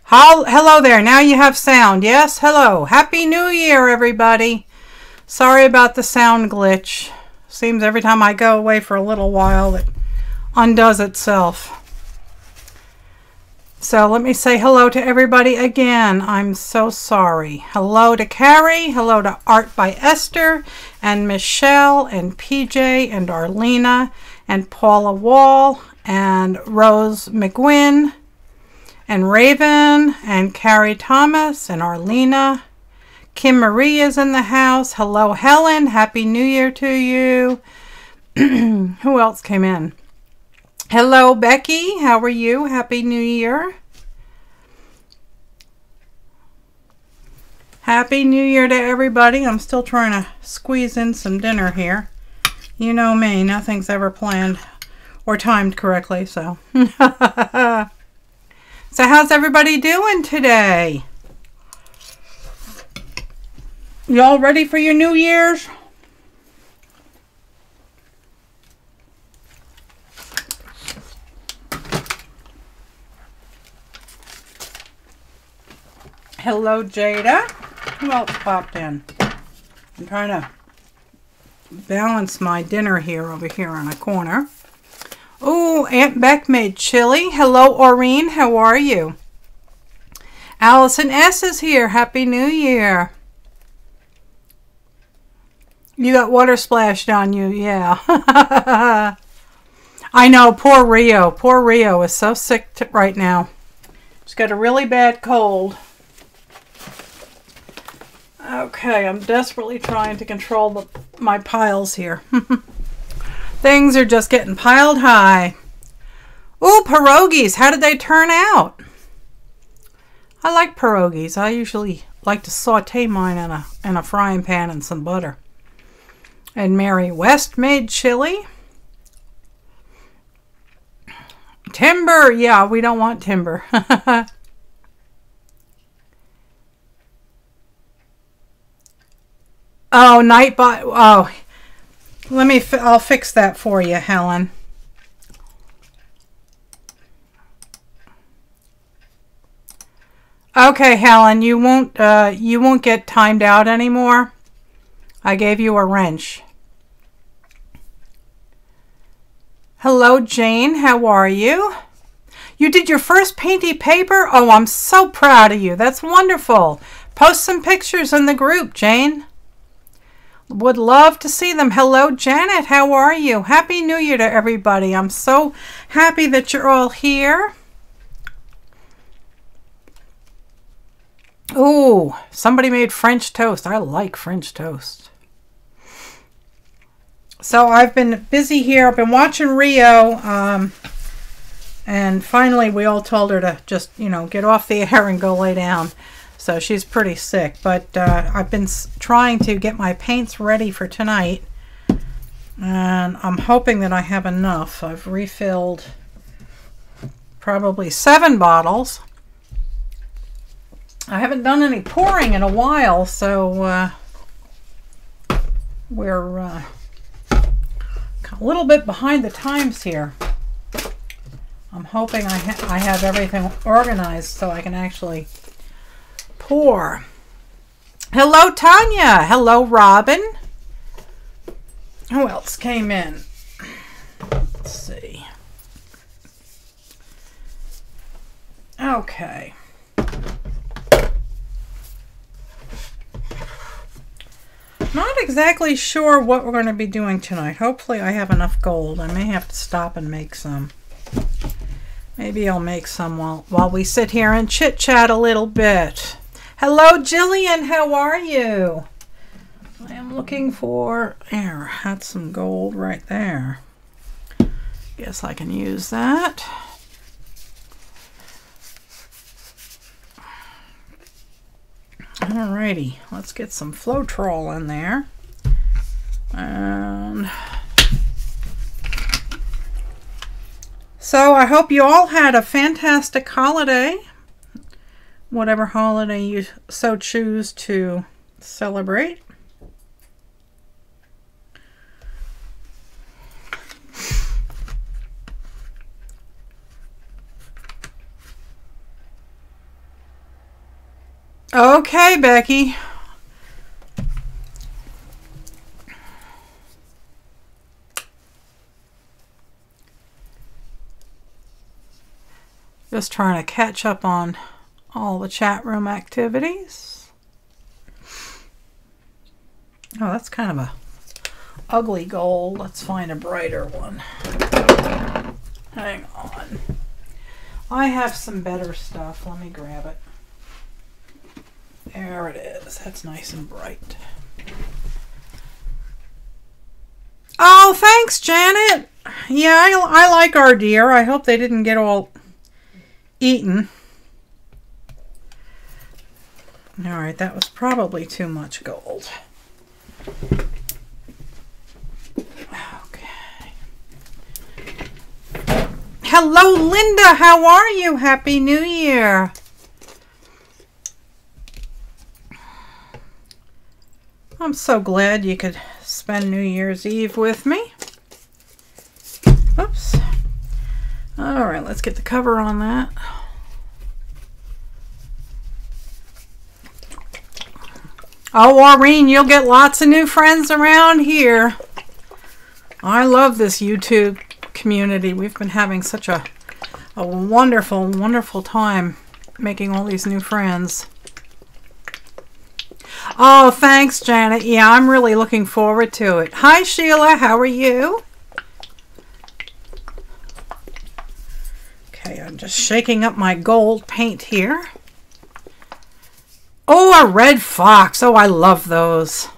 Hello there. Now you have sound. Yes, hello. Happy New Year, everybody. Sorry about the sound glitch. Seems every time I go away for a little while, it undoes itself. So let me say hello to everybody again. I'm so sorry. Hello to Carrie. Hello to Art by Esther and Michelle and PJ and Arlena and Paula Wall and Rose McGuinn and Raven and Carrie Thomas and Arlena. Kim Marie is in the house. Hello, Helen. Happy New Year to you. Who else came in? Hello, Becky. How are you? Happy New Year. Happy New Year to everybody. I'm still trying to squeeze in some dinner here. You know me, nothing's ever planned or timed correctly, so. So how's everybody doing today? Y'all ready for your New Year's? Hello, Jada. Who else popped in? I'm trying to balance my dinner here over here in a corner. Oh, Aunt Beck made chili. Hello, Aureen. How are you? Allison S. is here. Happy New Year. You got water splashed on you. Yeah. I know. Poor Rio. Poor Rio is so sick right now. She's got a really bad cold. Okay, I'm desperately trying to control my piles here. Things are just getting piled high. Ooh, pierogies. How did they turn out? I like pierogies. I usually like to saute mine in a frying pan and some butter. And Mary West made chili. Timber. Yeah, we don't want timber. Oh, Nightbot. Oh, I'll fix that for you, Helen. Okay, Helen, you won't get timed out anymore. I gave you a wrench. Hello, Jane. How are you? You did your first painty paper? Oh, I'm so proud of you. That's wonderful. Post some pictures in the group, Jane. Would love to see them. Hello, Janet. How are you? Happy New Year to everybody. I'm so happy that you're all here. Ooh, somebody made French toast. I like French toast. So I've been busy here. I've been watching Rio. And finally we all told her to just, get off the air and go lay down. So she's pretty sick, but I've been trying to get my paints ready for tonight, and I'm hoping that I have enough. I've refilled probably 7 bottles. I haven't done any pouring in a while, so we're a little bit behind the times here. I'm hoping I have everything organized so I can actually pour. Hello, Tanya. Hello, Robin. Who else came in? Let's see. Okay. Not exactly sure what we're going to be doing tonight. Hopefully I have enough gold. I may have to stop and make some. Maybe I'll make some while we sit here and chit-chat a little bit. Hello, Jillian. How are you? I am looking for... There, that's some gold right there. Guess I can use that. Alrighty, let's get some Floetrol in there. And... So I hope you all had a fantastic holiday. Whatever holiday you so choose to celebrate. Okay, Becky. Just trying to catch up on all the chat room activities. Oh, that's kind of a ugly gold. Let's find a brighter one. Hang on. I have some better stuff. Let me grab it. There it is. That's nice and bright. Oh, thanks, Janet. Yeah, I like our deer. I hope they didn't get all eaten. All right, that was probably too much gold. Okay. Hello, Linda. How are you? Happy New Year. I'm so glad you could spend New Year's Eve with me. Oops. All right, let's get the cover on that. Oh, Maureen, you'll get lots of new friends around here. I love this YouTube community. We've been having such a wonderful, wonderful time making all these new friends. Oh, thanks, Janet. Yeah, I'm really looking forward to it. Hi, Sheila. How are you? Okay, I'm just shaking up my gold paint here. Oh, a red fox. Oh, I love those.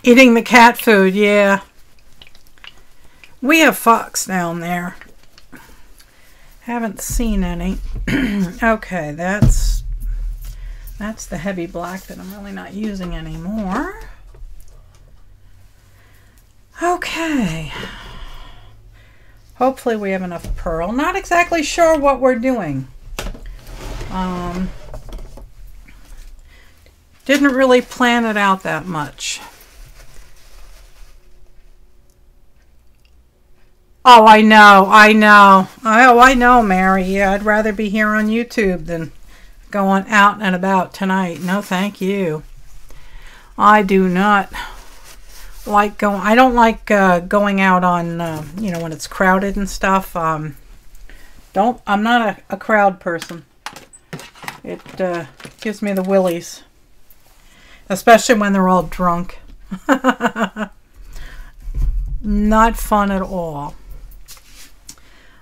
Eating the cat food, yeah. We have fox down there. Haven't seen any. Okay, that's the heavy black that I'm really not using anymore. Okay. Hopefully we have enough pearl. Not exactly sure what we're doing. Didn't really plan it out that much. Oh, I know. Oh, I know, Mary. Yeah, I'd rather be here on YouTube than going out and about tonight. No, thank you. I do not like going. I don't like going out on, you know, when it's crowded and stuff. I'm not a crowd person. It gives me the willies. Especially when they're all drunk. Not fun at all.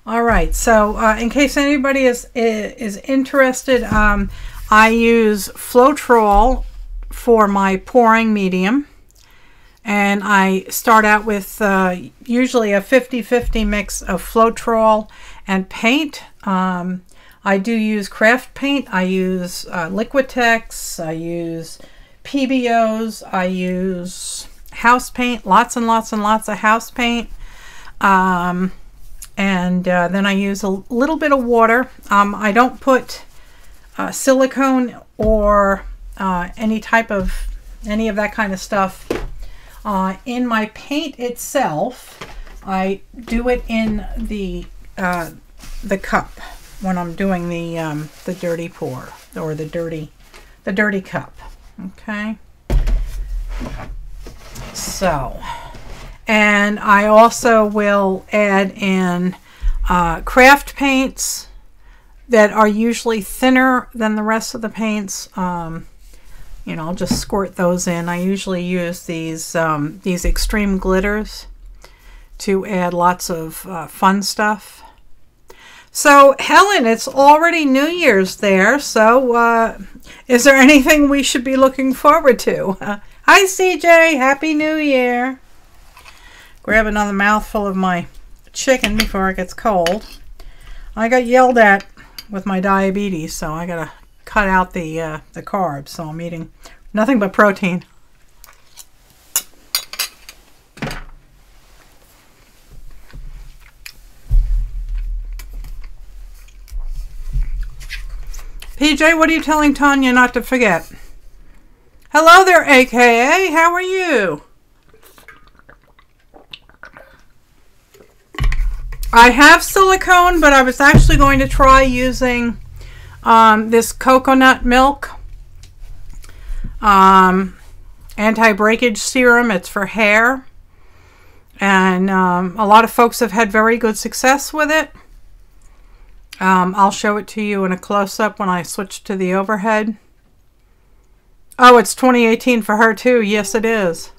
All right, so in case anybody is interested, I use Floetrol for my pouring medium. And I start out with usually a 50-50 mix of Floetrol and paint. I do use craft paint. I use Liquitex. I use PBOs. I use house paint, lots and lots and lots of house paint. And then I use a little bit of water. I don't put silicone or any of that kind of stuff in my paint itself. I do it in the cup when I'm doing the dirty pour or the dirty cup. Okay. So, and I also will add in craft paints that are usually thinner than the rest of the paints. You know, I'll just squirt those in. I usually use these extreme glitters to add lots of fun stuff. So, Helen, it's already New Year's there. So, is there anything we should be looking forward to? Hi, CJ. Happy New Year. Grab another mouthful of my chicken before it gets cold. I got yelled at with my diabetes, so I got to cut out the carbs. So I'm eating nothing but protein. PJ, what are you telling Tanya not to forget? Hello there, AKA. How are you? I have silicone, but I was actually going to try using this coconut milk Anti-breakage serum. It's for hair. And a lot of folks have had very good success with it. I'll show it to you in a close-up when I switch to the overhead. Oh, it's 2018 for her too. Yes, it is.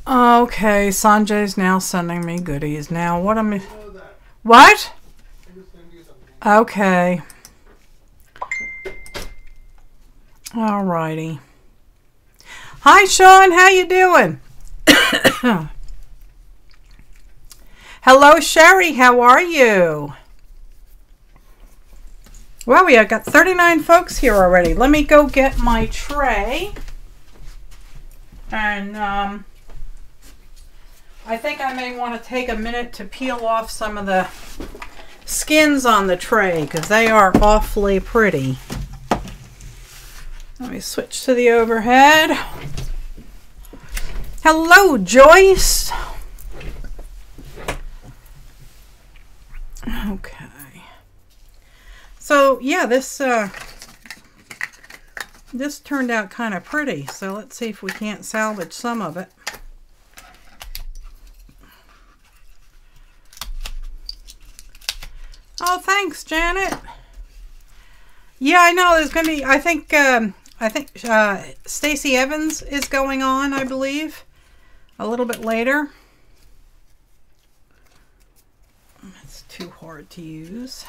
Okay, Sanjay's now sending me goodies. Now, what am I... What? Okay. Alrighty. Hi, Sean. How you doing? Hello, Sherry. How are you? Well, we have got 39 folks here already. Let me go get my tray. And I think I may want to take a minute to peel off some of the skins on the tray because they are awfully pretty. Let me switch to the overhead. Hello, Joyce. Okay. So, yeah, this turned out kind of pretty. So, let's see if we can't salvage some of it. Oh, thanks, Janet. Yeah, I know there's going to be, I think Stacey Evans is going on, I believe, a little bit later. That's too hard to use.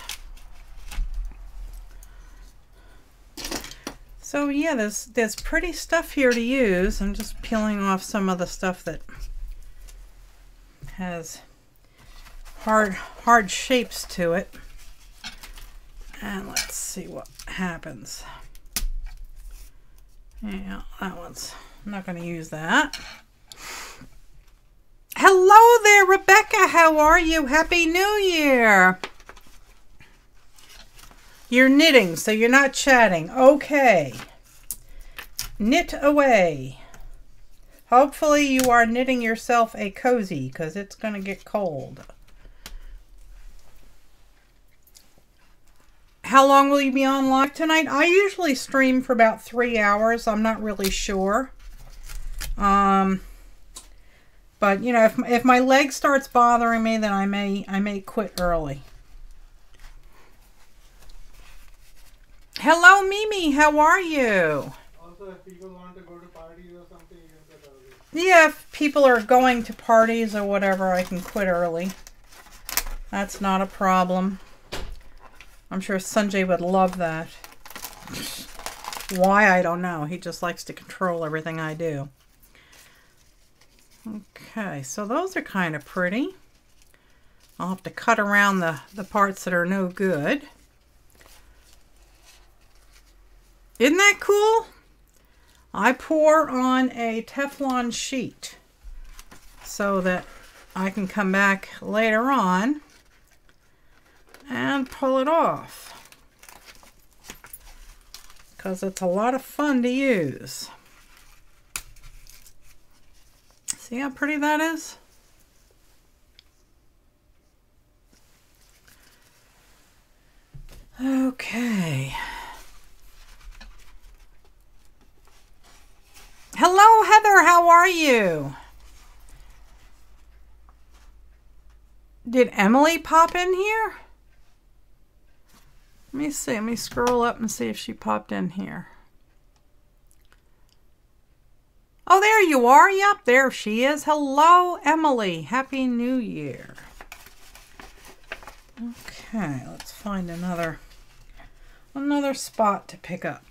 So yeah, there's pretty stuff here to use. I'm just peeling off some of the stuff that has hard shapes to it. And let's see what happens. Yeah, that one's, I'm not going to use that. Hello there, Rebecca. How are you? Happy New Year. You're knitting, so you're not chatting. Okay. Knit away. Hopefully you are knitting yourself a cozy because it's going to get cold. How long will you be on live tonight? I usually stream for about 3 hours. I'm not really sure. But you know, if my leg starts bothering me, then I may quit early. Hello, Mimi. How are you? Also, if people want to go to parties or something, you can quit early. Yeah, if people are going to parties or whatever, I can quit early. That's not a problem. I'm sure Sanjay would love that. Why, I don't know. He just likes to control everything I do. Okay, so those are kind of pretty. I'll have to cut around the parts that are no good. Isn't that cool? I pour on a Teflon sheet so that I can come back later on and pull it off because it's a lot of fun to use. See how pretty that is? Okay. Hello, Heather. How are you? Did Emily pop in here? Let me see. Let me scroll up and see if she popped in here. Oh, there you are. Yep, there she is. Hello, Emily. Happy New Year. Okay, let's find another spot to pick up.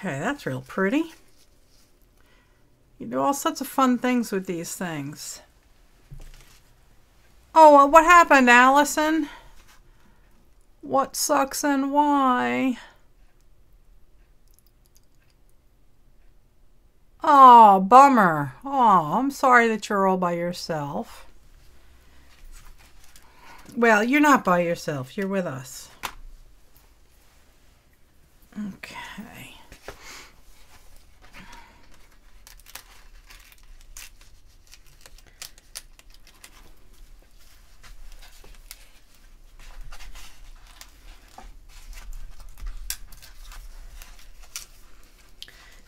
Okay, that's real pretty. You do all sorts of fun things with these things. Oh, well, what happened, Allison? What sucks and why? Oh, bummer. Oh, I'm sorry that you're all by yourself. Well, you're not by yourself. You're with us. Okay.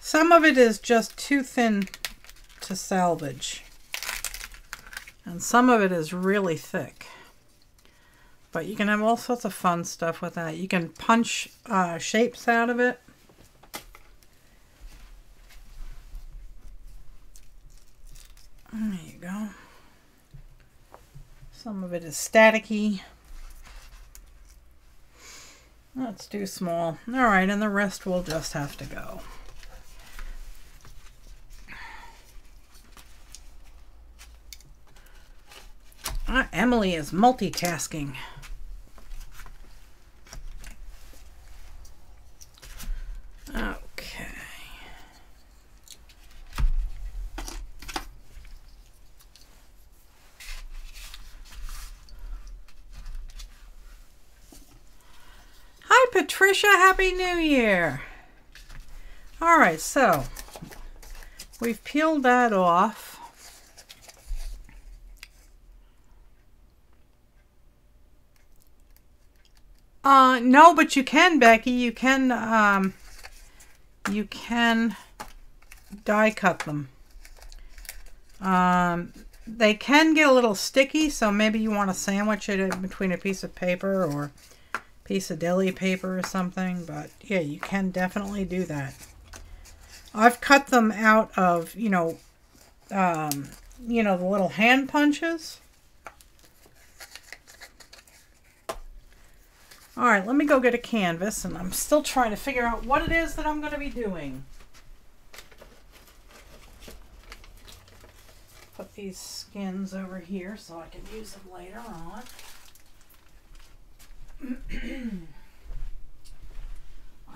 Some of it is just too thin to salvage. And some of it is really thick. But you can have all sorts of fun stuff with that. You can punch shapes out of it. There you go. Some of it is staticky. That's too small. All right, and the rest will just have to go. Emily is multitasking. Okay. Hi, Patricia. Happy New Year. All right, so we've peeled that off. No, but you can, Becky. You can die cut them. They can get a little sticky, so maybe you want to sandwich it in between a piece of paper or a piece of deli paper or something. But yeah, you can definitely do that. I've cut them out of, the little hand punches. All right, let me go get a canvas, and I'm still trying to figure out what it is that I'm going to be doing. Put these skins over here so I can use them later on.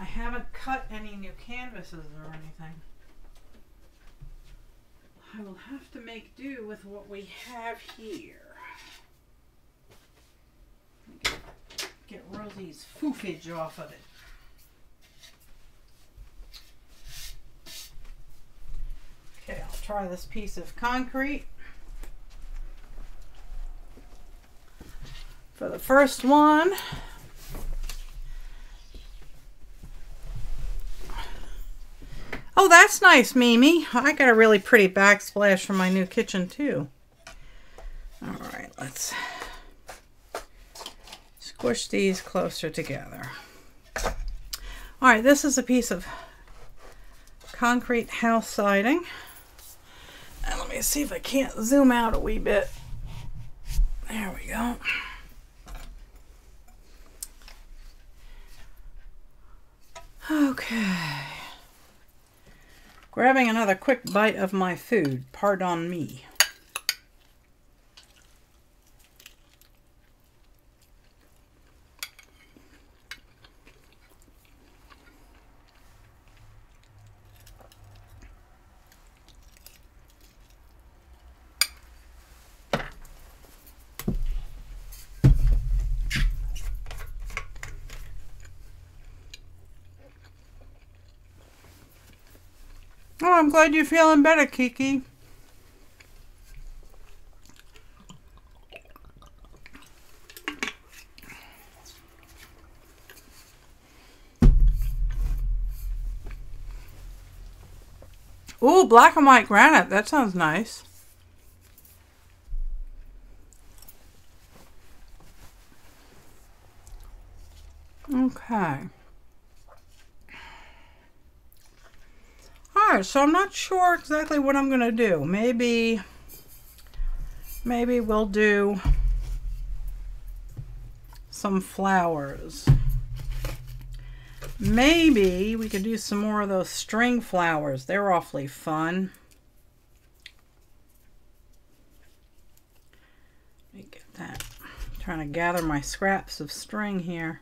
I haven't cut any new canvases or anything. I will have to make do with what we have here. Get Rosie's foofage off of it. Okay, I'll try this piece of concrete. For the first one, oh, that's nice, Mimi. I got a really pretty backsplash from my new kitchen too. All right, let's squish these closer together. All right, this is a piece of concrete house siding. And let me see if I can't zoom out a wee bit. There we go. Okay. Grabbing another quick bite of my food. Pardon me. Oh, I'm glad you're feeling better, Kiki. Ooh, black and white granite. That sounds nice. Okay. Alright, so I'm not sure exactly what I'm going to do. Maybe we'll do some flowers. Maybe we could do some more of those string flowers. They're awfully fun. Let me get that. I'm trying to gather my scraps of string here.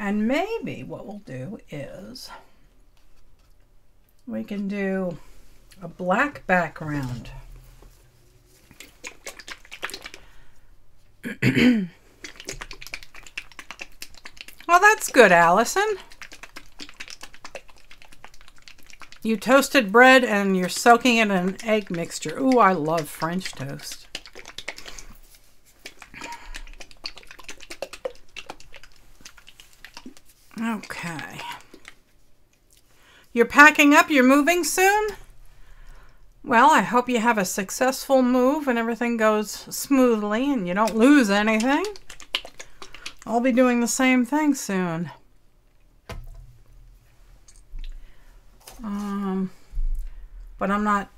And maybe what we'll do is we can do a black background. Well, that's good, Allison. You toasted bread and you're soaking it in an egg mixture. Ooh, I love French toast. Okay. You're packing up? You're moving soon? Well, I hope you have a successful move and everything goes smoothly and you don't lose anything. I'll be doing the same thing soon. But I'm not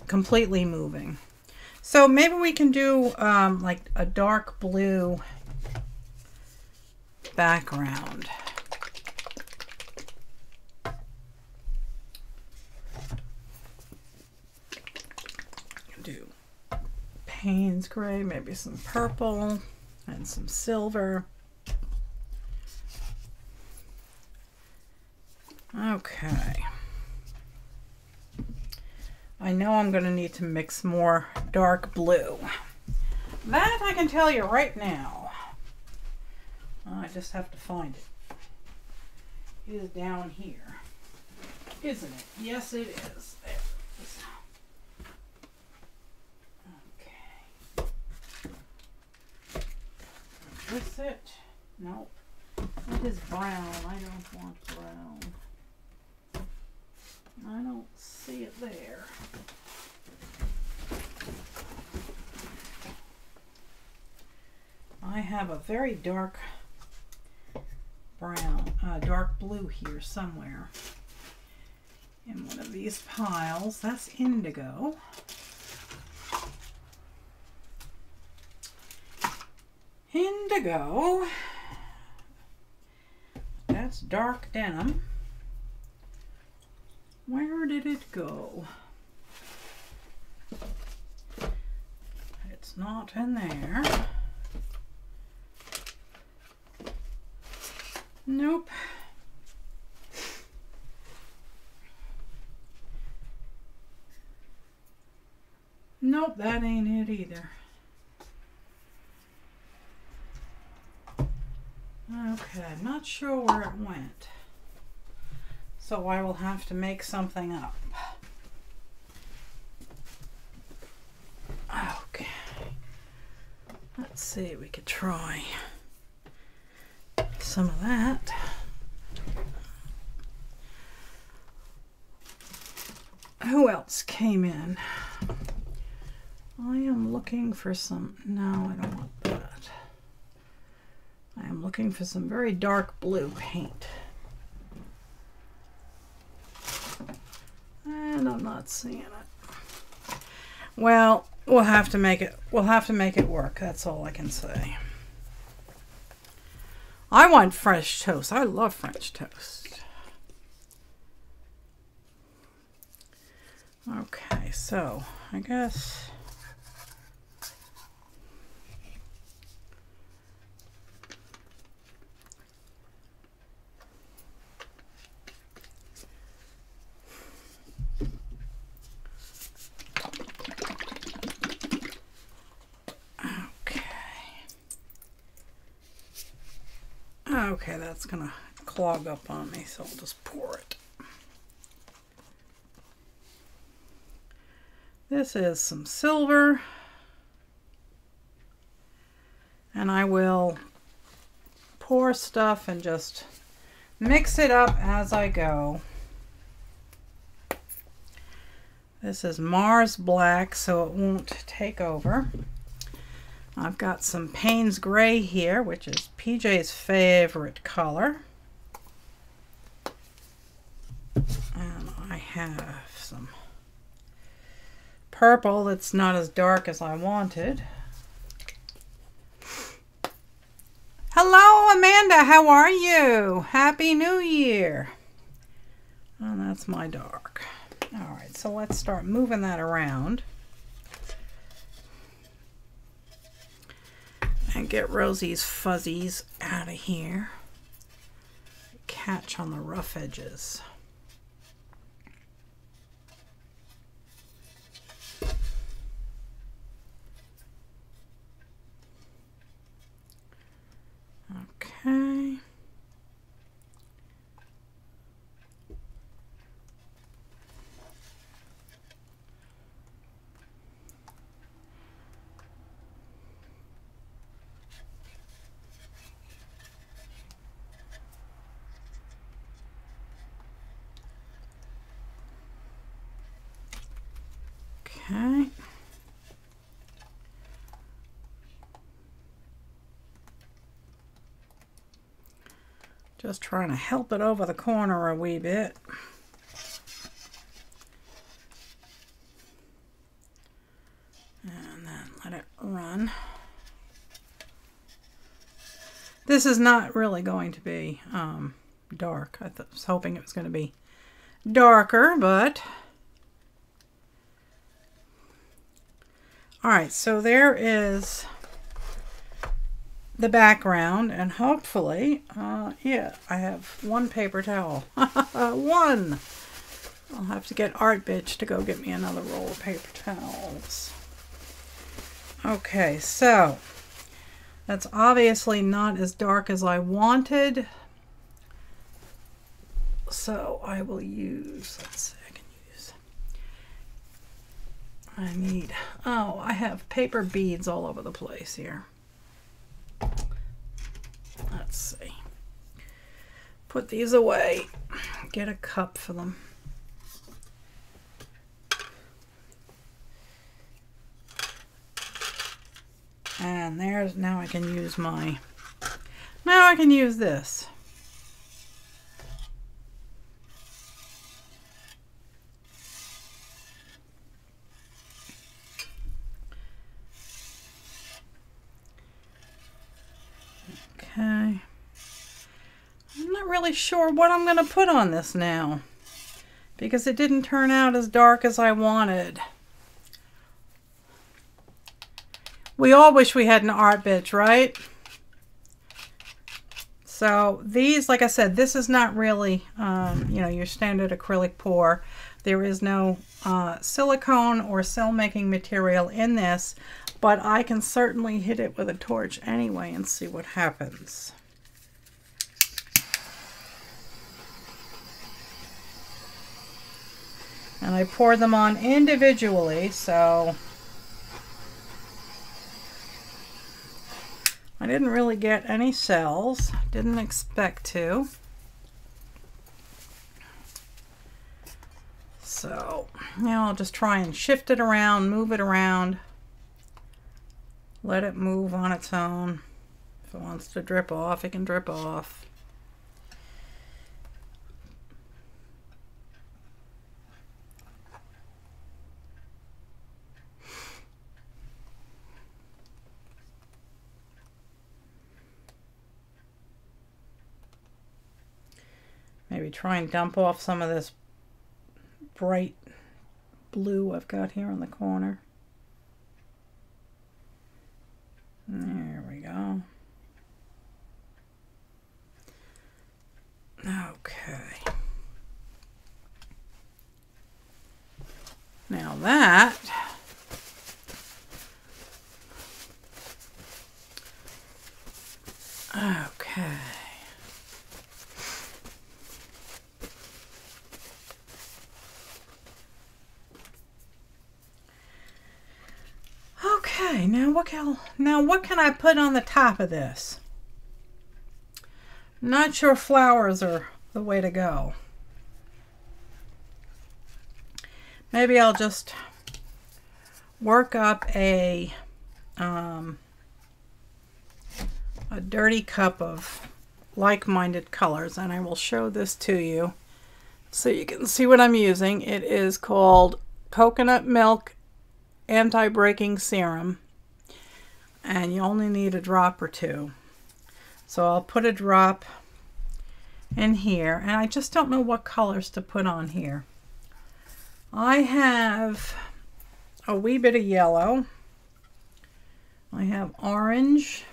completely moving. So maybe we can do like a dark blue background. Do Payne's gray, maybe some purple and some silver. Okay. I know I'm going to need to mix more dark blue. That I can tell you right now. I just have to find it. It is down here. Isn't it? Yes, it is. There it is. Okay. Is this it? Nope. It is brown. I don't want brown. I don't see it there. I have a very dark brown, dark blue here somewhere in one of these piles. That's indigo. Indigo. That's dark denim. Where did it go? It's not in there. Nope. Nope, that ain't it either. Okay, I'm not sure where it went. So I will have to make something up. Okay. Let's see, we could try some of that. Who else came in? I am looking for some, no, I don't want that. I am looking for some very dark blue paint. And I'm not seeing it. Well, we'll have to make it work. That's all I can say. I want French toast. I love French toast. Okay, so I guess okay, that's gonna clog up on me, so I'll just pour it. This is some silver, and I will pour stuff and just mix it up as I go. This is Mars Black, so it won't take over. I've got some Payne's Gray here, which is PJ's favorite color. And I have some purple that's not as dark as I wanted. Hello, Amanda. How are you? Happy New Year. And that's my dark. All right, so let's start moving that around. And get Rosie's fuzzies out of here. catch on the rough edges. Okay. Okay. Just trying to help it over the corner a wee bit. And then let it run. This is not really going to be dark. I was hoping it was going to be darker, but... Alright, so there is the background, and hopefully, yeah, I have one paper towel. One! I'll have to get Art Bitch to go get me another roll of paper towels. Okay, so that's obviously not as dark as I wanted. So I will use, let's see, I need, oh, I have paper beads all over the place here. Let's see. Put these away. Get a cup for them. And there's, now I can use now I can use this. Okay. I'm not really sure what I'm going to put on this now, because it didn't turn out as dark as I wanted. We all wish we had an Art Bitch, right? So these, like I said, this is not really, you know, your standard acrylic pour. There is no silicone or cell making material in this, but I can certainly hit it with a torch anyway and see what happens. And I pour them on individually, so I didn't really get any cells. Didn't expect to. So now I'll just try and shift it around, move it around. Let it move on its own. If it wants to drip off, it can drip off. Maybe try and dump off some of this bright blue I've got here in the corner. There we go. Okay. Now that okay. Okay, now what can I put on the top of this? Not sure flowers are the way to go. Maybe I'll just work up a dirty cup of like-minded colors, and I will show this to you so you can see what I'm using. It is called Coconut Milk Anti-Breaking Serum, and you only need a drop or two. So I'll put a drop in here, and I just don't know what colors to put on here. I have a wee bit of yellow. I have orange.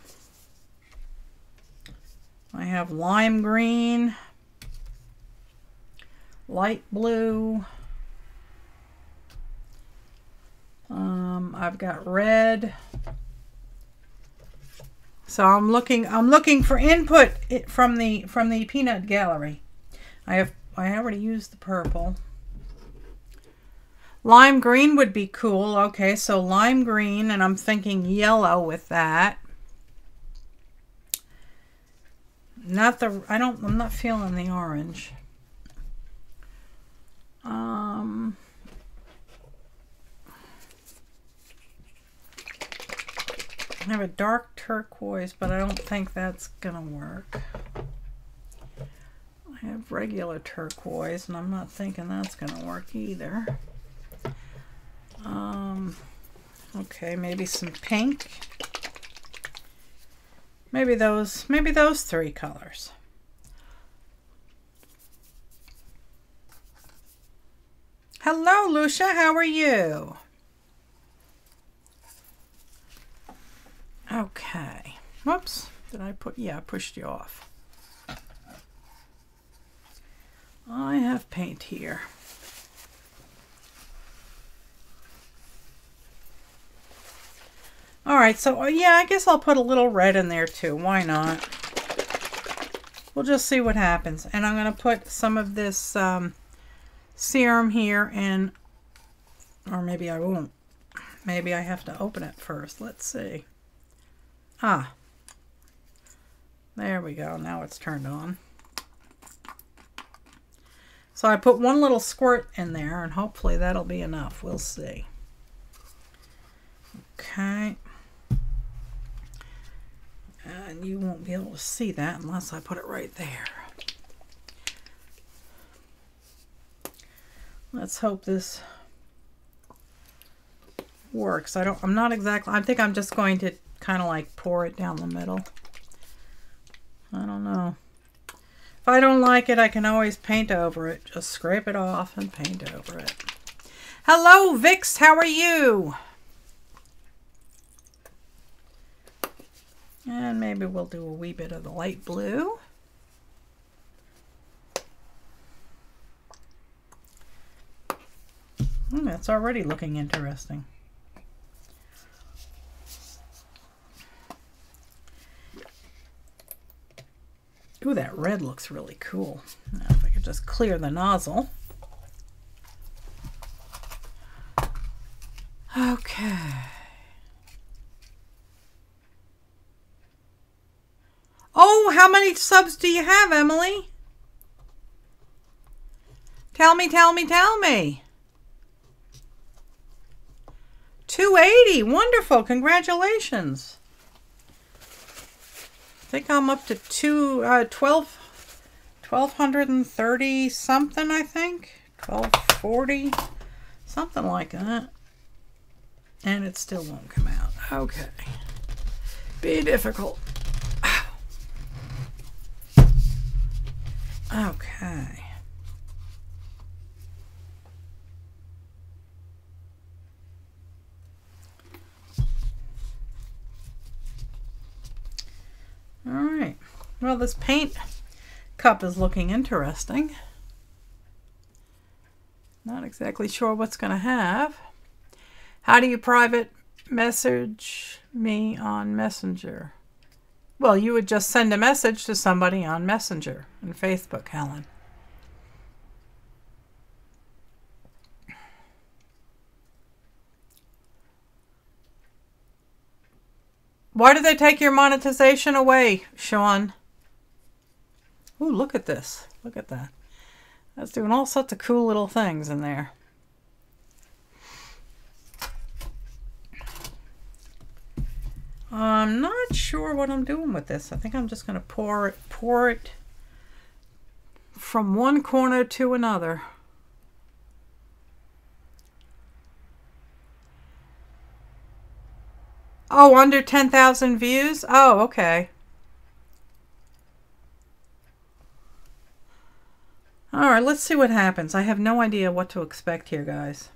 I have lime green. light blue. I've got red. So I'm looking for input from the peanut gallery. I already used the purple. Lime green would be cool. Okay, so lime green, and I'm thinking yellow with that. I'm not feeling the orange. I have a dark turquoise, but I don't think that's gonna work. I have regular turquoise, and I'm not thinking that's gonna work either. Okay, maybe some pink. Maybe those 3 colors. Hello, Lucia, how are you? Okay. Whoops. Did I put... Yeah, I pushed you off. I have paint here. Alright, so yeah, I guess I'll put a little red in there too. Why not? We'll just see what happens. And I'm going to put some of this serum here in... Or maybe I won't. Maybe I have to open it first. Let's see. Ah, there we go. Now it's turned on. So I put one little squirt in there, and hopefully that'll be enough. We'll see. Okay. And you won't be able to see that unless I put it right there. Let's hope this works. I'm not exactly... I think I'm just going to kind of like pour it down the middle. I don't know. If I don't like it, I can always paint over it. Just scrape it off and paint over it. Hello, Vix. How are you? And maybe we'll do a wee bit of the light blue. That's already looking interesting. Ooh, that red looks really cool. Now if I could just clear the nozzle. Okay. Oh, how many subs do you have, Emily? Tell me, tell me, tell me. 280. Wonderful. Congratulations. I think I'm up to 1230 something, I think. 1240. Something like that. And it still won't come out. Okay. Be difficult. Okay. All right. Well, this paint cup is looking interesting. Not exactly sure what's going to have. How do you private message me on Messenger? Well, you would just send a message to somebody on Messenger and Facebook, Helen. Why did they take your monetization away, Sean? Ooh, look at this. Look at that. That's doing all sorts of cool little things in there. I'm not sure what I'm doing with this. I think I'm just going to pour it from one corner to another. Oh, under 10,000 views? Oh, okay. All right, let's see what happens. I have no idea what to expect here, guys.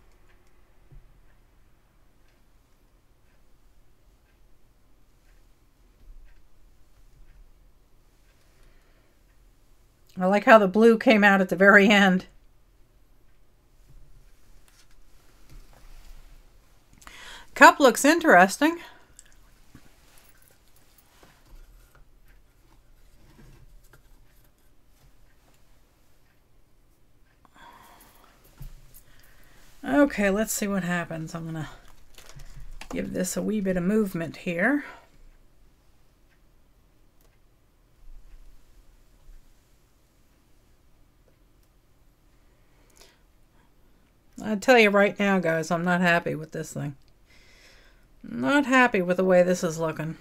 I like how the blue came out at the very end. cup looks interesting. Okay, let's see what happens. I'm going to give this a wee bit of movement here. I tell you right now, guys, I'm not happy with this thing. Not happy with the way this is looking.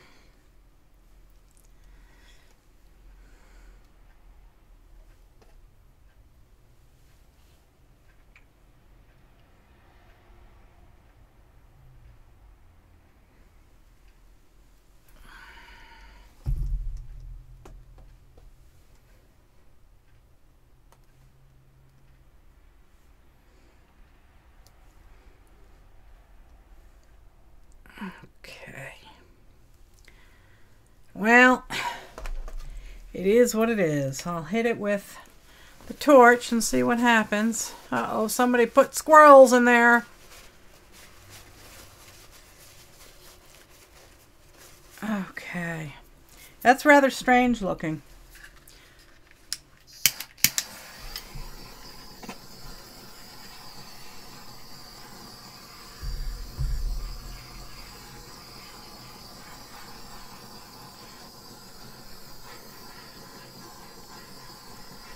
Okay. Well, it is what it is. I'll hit it with the torch and see what happens. Uh-oh, somebody put squirrels in there. Okay. That's rather strange looking.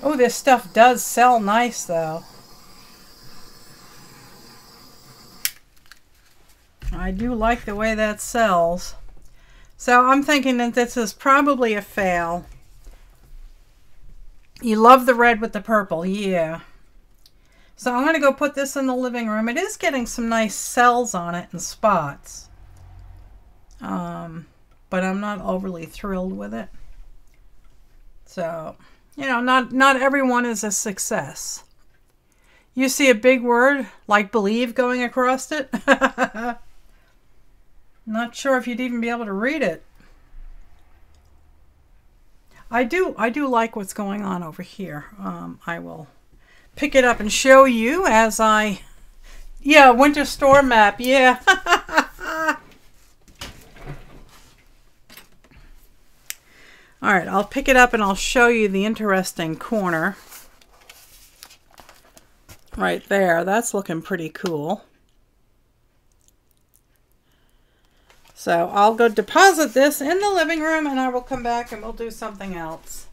Oh, this stuff does sell nice, though. I do like the way that sells. So I'm thinking that this is probably a fail. You love the red with the purple, yeah. So I'm going to go put this in the living room. It is getting some nice cells on it and spots. But I'm not overly thrilled with it. So, you know, not everyone is a success. You see a big word like believe going across it? Not sure if you'd even be able to read it. I do like what's going on over here. I will pick it up and show you as I... Yeah, winter storm map, yeah. All right, I'll pick it up and I'll show you the interesting corner. Right there, that's looking pretty cool. So I'll go deposit this in the living room and I will come back and we'll do something else.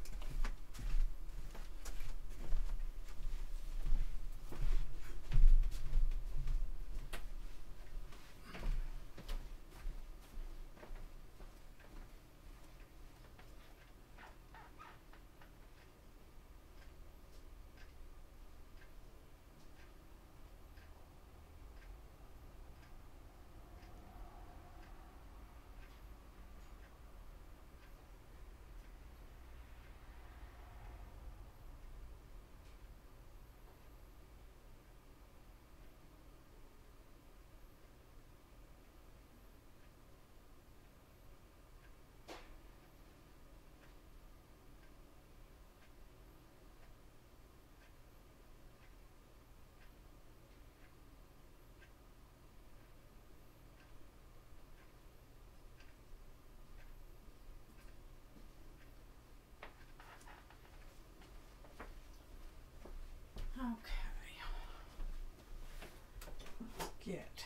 Get.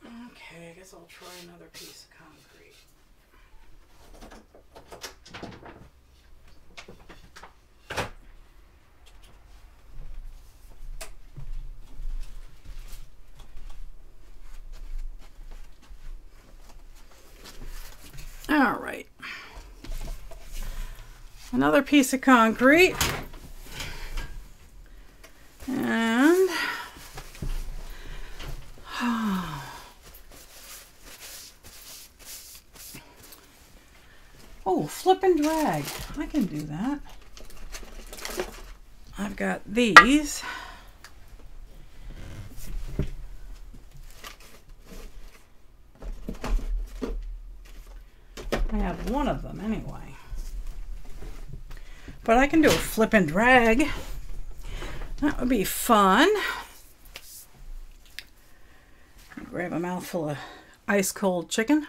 Okay, I guess I'll try another piece of concrete. All right. Another piece of concrete. And oh, flip and drag. I can do that. I've got these. I have one of them anyway. But I can do a flip and drag. That would be fun. Grab a mouthful of ice cold chicken.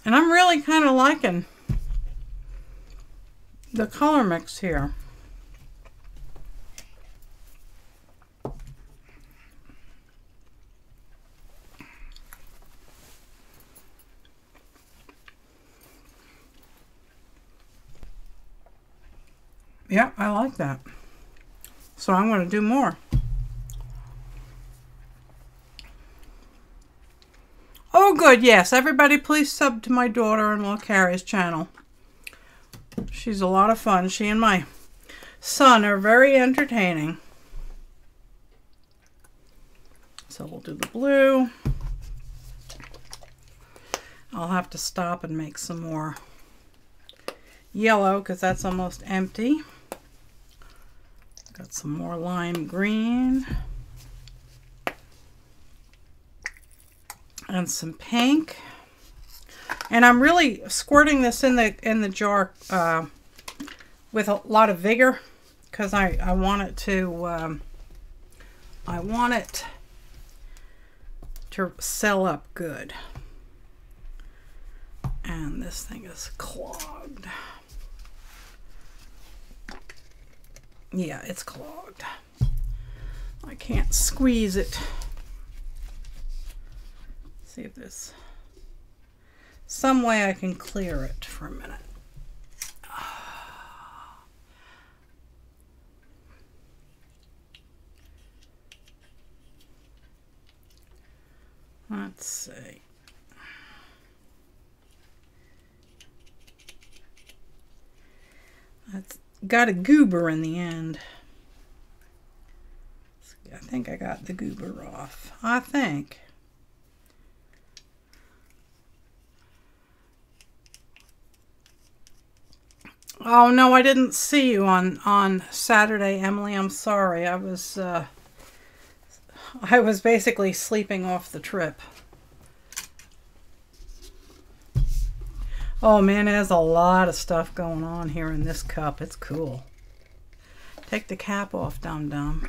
And I'm really kind of liking the color mix here. Yeah, I like that. So I'm going to do more. Oh, good. Yes, everybody please sub to my daughter-in-law Carrie's channel. She's a lot of fun. She and my son are very entertaining. So we'll do the blue. I'll have to stop and make some more yellow because that's almost empty. Got some more lime green. And some pink. And I'm really squirting this in the jar with a lot of vigor because I want it to sell up good. And this thing is clogged. Yeah, it's clogged. I can't squeeze it. See if there's some way I can clear it for a minute. Let's see. That's got a goober in the end. I think I got the goober off. I think. Oh no, I didn't see you on Saturday, Emily. I'm sorry. I was basically sleeping off the trip. Oh man, there's a lot of stuff going on here in this cup. It's cool. Take the cap off, dum-dum.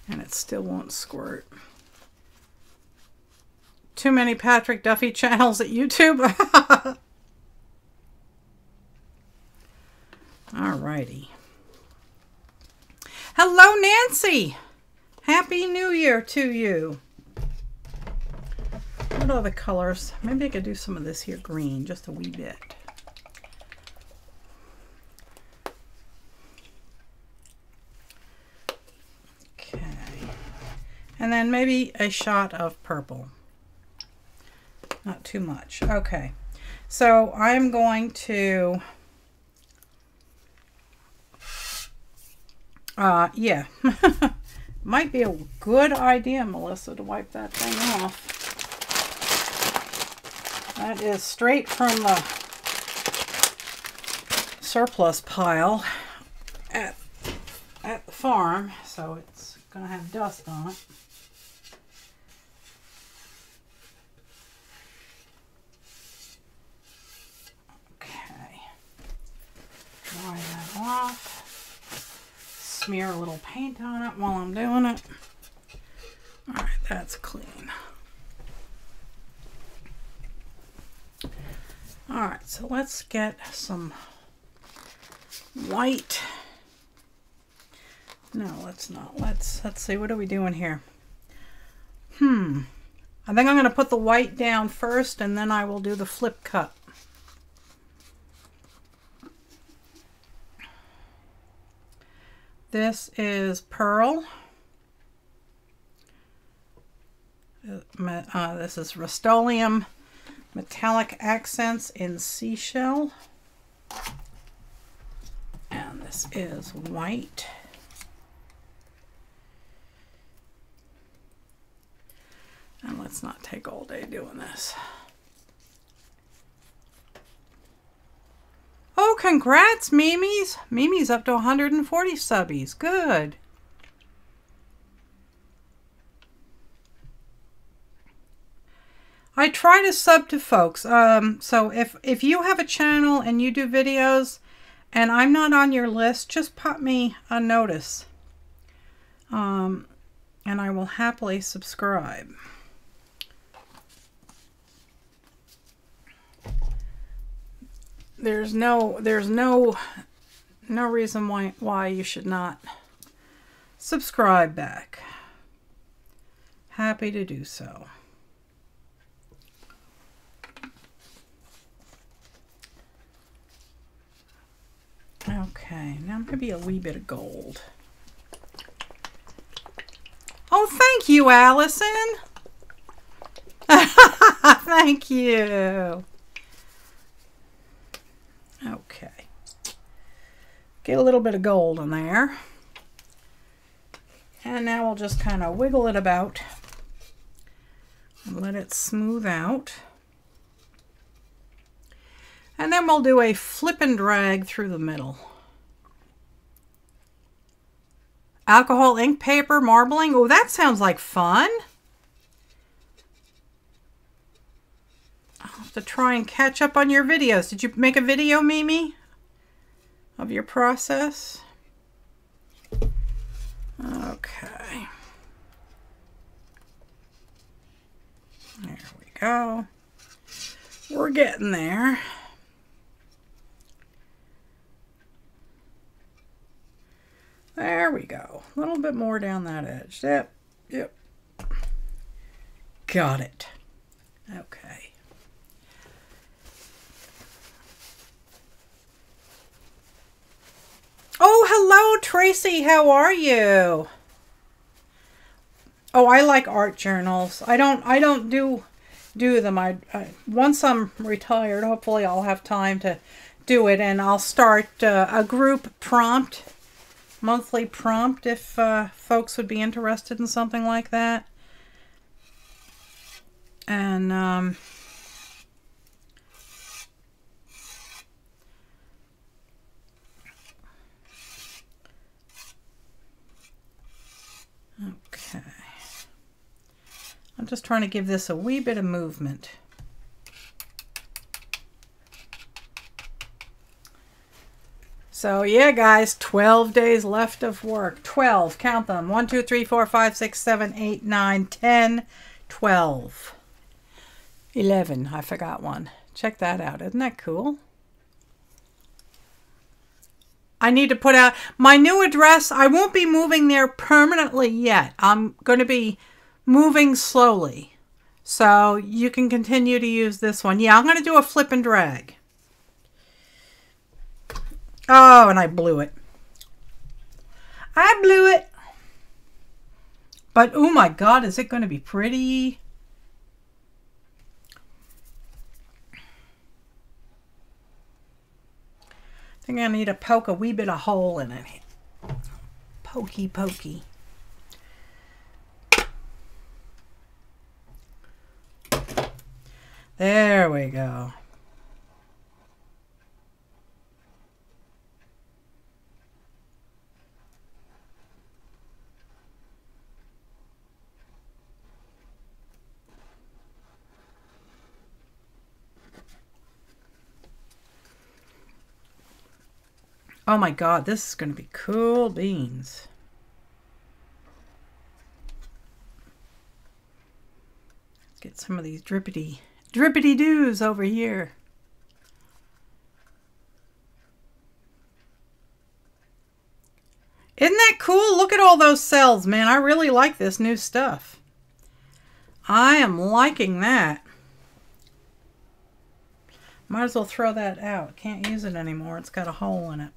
And it still won't squirt. Too many Patrick Duffy channels at YouTube. Alrighty. Hello, Nancy. Happy New Year to you. What other colors? Maybe I could do some of this here green, just a wee bit. Okay. And then maybe a shot of purple. Not too much. Okay. So I'm going to... yeah. Might be a good idea, Melissa, to wipe that thing off. That is straight from the surplus pile at the farm, so it's going to have dust on it. Okay. Dry that off. Smear a little paint on it while I'm doing it. All right, that's clean. All right, so let's get some white. No, let's not. Let's see, what are we doing here? I think I'm going to put the white down first and then I will do the flip cut. This is Pearl. This is Rust-Oleum Metallic Accents in Seashell. And this is white. And let's not take all day doing this. Oh, congrats, Mimi's. Mimi's up to 140 subbies. Good. I try to sub to folks. So if you have a channel and you do videos and I'm not on your list, just pop me a notice. And I will happily subscribe. There's no reason why you should not subscribe back. Happy to do so. Okay, now maybe a wee bit of gold. Oh, thank you, Allison. Thank you. Okay. Get a little bit of gold in there. And now we'll just kind of wiggle it about and let it smooth out. And then we'll do a flip and drag through the middle. Alcohol, ink, paper, marbling. Oh, that sounds like fun. I'll have to try and catch up on your videos. Did you make a video, Mimi, of your process? Okay. There we go. We're getting there. There we go. A little bit more down that edge. Yep. Yep. Got it. Okay. Oh, hello, Tracy. How are you? Oh, I like art journals. I don't do them. I once I'm retired, hopefully I'll have time to do it, and I'll start a group prompt. Monthly prompt if folks would be interested in something like that. And okay. I'm just trying to give this a wee bit of movement. So yeah, guys, 12 days left of work. 12, count them. 1, 2, 3, 4, 5, 6, 7, 8, 9, 10, 12. 11, I forgot one. Check that out. Isn't that cool? I need to put out my new address. I won't be moving there permanently yet. I'm going to be moving slowly. So you can continue to use this one. Yeah, I'm going to do a flip and drag. Oh, and I blew it. I blew it. But, oh my God, is it going to be pretty? I think I need to poke a wee bit of hole in it. Pokey, pokey. There we go. Oh my God, this is going to be cool beans. Let's get some of these drippity doos over here. Isn't that cool? Look at all those cells, man. I really like this new stuff. I am liking that. Might as well throw that out. Can't use it anymore. It's got a hole in it.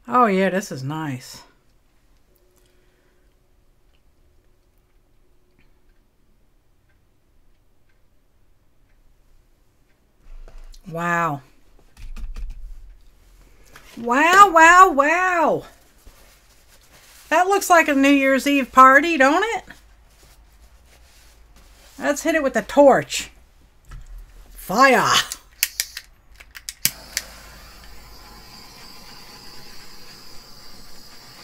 Oh yeah, this is nice. Wow. Wow, wow, wow. That looks like a New Year's Eve party, don't it? Let's hit it with the torch. Fire.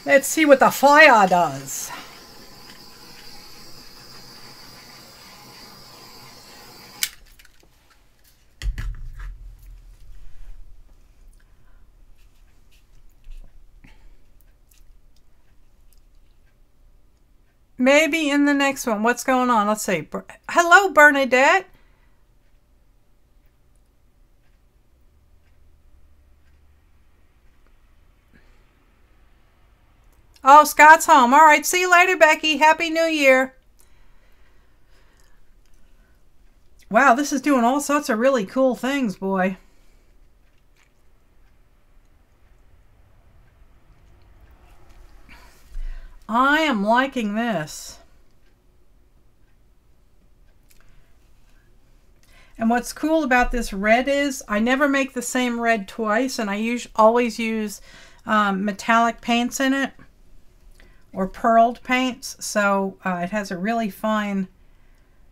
Let's see what the fire does. Maybe in the next one. What's going on? Let's see. Hello, Bernadette. Oh, Scott's home. All right. See you later, Becky. Happy New Year. Wow, this is doing all sorts of really cool things, boy. I am liking this. And what's cool about this red is I never make the same red twice, and I always use metallic paints in it or pearled paints, so it has a really fine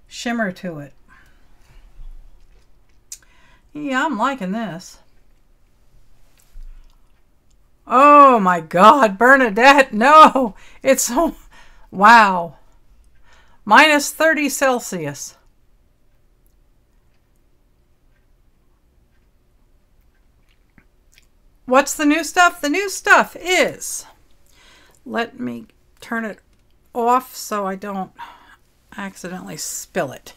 shimmer to it. Yeah, I'm liking this. Oh my God, Bernadette, no! It's so, wow. Minus 30 Celsius. What's the new stuff? The new stuff is, let me turn it off so I don't accidentally spill it.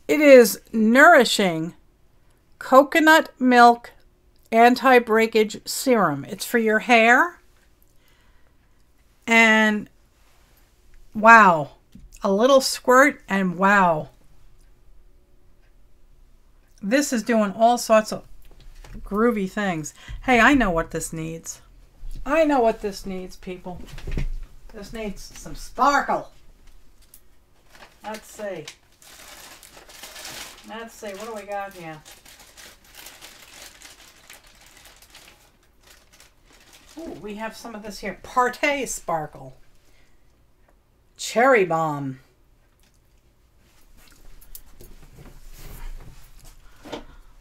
It is nourishing coconut milk anti-breakage serum. It's for your hair. And wow, a little squirt and wow. This is doing all sorts of groovy things. Hey, I know what this needs. I know what this needs, people. This needs some sparkle. Let's see. Let's see, what do we got here? Oh, we have some of this here. Partay Sparkle. Cherry Bomb.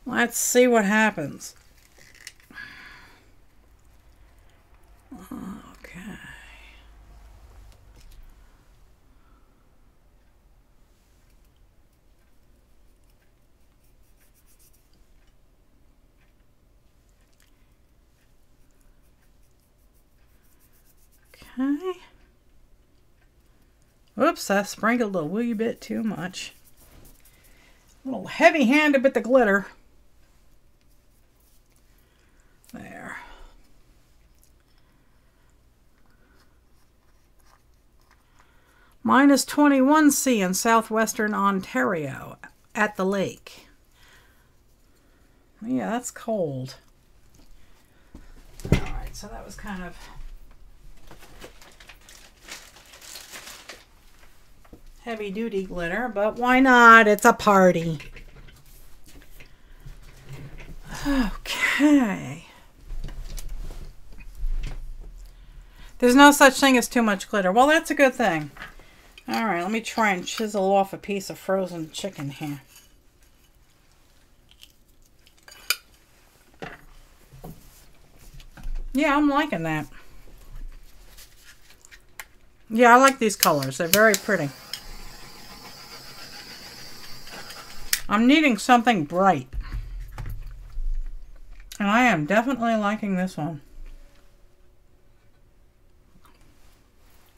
Let's see what happens. Okay. Okay. Oops, I sprinkled a wee bit too much. A little heavy-handed with the glitter. There. Minus 21 C in southwestern Ontario at the lake. Yeah, that's cold. Alright, so that was kind of heavy duty glitter, but why not? It's a party. Okay. There's no such thing as too much glitter. Well, that's a good thing. All right, let me try and chisel off a piece of frozen chicken here. Yeah, I'm liking that. Yeah, I like these colors. They're very pretty. I'm needing something bright. And I am definitely liking this one.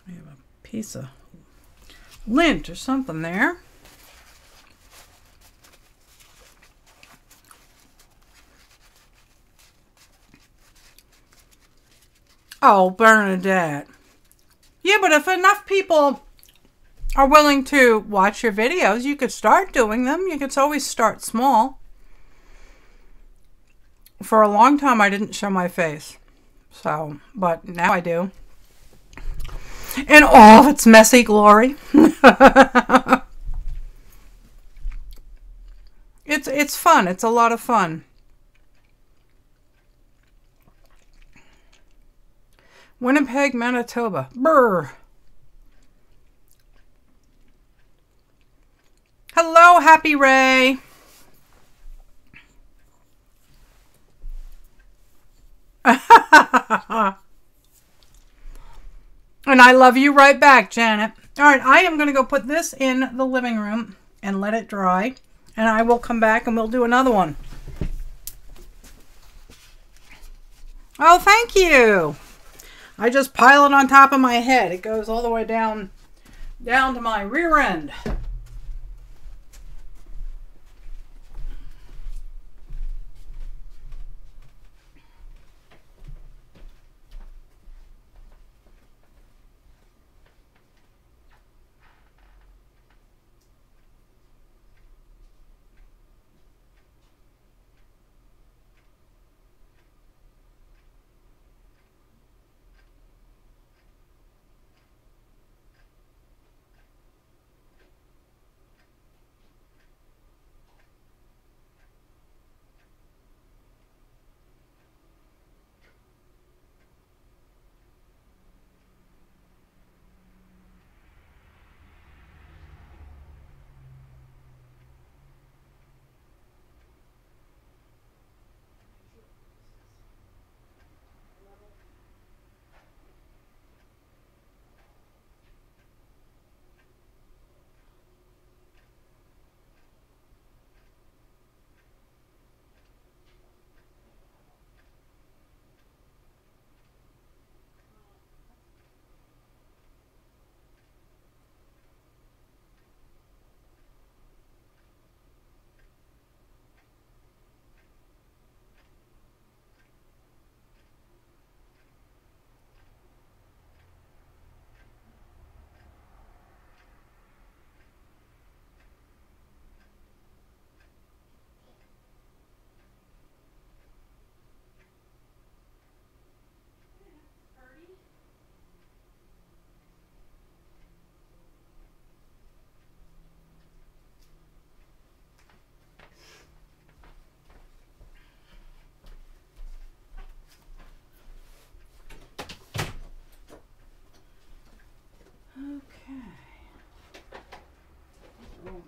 We have a piece of lint or something there. Oh, Bernadette. Yeah, but if enough people are willing to watch your videos, you could start doing them. You could always start small. For a long time, I didn't show my face. So, but now I do. In all of its messy glory. It's fun. It's a lot of fun. Winnipeg, Manitoba. Brr. Hello, Happy Ray. And I love you right back, Janet. All right, I am going to go put this in the living room and let it dry. And I will come back and we'll do another one. Oh, thank you. I just pile it on top of my head. It goes all the way down to my rear end.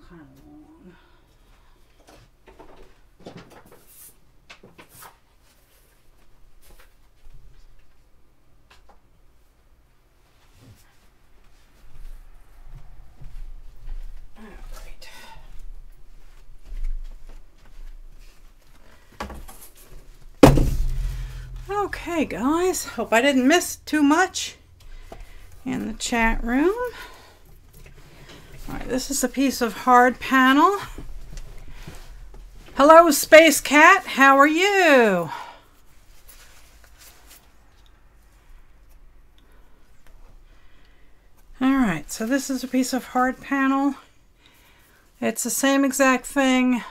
Kind of long. All right. Okay, guys. Hope I didn't miss too much in the chat room. All right, this is a piece of hard panel. Hello, Space Cat. How are you? All right, so this is a piece of hard panel. It's the same exact thing.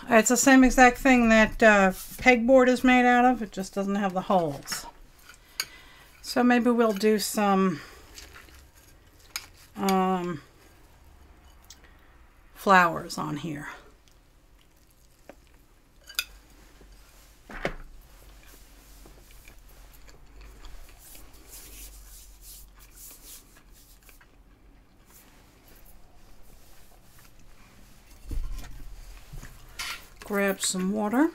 It's the same exact thing that pegboard is made out of. It just doesn't have the holes. So maybe we'll do some flowers on here. Grab some water.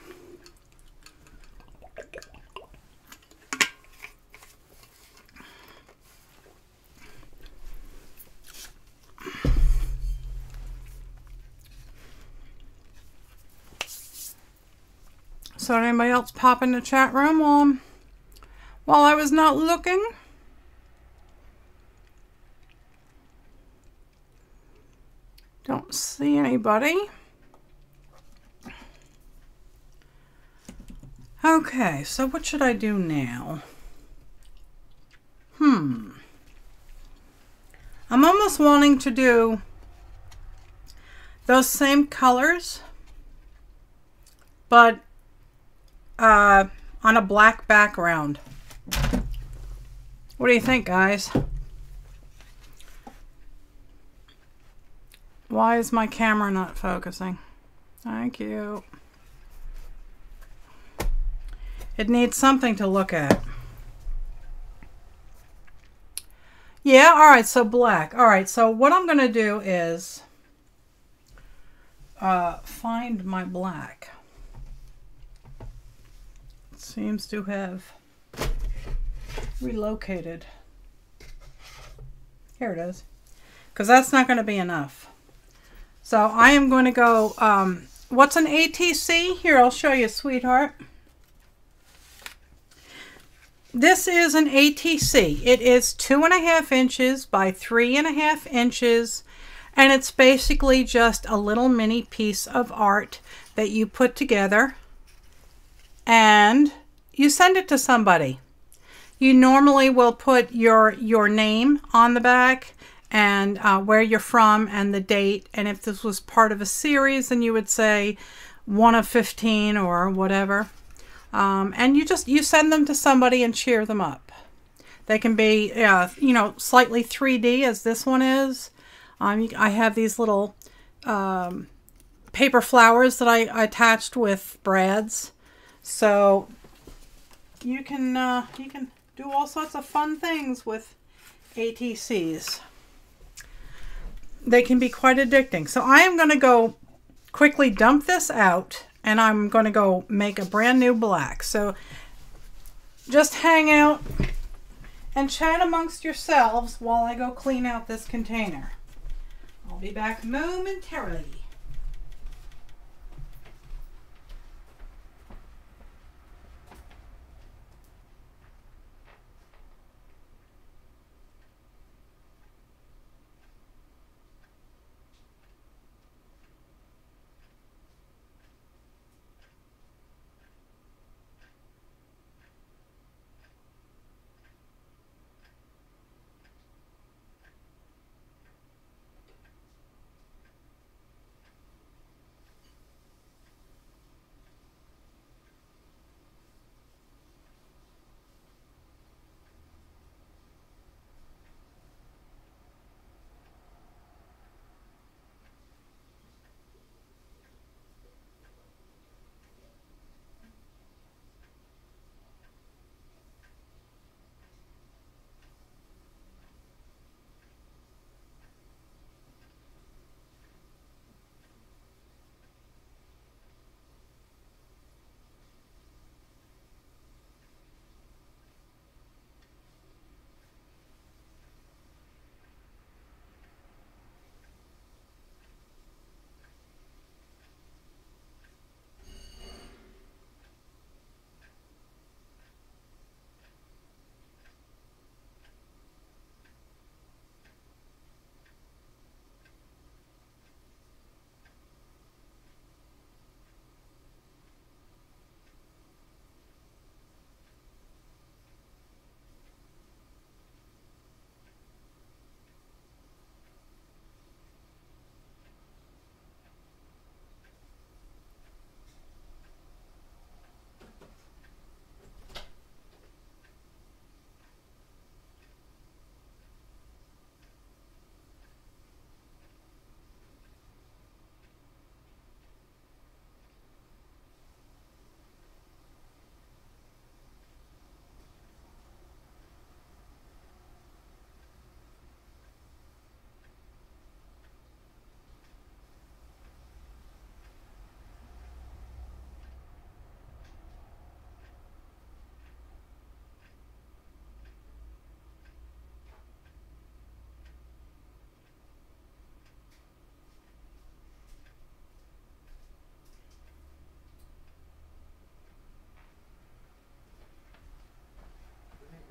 So did anybody else pop in the chat room while I was not looking? Don't see anybody. Okay, so what should I do now? I'm almost wanting to do those same colors, but on a black background. What do you think, guys? Why is my camera not focusing? Thank you. It needs something to look at. Yeah, all right, so black. All right, so what I'm going to do is find my black. It seems to have relocated. Here it is. Because that's not going to be enough. So I am going to go, what's an ATC? Here, I'll show you, sweetheart. This is an ATC. It is 2.5 inches by 3.5 inches. And it's basically just a little mini piece of art that you put together. And you send it to somebody. You normally will put your name on the back and where you're from and the date. And if this was part of a series, then you would say 1 of 15 or whatever. And you send them to somebody and cheer them up. They can be, you know, slightly 3D as this one is. I have these little paper flowers that I attached with brads. So you can do all sorts of fun things with ATCs. They can be quite addicting. So I am going to go quickly dump this out and I'm going to go make a brand new black. So just hang out and chat amongst yourselves while I go clean out this container. I'll be back momentarily.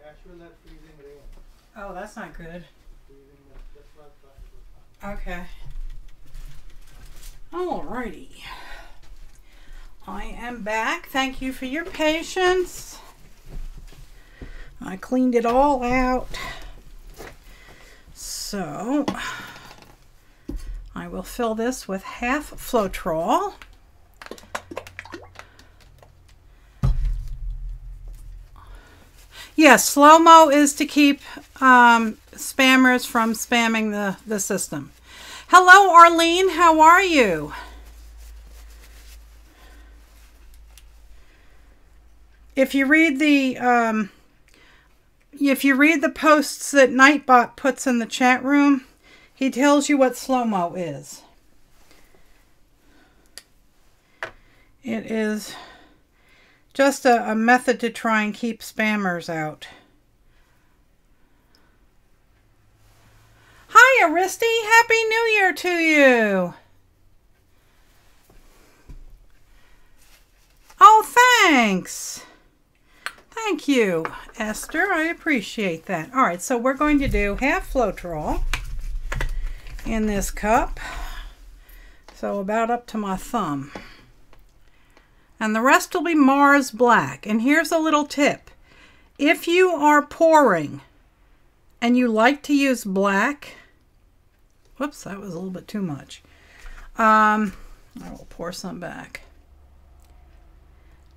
Actually, that freezing rain. Oh, that's not good. Freezing, that's what I thought it was. Okay. Alrighty. I am back. Thank you for your patience. I cleaned it all out. So I will fill this with half Floetrol. Yes, slow-mo is to keep spammers from spamming the system. Hello, Arlene. How are you? if you read the posts that Nightbot puts in the chat room, he tells you what slow-mo is. It is just a method to try and keep spammers out. Hi, Aristi. Happy New Year to you. Oh, thanks. Thank you, Esther. I appreciate that. All right, so we're going to do half Floetrol in this cup. So about up to my thumb. And the rest will be Mars Black. And here's a little tip. If you are pouring and you like to use black, whoops, that was a little bit too much. I will pour some back.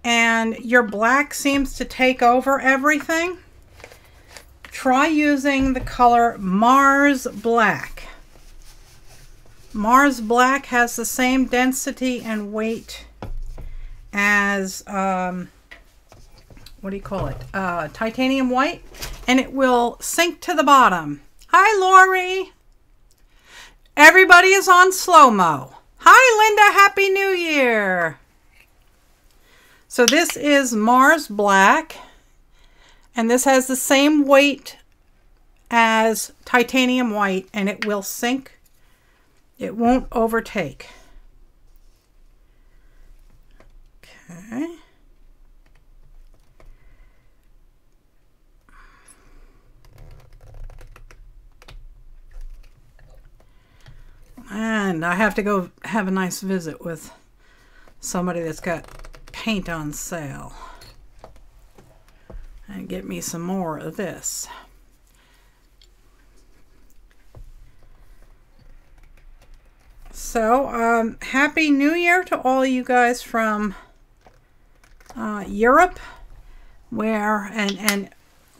And your black seems to take over everything, try using the color Mars Black. Mars Black has the same density and weight as, what do you call it, titanium white, and it will sink to the bottom. Hi, Lori. Everybody is on slow-mo. Hi, Linda. Happy New Year. So this is Mars Black, and this has the same weight as titanium white, and it will sink. It won't overtake. Okay. And I have to go have a nice visit with somebody that's got paint on sale and get me some more of this. So Happy New Year to all you guys from Europe, where and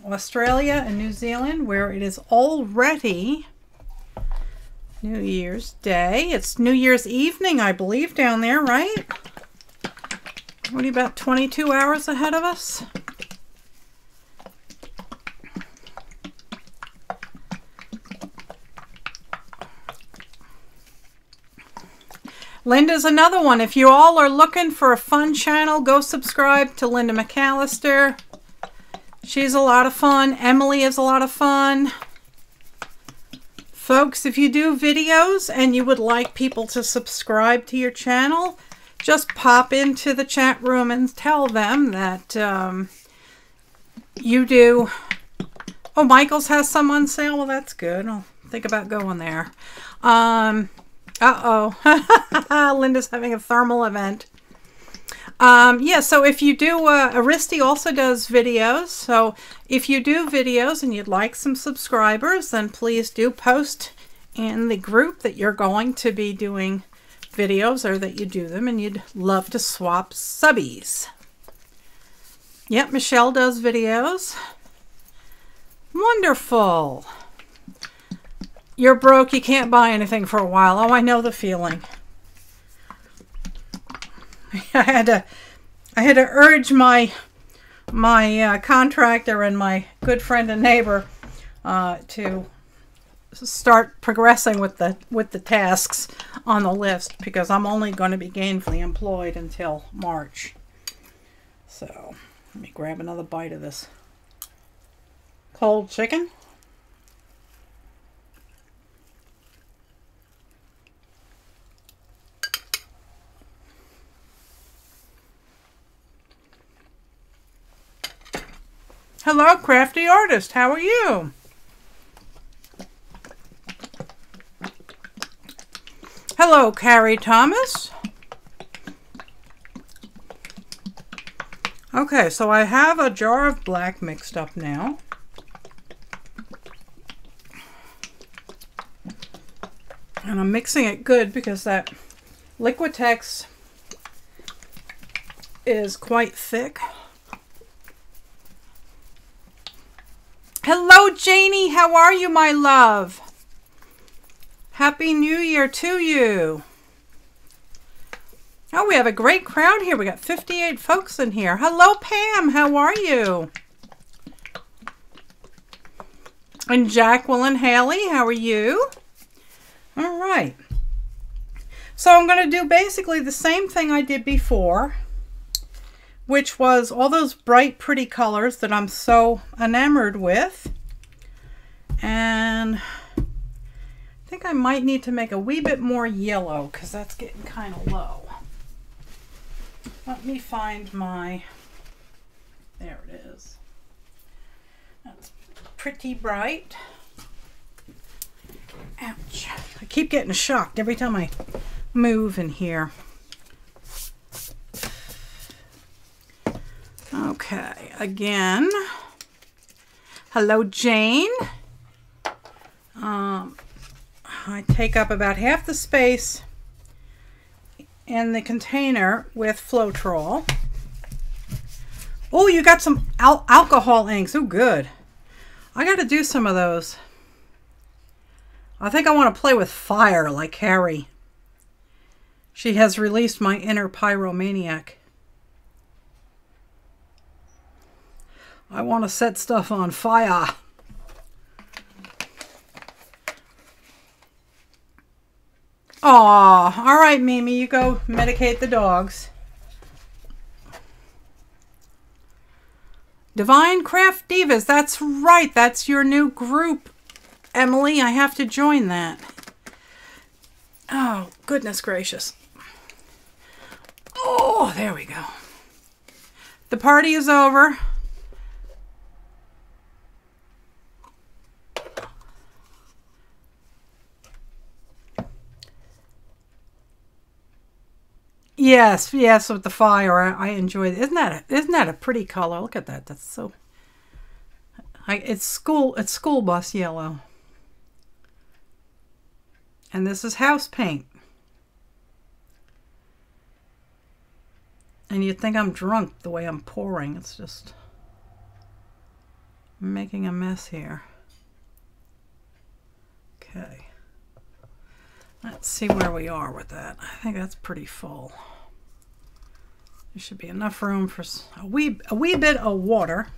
Australia and New Zealand, where it is already New Year's Day. It's New Year's evening, I believe, down there, right? What are you, about 22 hours ahead of us? Linda's another one. If you all are looking for a fun channel, go subscribe to Linda McAllister. She's a lot of fun. Emily is a lot of fun. Folks, if you do videos and you would like people to subscribe to your channel, just pop into the chat room and tell them that you do. Oh, Michael's has some on sale. Well, that's good. I'll think about going there. Uh-oh. Linda's having a thermal event. Yeah, so if you do, Aristi also does videos. So if you do videos and you'd like some subscribers, then please do post in the group that you're going to be doing videos, or that you do them and you'd love to swap subbies. Yep, Michelle does videos. Wonderful. You're broke, you can't buy anything for a while. Oh, I know the feeling. I had to urge my contractor and my good friend and neighbor to start progressing with the tasks on the list, because I'm only going to be gainfully employed until March. So let me grab another bite of this cold chicken. Hello, Crafty Artist. How are you? Hello, Carrie Thomas. Okay, so I have a jar of black mixed up now. And I'm mixing it good because that Liquitex is quite thick. Hello, Janie. How are you, my love? Happy New Year to you. Oh, we have a great crowd here. We got 58 folks in here. Hello, Pam. How are you? And Jacqueline Haley, how are you? All right. So I'm going to do basically the same thing I did before, which was all those bright, pretty colors that I'm so enamored with. And I think I might need to make a wee bit more yellow because that's getting kind of low. Let me find my, there it is. That's pretty bright. Ouch. I keep getting shocked every time I move in here. Okay, again. Hello, Jane. I take up about half the space in the container with Floetrol. Oh, you got some alcohol inks. Oh, good. I got to do some of those. I think I want to play with fire like Harry. She has released my inner pyromaniac. I want to set stuff on fire. Aw, all right, Mimi, you go medicate the dogs. Divine Craft Divas, that's right. That's your new group, Emily. I have to join that. Oh, goodness gracious. Oh, there we go. The party is over. Yes, yes, with the fire, I enjoy it. Isn't that a pretty color? Look at that. That's so. It's school bus yellow. And this is house paint. And you'd think I'm drunk the way I'm pouring. It's just making a mess here. Okay. Let's see where we are with that. I think that's pretty full. There should be enough room for a wee bit of water.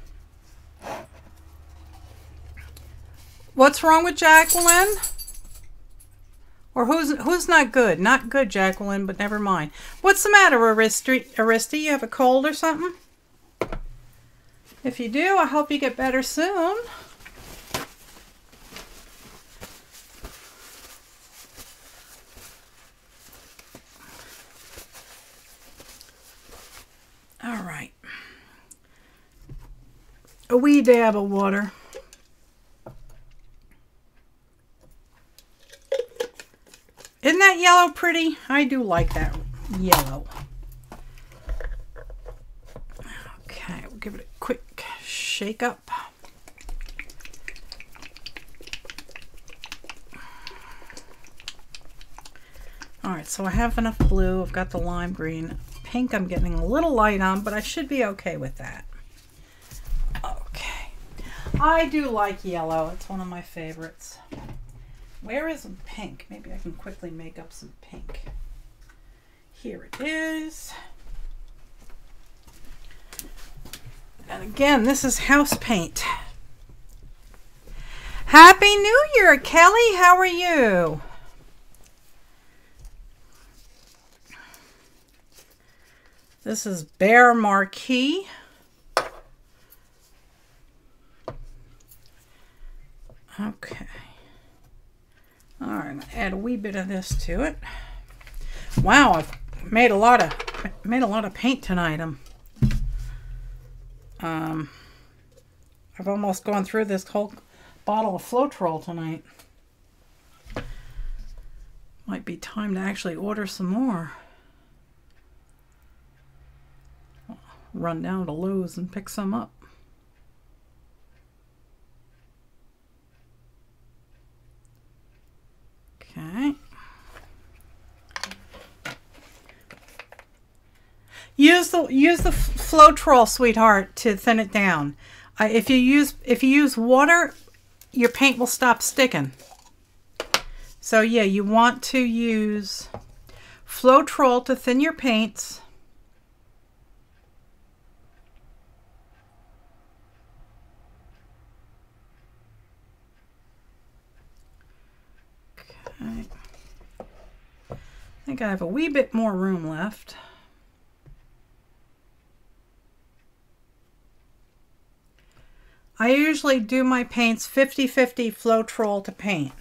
What's wrong with Jacqueline? Or who's not good? Not good, Jacqueline, but never mind. What's the matter, Arista? You have a cold or something? If you do, I hope you get better soon. All right. A wee dab of water. Isn't that yellow pretty? I do like that yellow. Okay, we'll give it a quick shake up. All right, so I have enough blue. I've got the lime green. Pink I'm getting a little light on, but I should be okay with that. Okay. I do like yellow. It's one of my favorites. Where is pink? Maybe I can quickly make up some pink. Here it is. And again, this is house paint. Happy New Year, Kelly. How are you? This is Bear Marquee. Okay. All right, I'm gonna add a wee bit of this to it. Wow, I've made a lot of paint tonight. I've almost gone through this whole bottle of Floetrol tonight. Might be time to actually order some more. Run down to Lowe's and pick some up. Okay. Use the Floetrol, sweetheart, to thin it down. If you use water, your paint will stop sticking. So yeah, you want to use Floetrol to thin your paints. Okay. I think I have a wee bit more room left. I usually do my paints 50-50 Floetrol to paint.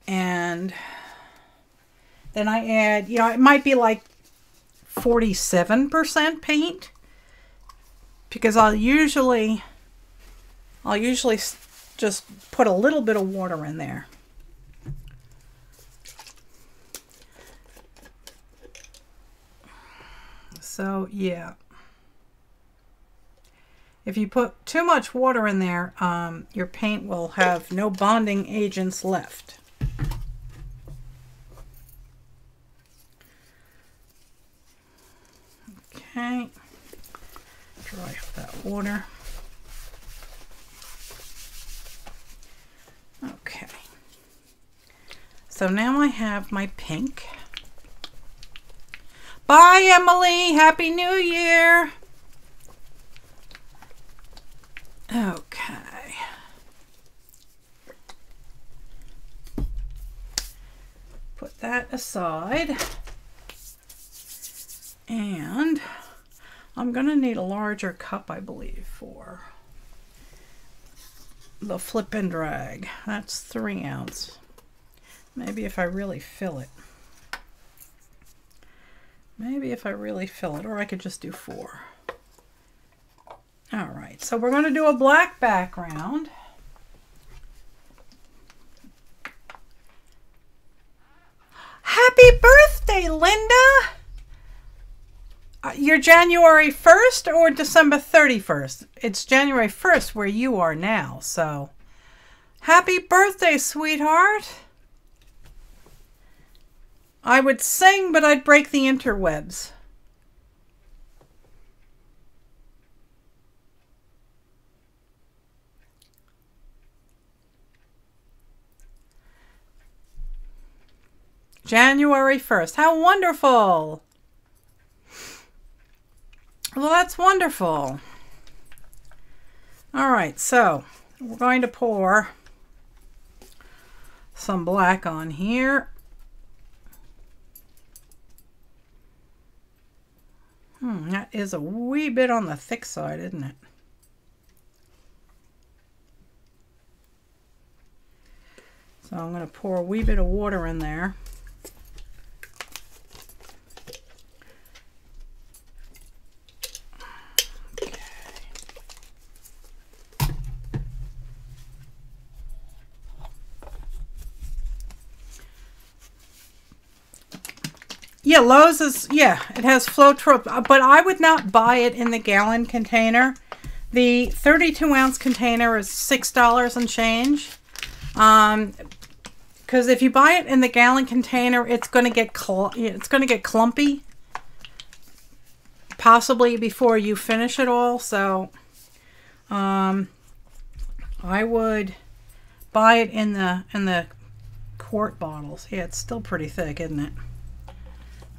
And then I add, you know, it might be like 47% paint, because I'll usually just put a little bit of water in there. So yeah, if you put too much water in there, your paint will have no bonding agents left. Okay, dry up that water. Okay, so now I have my pink. Bye, Emily. Happy New Year. Okay. Put that aside. And I'm going to need a larger cup, I believe, for the flip and drag. That's 3 ounce. Maybe if I really fill it. Maybe if I really fill it, or I could just do 4. All right, so we're going to do a black background. Happy birthday, Linda! You're January 1st or December 31st? It's January 1st where you are now, so happy birthday, sweetheart. I would sing, but I'd break the interwebs. January 1st. How wonderful! Well, that's wonderful. All right, so we're going to pour some black on here. That is a wee bit on the thick side, isn't it? So I'm going to pour a wee bit of water in there. Yeah, Lowe's is, yeah, it has Floetrol, but I would not buy it in the gallon container. The 32-ounce container is $6 and change. Because if you buy it in the gallon container, it's going to get clumpy, possibly before you finish it all. So, I would buy it in the quart bottles. Yeah, it's still pretty thick, isn't it?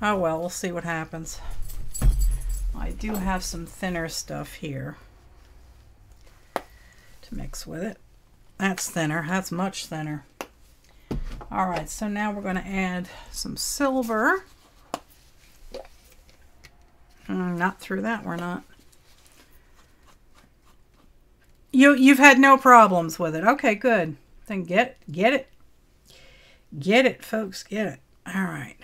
Oh well, we'll see what happens. I do have some thinner stuff here to mix with it. That's thinner. That's much thinner. All right, so now we're going to add some silver. Not through that, we're not. You've had no problems with it. Okay, good. Then get it. Get it, folks. Get it. All right.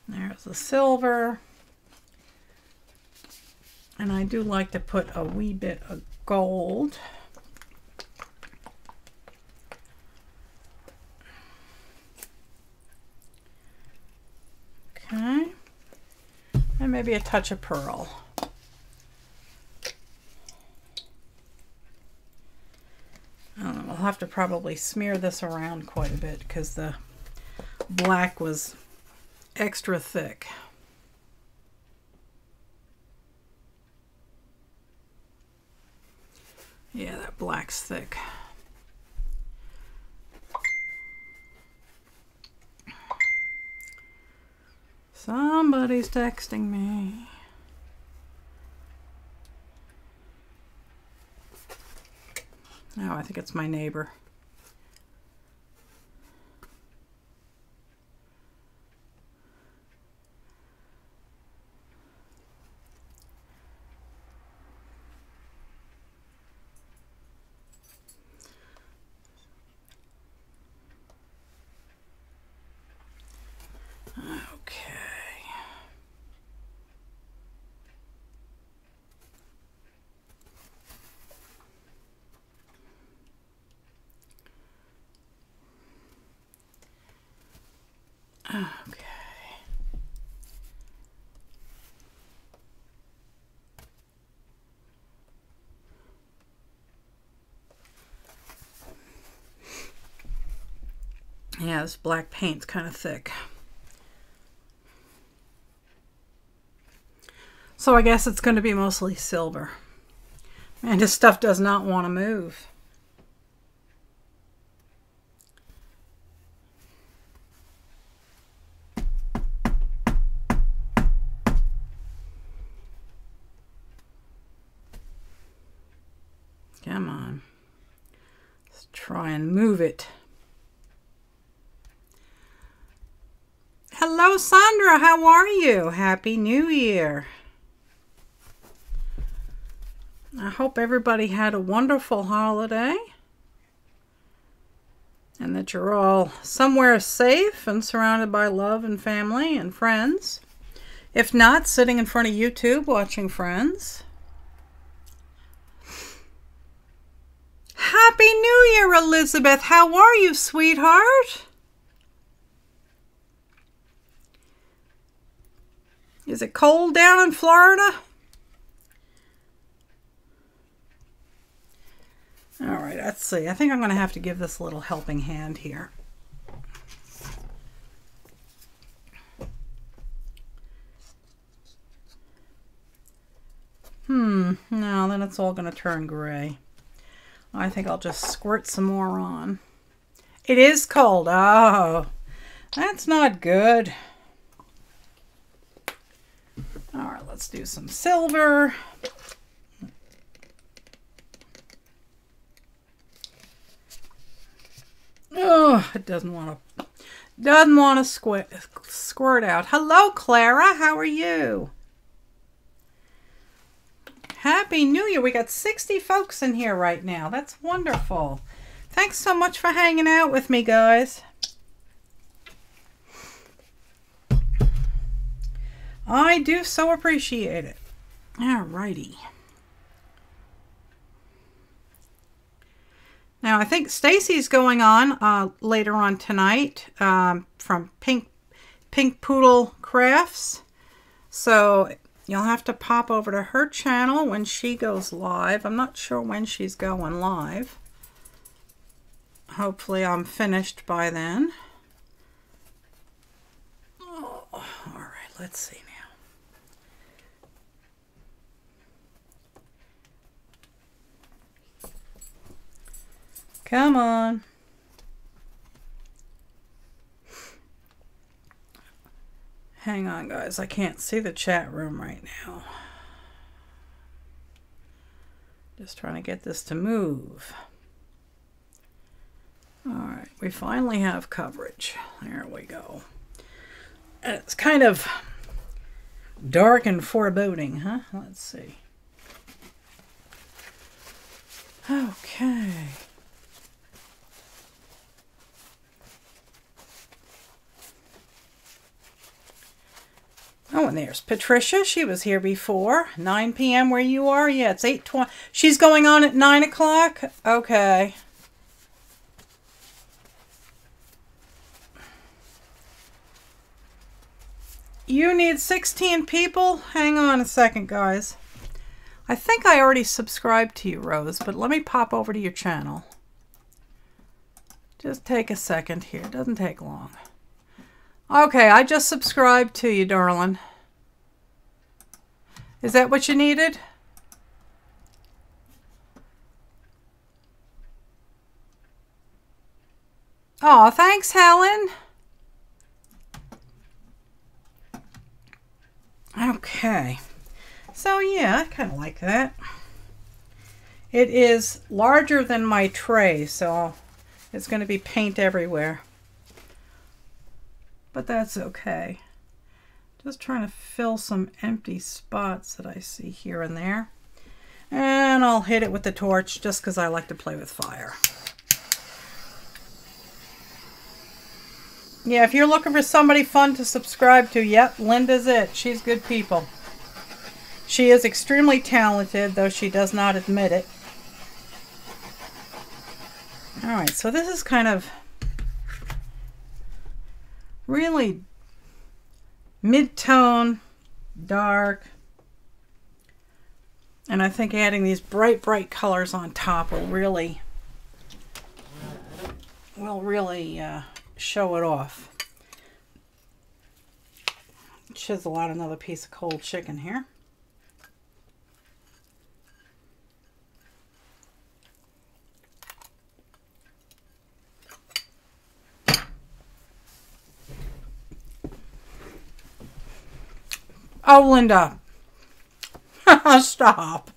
There's the silver. And I do like to put a wee bit of gold. Okay. And maybe a touch of pearl. I don't know, I'll have to probably smear this around quite a bit because the black was extra thick. Yeah, that black's thick. Somebody's texting me. Oh, I think it's my neighbor. Okay. Okay. Yeah, this black paint's kind of thick. So I guess it's going to be mostly silver. And this stuff does not want to move. Come on. Let's try and move it. Hello, Sandra. How are you? Happy New Year. I hope everybody had a wonderful holiday and that you're all somewhere safe and surrounded by love and family and friends. If not, sitting in front of YouTube watching Friends. Happy New Year, Elizabeth. How are you, sweetheart? Is it cold down in Florida? All right, let's see. I think I'm going to have to give this a little helping hand here. No, then it's all going to turn gray. I think I'll just squirt some more on. It is cold. Oh, that's not good. All right, let's do some silver. Oh, it doesn't want to squirt out. Hello, Clara. How are you? Happy New Year. We got 60 folks in here right now. That's wonderful. Thanks so much for hanging out with me, guys. I do so appreciate it. All righty. Now, I think Stacy's going on later on tonight from Pink Poodle Crafts. So you'll have to pop over to her channel when she goes live. I'm not sure when she's going live. Hopefully I'm finished by then. Oh, all right, let's see now. Come on. Hang on, guys. I can't see the chat room right now. Just trying to get this to move. All right, we finally have coverage. There we go. And it's kind of dark and foreboding, huh? Let's see. Okay. Oh, and there's Patricia. She was here before. 9 p.m. where you are? Yeah, it's 8:20. She's going on at 9 o'clock? Okay. You need 16 people? Hang on a second, guys. I think I already subscribed to you, Rose, but let me pop over to your channel. Just take a second here. It doesn't take long. Okay, I just subscribed to you, darling. Is that what you needed? Oh, thanks, Helen. Okay. So yeah, I kind of like that. It is larger than my tray, so it's going to be paint everywhere. But that's okay. Just trying to fill some empty spots that I see here and there. And I'll hit it with the torch just because I like to play with fire. Yeah, if you're looking for somebody fun to subscribe to, yep, Linda's it. She's good people. She is extremely talented, though she does not admit it. Alright, so this is kind of really mid-tone, dark. And I think adding these bright, bright colors on top will really show it off. Chisel out another piece of cold chicken here. Oh, Linda. Stop.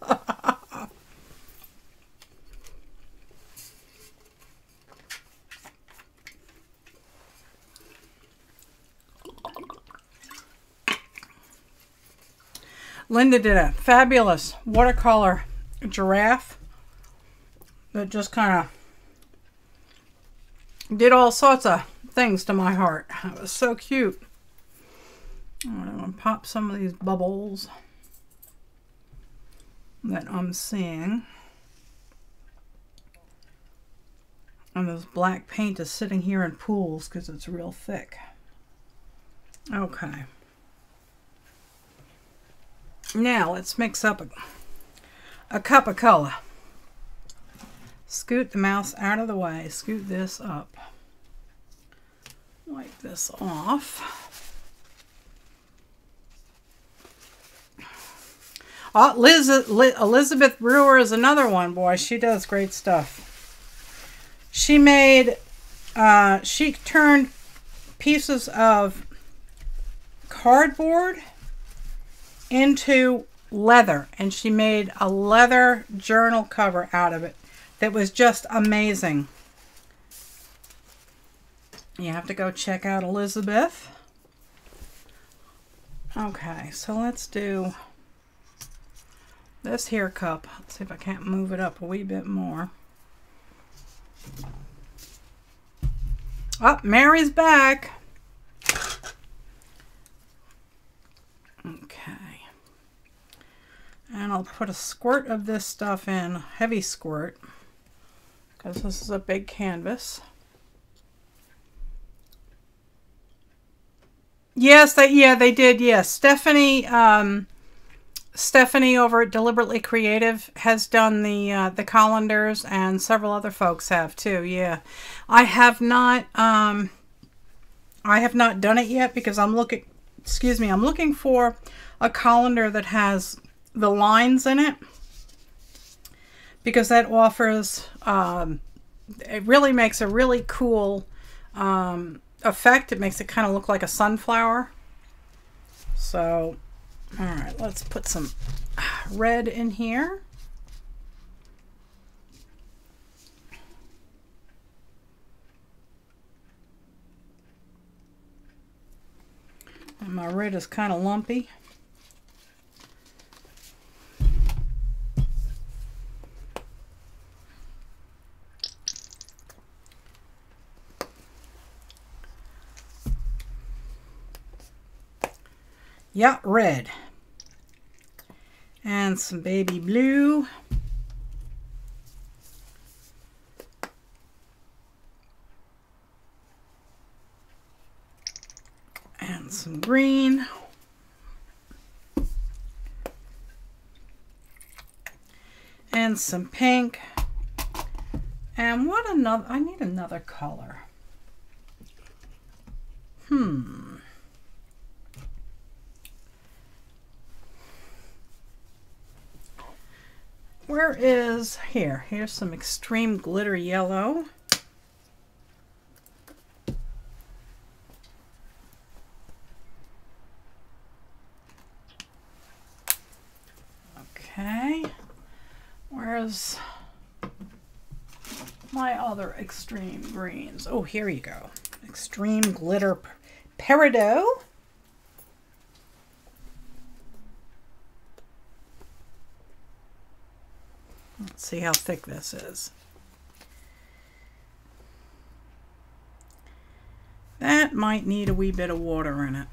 Linda did a fabulous watercolor giraffe that just kind of did all sorts of things to my heart. It was so cute. I'm going to pop some of these bubbles that I'm seeing. And this black paint is sitting here in pools because it's real thick. Okay. Now let's mix up a cup of color. Scoot the mouse out of the way. Scoot this up. Wipe this off. Oh, Elizabeth Brewer is another one. Boy, she does great stuff. She made, she turned pieces of cardboard into leather, and she made a leather journal cover out of it that was just amazing. You have to go check out Elizabeth. Okay, so let's do this here cup. Let's see if I can't move it up a wee bit more. Oh, Mary's back. Okay. And I'll put a squirt of this stuff in, heavy squirt, because this is a big canvas. Yes, they did. Yes, Stephanie over at Deliberately Creative has done the colanders, and several other folks have too. Yeah, I have not done it yet because I'm looking. Excuse me, I'm looking for a colander that has the lines in it, because that offers it really makes a really cool effect. It makes it kind of look like a sunflower. So, all right, let's put some red in here. And my red is kind of lumpy. Yeah, red. And some baby blue. And some green. And some pink. And what another, I need another color. Where is, here's some extreme glitter yellow. Okay. Where's my other extreme greens? Oh, here you go. Extreme glitter peridot. Let's see how thick this is. That might need a wee bit of water in it.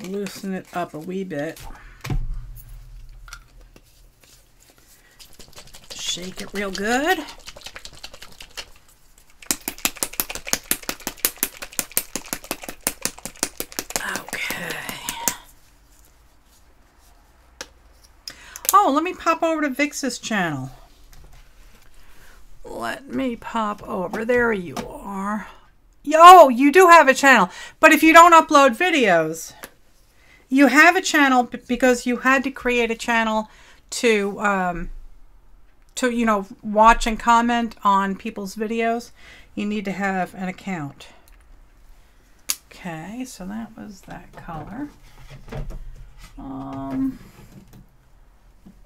Loosen it up a wee bit. Shake it real good. Okay. Oh, let me pop over to Vix's channel. Let me pop over. There you are. Yo, you do have a channel. But if you don't upload videos, you have a channel because you had to create a channel to you know, watch and comment on people's videos. You need to have an account. Okay, so that was that color.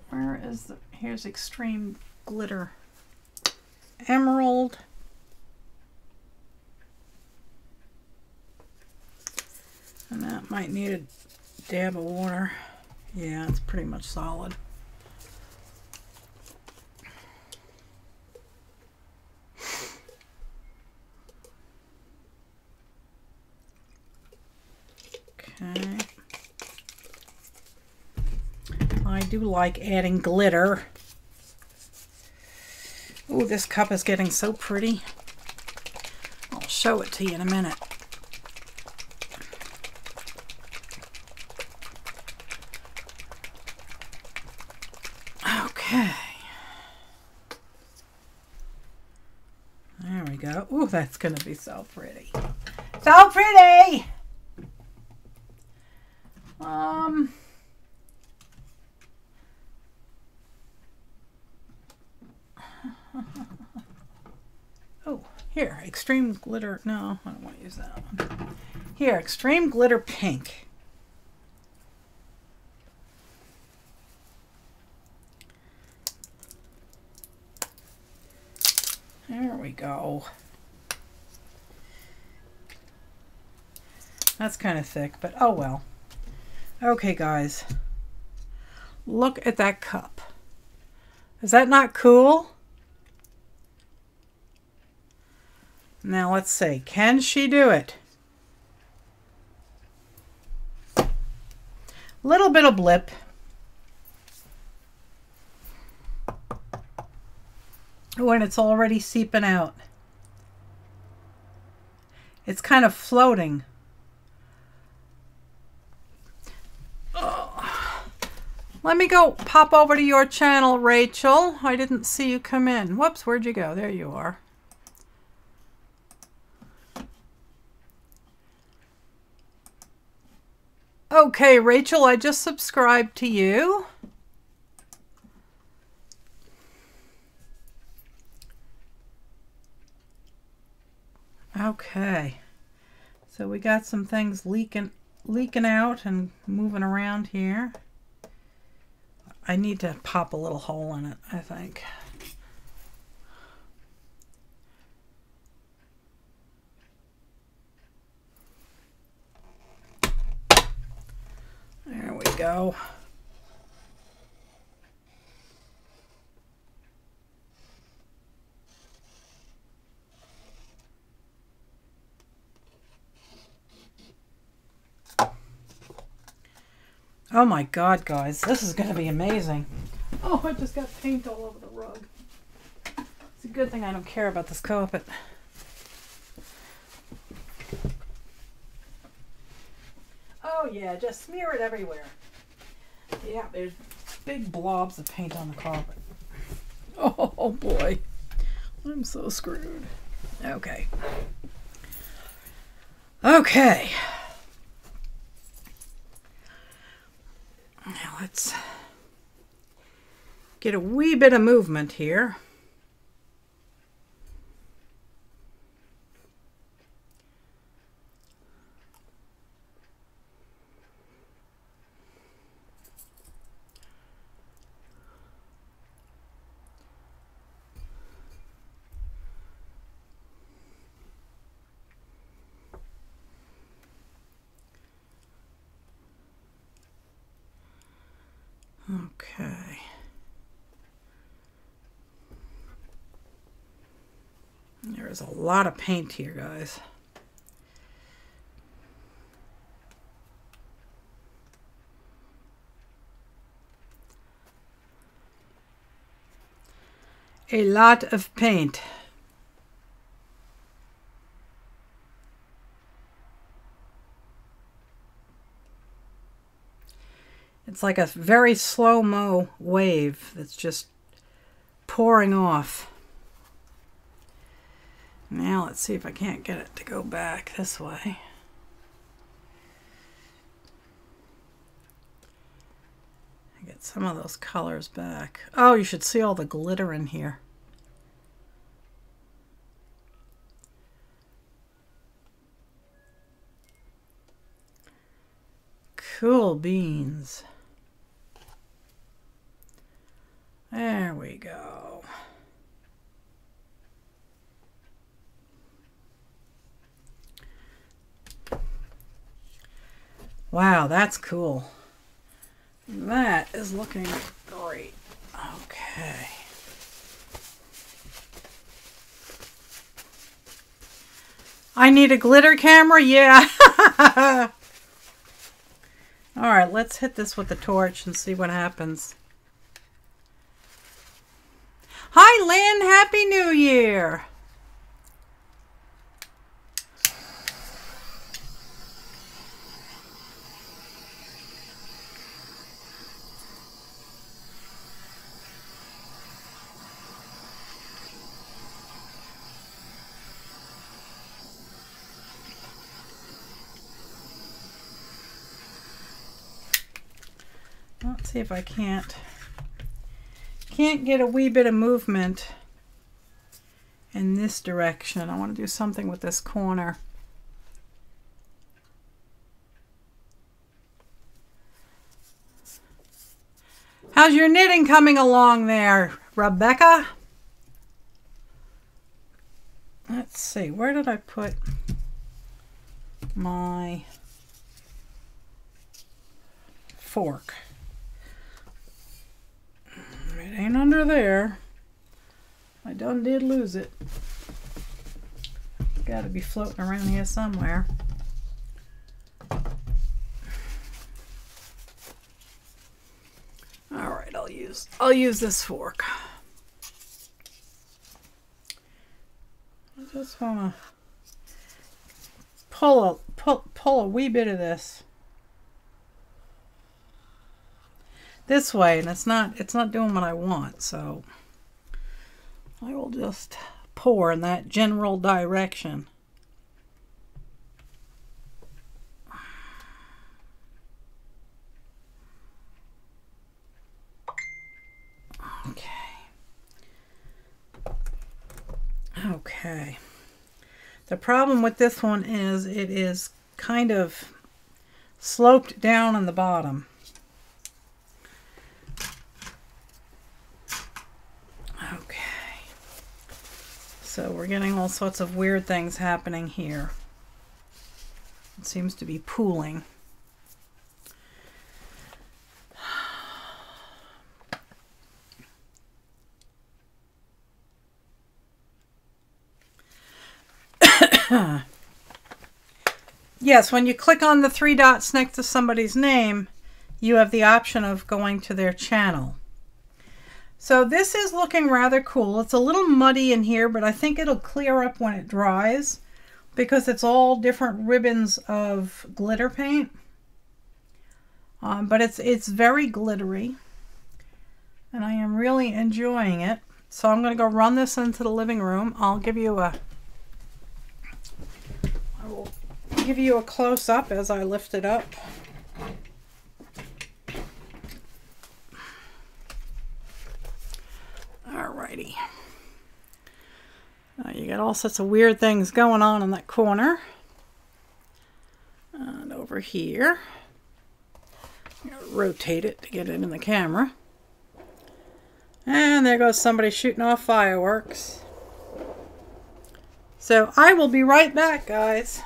Where is the, here's Extreme Glitter Emerald. And that might need a dab of water. Yeah, it's pretty much solid. Okay. I do like adding glitter. Oh, this cup is getting so pretty. I'll show it to you in a minute. Okay. There we go. Ooh, that's going to be so pretty. So pretty! Oh, here, Extreme Glitter. No, I don't want to use that one. Here, Extreme Glitter Pink. There we go. That's kind of thick, but oh well. Okay, guys. Look at that cup. Is that not cool? Now let's see. Can she do it? Little bit of blip. When it's already seeping out. It's kind of floating. Let me go pop over to your channel, Rachel. I didn't see you come in. Whoops, where'd you go? There you are. Okay, Rachel, I just subscribed to you. Okay. So we got some things leaking out and moving around here. I need to pop a little hole in it, I think. There we go. Oh my God, guys, this is going to be amazing. Oh, I just got paint all over the rug. It's a good thing I don't care about this carpet. Oh yeah, just smear it everywhere. Yeah, there's big blobs of paint on the carpet. Oh boy, I'm so screwed. Okay. Okay. Now let's get a wee bit of movement here. Okay. There's a lot of paint here, guys. A lot of paint. It's like a very slow-mo wave that's just pouring off. Now let's see if I can't get it to go back this way. Get some of those colors back. Oh, you should see all the glitter in here. Cool beans. There we go. Wow, that's cool. That is looking great. Okay. I need a glitter camera? Yeah. All right, let's hit this with the torch and see what happens. Hi, Lynn. Happy New Year. Let's see if I can't get a wee bit of movement in this direction. I want to do something with this corner. How's your knitting coming along there, Rebecca? Let's see, where did I put my fork? It ain't under there. I done did lose it. Got to be floating around here somewhere. All right, I'll use this fork. I just want to pull a wee bit of this way, and it's not doing what I want, so I will just pour in that general direction. Okay. The problem with this one is it is kind of sloped down on the bottom. Okay. So we're getting all sorts of weird things happening here. It seems to be pooling. Yes, when you click on the three dots next to somebody's name, you have the option of going to their channel. So this is looking rather cool. It's a little muddy in here, but I think it'll clear up when it dries because it's all different ribbons of glitter paint. But it's very glittery, and I am really enjoying it. So I'm going to go run this into the living room. I will give you a close-up as I lift it up. Alrighty. You got all sorts of weird things going on in that corner. And over here. I'm going to rotate it to get it in the camera. And there goes somebody shooting off fireworks. So I will be right back, guys.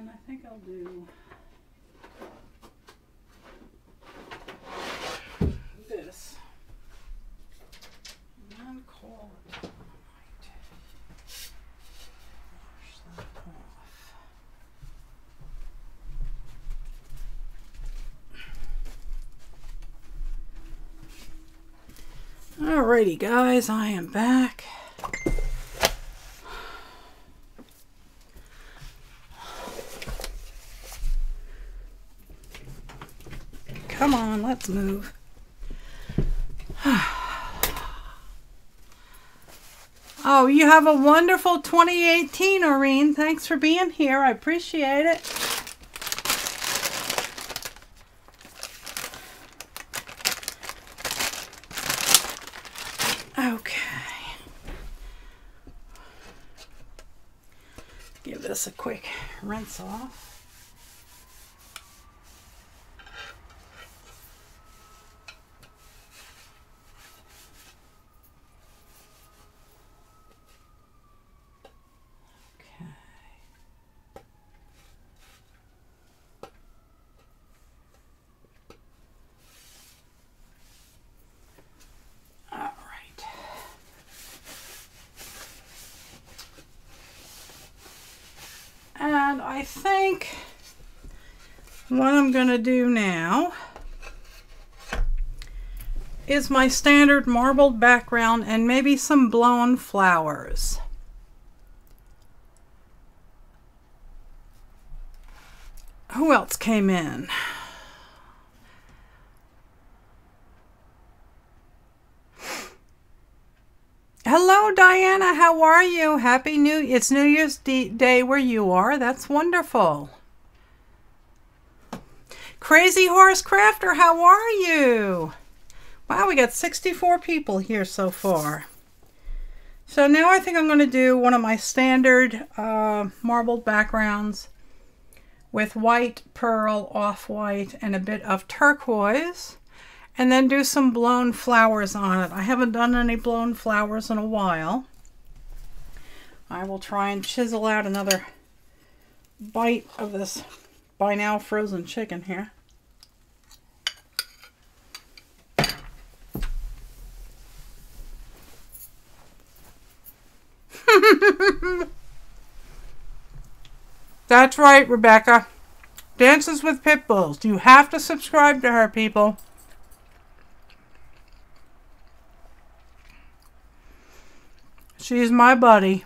And I think I'll do this. And then call it a night. Wash that off. Alrighty guys, I am back. Come on, let's move. Oh, you have a wonderful 2018, Irene. Thanks for being here. I appreciate it. Okay. Give this a quick rinse off. And I think what I'm going to do now is my standard marbled background and maybe some blown flowers. Who else came in? Hello, Diana. How are you? It's New Year's Day where you are. That's wonderful. Crazy Horse Crafter, how are you? Wow, we got 64 people here so far. So now I think I'm going to do one of my standard marbled backgrounds with white, pearl, off-white, and a bit of turquoise. And then do some blown flowers on it. I haven't done any blown flowers in a while. I will try and chisel out another bite of this by now frozen chicken here. That's right, Rebecca. Dances with Pit Bulls. You have to subscribe to her, people. She's my buddy.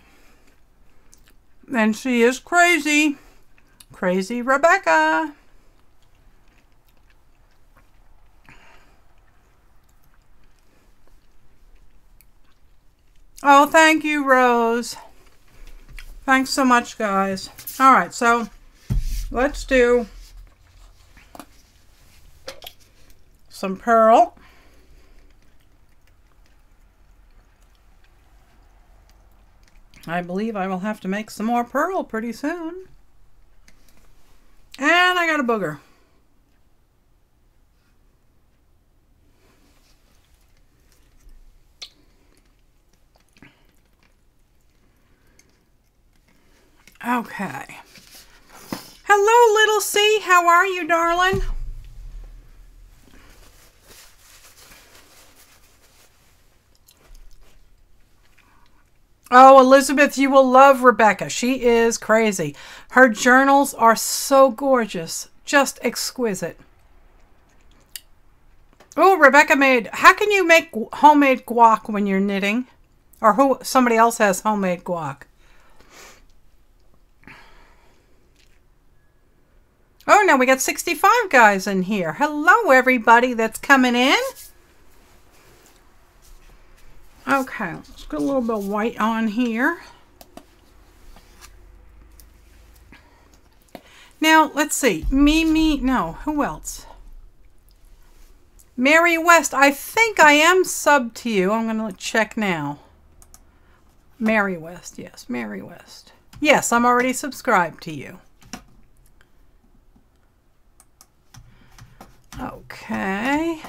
And she is crazy. Crazy Rebecca. Oh, thank you, Rose. Thanks so much, guys. All right, so let's do some pearl. I believe I will have to make some more pearl pretty soon. And I got a booger. Okay. Hello, little C. How are you, darling? Oh, Elizabeth, you will love Rebecca. She is crazy. Her journals are so gorgeous. Just exquisite. Oh, Rebecca made... How can you make homemade guac when you're knitting? Or somebody else has homemade guac. Oh, now we got 65 guys in here. Hello, everybody that's coming in. Okay, let's get a little bit of white on here. Now, let's see. Mimi, no, who else? Mary West, I think I am subbed to you. I'm going to check now. Mary West, yes, Mary West. Yes, I'm already subscribed to you. Okay.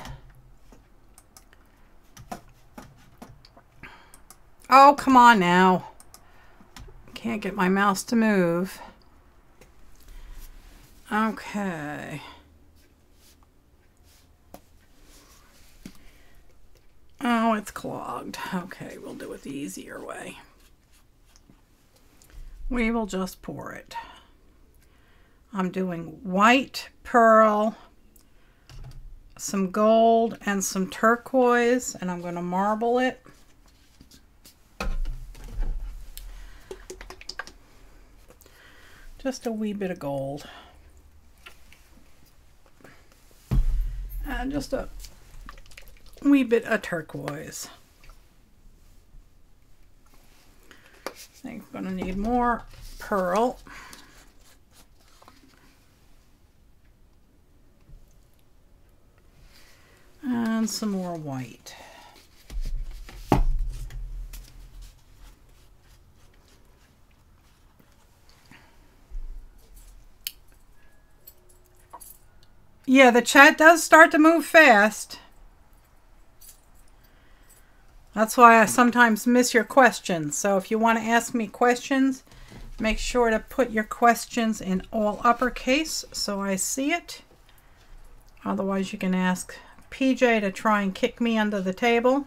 Oh, come on now. Can't get my mouse to move. Okay. Oh, it's clogged. Okay, we'll do it the easier way. We will just pour it. I'm doing white, pearl, some gold, and some turquoise, and I'm going to marble it. Just a wee bit of gold. And just a wee bit of turquoise. I think I'm going to need more pearl. And some more white. Yeah, the chat does start to move fast. That's why I sometimes miss your questions. So if you want to ask me questions, make sure to put your questions in all uppercase so I see it. Otherwise, you can ask PJ to try and kick me under the table.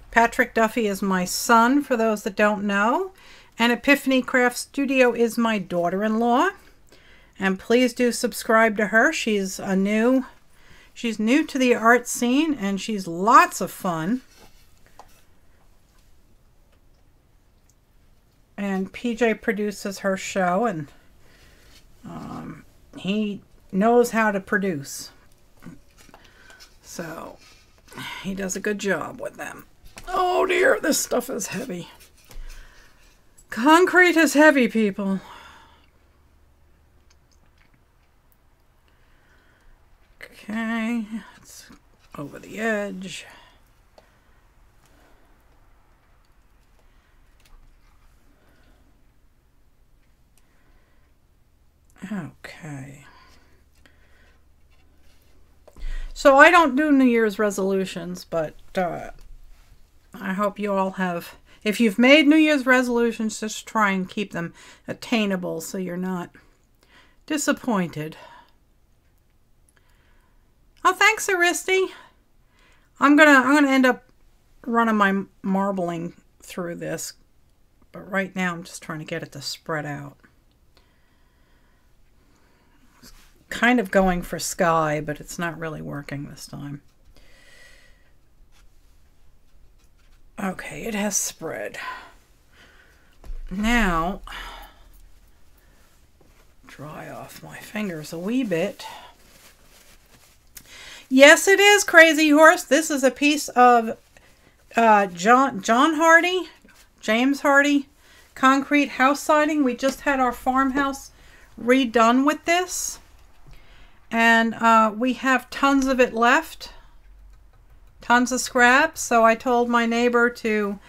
Patrick Duffy is my son, for those that don't know. And Epiphany Craft Studio is my daughter-in-law. And please do subscribe to her. She's new to the art scene, and she's lots of fun. And PJ produces her show, and he knows how to produce. So he does a good job with them. Oh dear, this stuff is heavy. Concrete is heavy, people. Okay, it's over the edge. Okay. So I don't do New Year's resolutions, but I hope you all have, if you've made New Year's resolutions, just try and keep them attainable so you're not disappointed. Oh, thanks, Aristi. I'm gonna end up running my marbling through this, but right now I'm just trying to get it to spread out. Kind of going for sky, but it's not really working this time. Okay, it has spread. Now, dry off my fingers a wee bit. Yes, it is, Crazy Horse. This is a piece of James Hardy concrete house siding. We just had our farmhouse redone with this. And we have tons of it left. Tons of scraps. So I told my neighbor to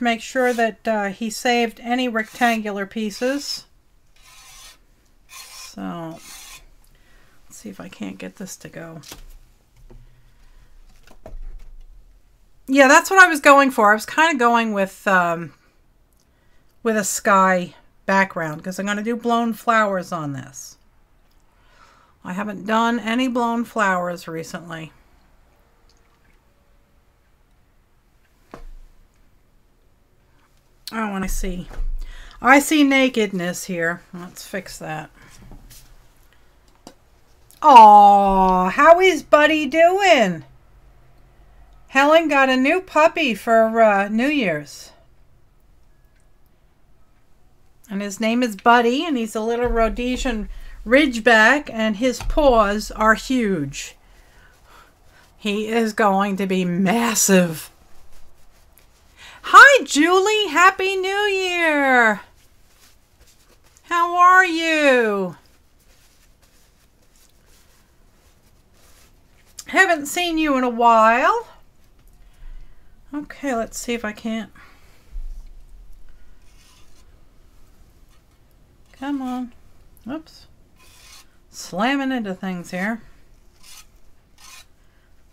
make sure that he saved any rectangular pieces. So let's see if I can't get this to go. Yeah, that's what I was going for. I was kind of going with a sky background because I'm going to do blown flowers on this. I haven't done any blown flowers recently. Oh, and I see nakedness here. Let's fix that. Aw, how is Buddy doing? Helen got a new puppy for New Year's. And his name is Buddy, and he's a little Rhodesian Ridgeback, and his paws are huge. He is going to be massive. Hi, Julie. Happy New Year. How are you? Haven't seen you in a while. Okay, let's see if I can't. Come on. Oops. Slamming into things here.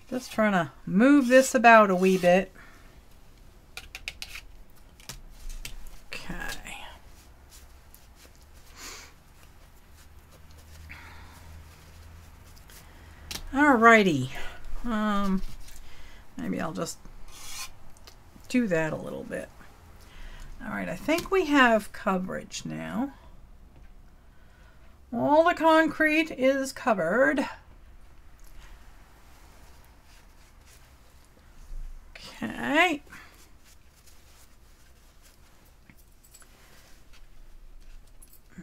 Just trying to move this about a wee bit. Okay. Alrighty. Maybe I'll just do that a little bit. Alright, I think we have coverage now. All the concrete is covered. Okay.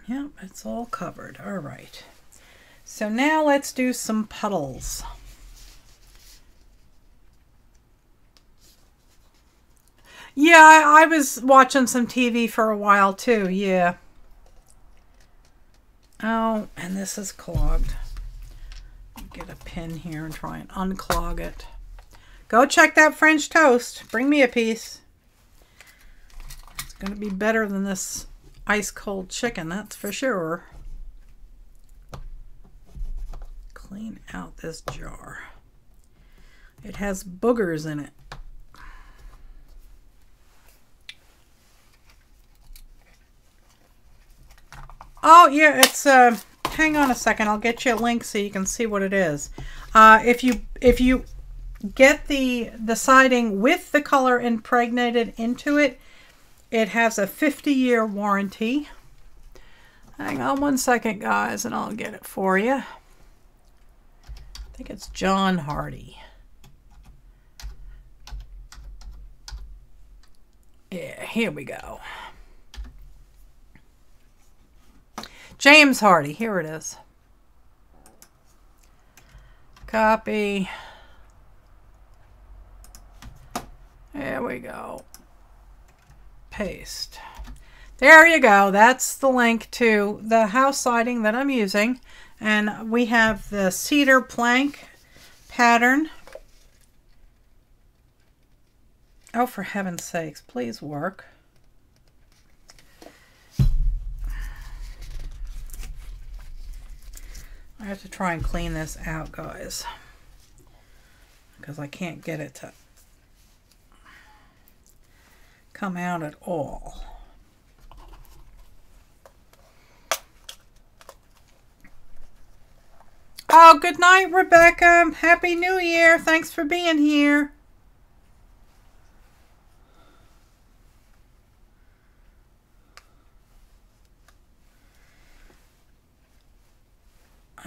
Yep, it's all covered. All right. So now let's do some puddles. Yeah, I was watching some TV for a while too, yeah. Oh, and this is clogged. Get a pin here and try and unclog it. Go check that French toast. Bring me a piece. It's going to be better than this ice cold chicken, that's for sure. Clean out this jar. It has boogers in it. Oh yeah, it's hang on a second, I'll get you a link so you can see what it is. If you get the siding with the color impregnated into it, it has a 50-year warranty. Hang on one second, guys, and I'll get it for you. I think it's John Hardy. Yeah, here we go. James Hardy, here it is. Copy. There we go. Paste. There you go. That's the link to the house siding that I'm using. And we have the cedar plank pattern. Oh, for heaven's sakes, please work. I have to try and clean this out, guys, because I can't get it to come out at all. Oh, good night, Rebecca. Happy New Year. Thanks for being here.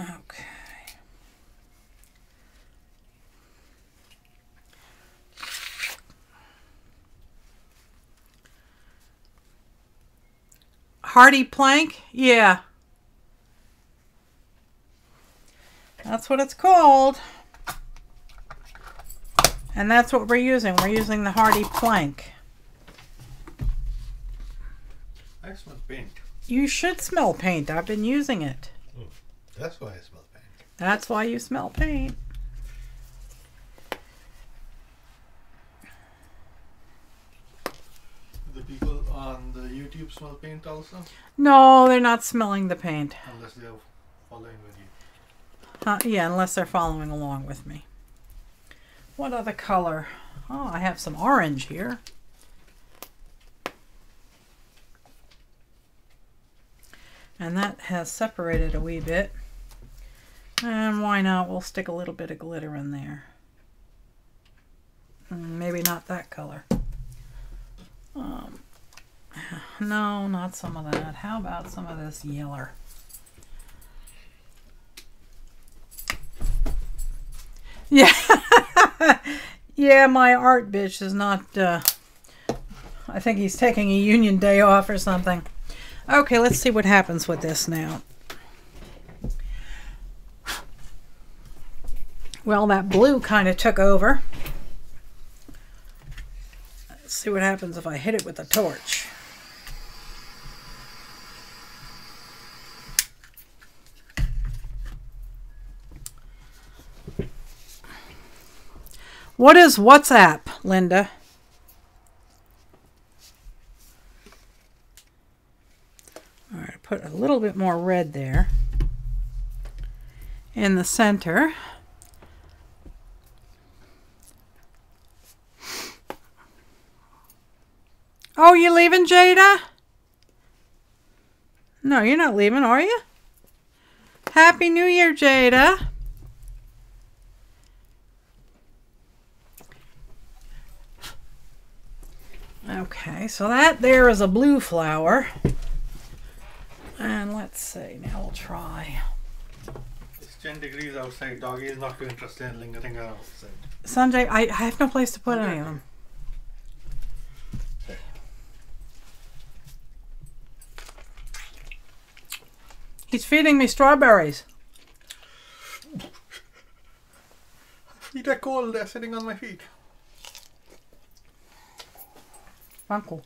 Okay. Hardy plank? Yeah. That's what it's called. And that's what we're using. We're using the Hardy plank. I smell paint. You should smell paint. I've been using it. That's why I smell paint. That's why you smell paint. The people on the YouTube smell paint also? No, they're not smelling the paint. Unless they're following with you. Yeah, unless they're following along with me. What other color? Oh, I have some orange here. And that has separated a wee bit. And why not? We'll stick a little bit of glitter in there. Maybe not that color. No, not some of that. How about some of this yeller? Yeah. Yeah, my art bitch is not, I think he's taking a union day off or something. Okay, let's see what happens with this now. Well, that blue kind of took over. Let's see what happens if I hit it with a torch. What is WhatsApp, Linda? All right, put a little bit more red there in the center. Oh, you leaving, Jada? No, you're not leaving, are you? Happy New Year, Jada. Okay, so that there is a blue flower. And let's see, now we'll try. It's 10 degrees outside. Doggy is not too interested in lingering around outside. Sanjay, I have no place to put any of them. He's feeding me strawberries. Feet are cold. They're sitting on my feet. Uncle.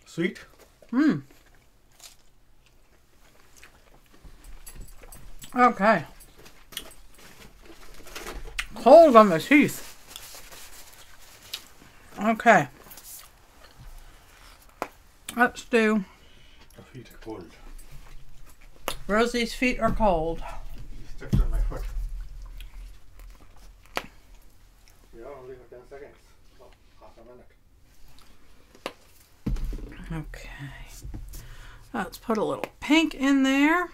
Sweet? Mmm. Okay. Cold on the teeth. Okay. Let's do. Your feet are cold. Rosie's feet are cold. He stepped on my foot. Yeah, only for 10 seconds. Oh, half a minute. Okay. Let's put a little pink in there.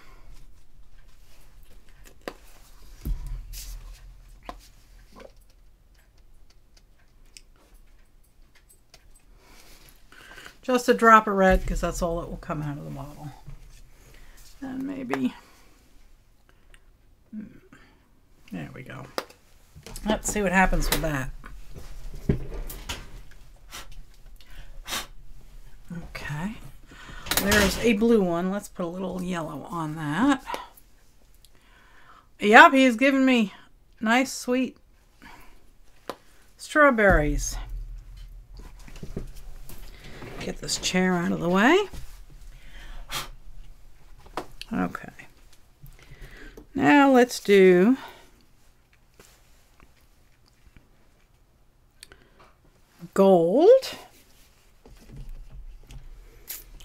Just a drop of red, because that's all that will come out of the bottle. And maybe, there we go. Let's see what happens with that. Okay, there's a blue one. Let's put a little yellow on that. Yep, he's giving me nice sweet strawberries. Get this chair out of the way. Okay. Now let's do gold.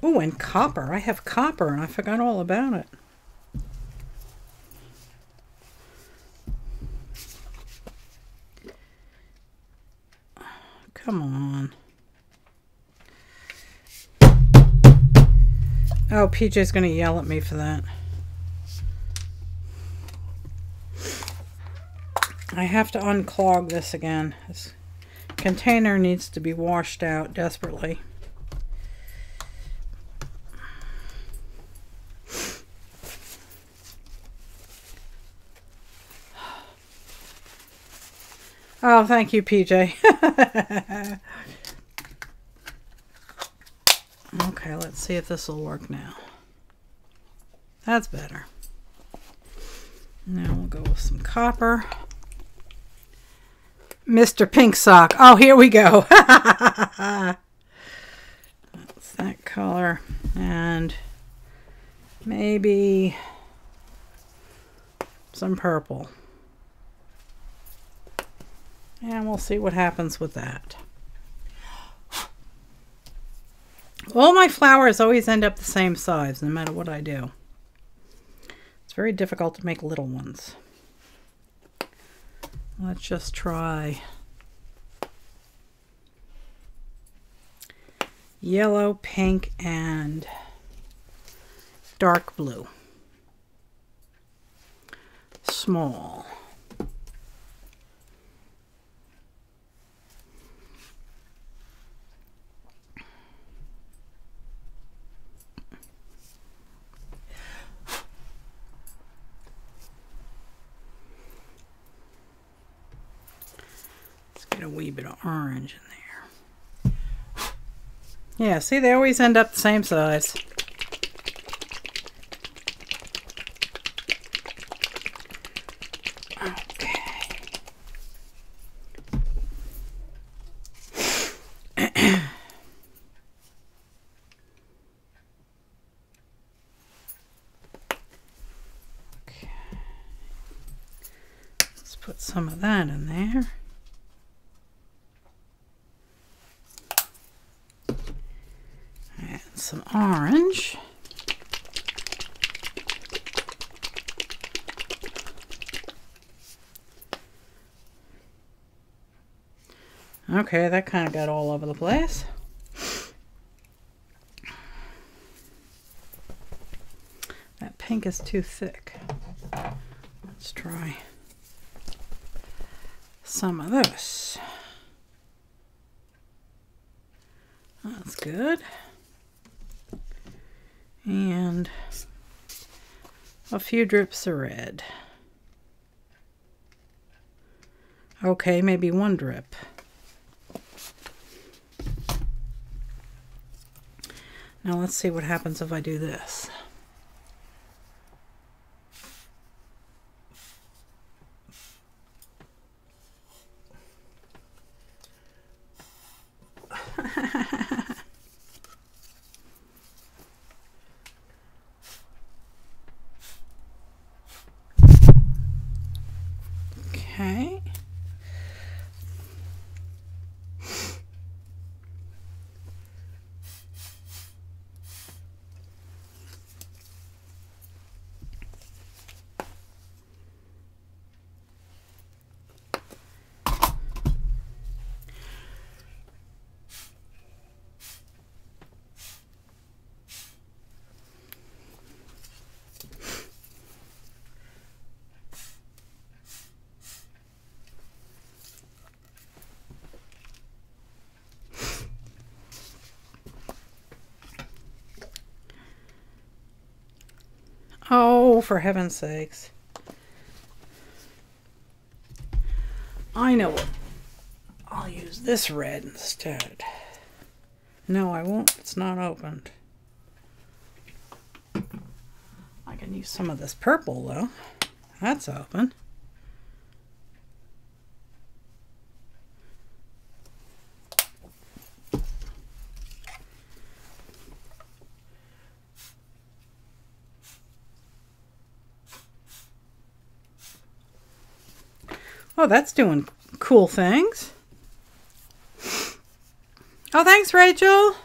Oh, and copper. I have copper and I forgot all about it. Come on. Oh, PJ's going to yell at me for that. I have to unclog this again. This container needs to be washed out desperately. Oh, thank you, PJ. Okay, let's see if this will work now. That's better. Now we'll go with some copper. Mr. Pink Sock. Oh, here we go. That's that color. And maybe some purple. And we'll see what happens with that. All my flowers always end up the same size, no matter what I do. It's very difficult to make little ones. Let's just try yellow, pink, and dark blue. Small. Get a wee bit of orange in there. Yeah, see, they always end up the same size. Okay. Okay. Let's put some of that in there. Some orange. Okay, that kind of got all over the place. That pink is too thick. Let's try some of this. That's good. And a few drips of red. Okay, maybe one drip. Now let's see what happens if I do this. Okay. Oh, for heaven's sakes. I know what. I'll use this red instead. No, I won't. It's not opened. I can use some of this purple, though. That's open. Oh, that's doing cool things. Oh, thanks, Rachel.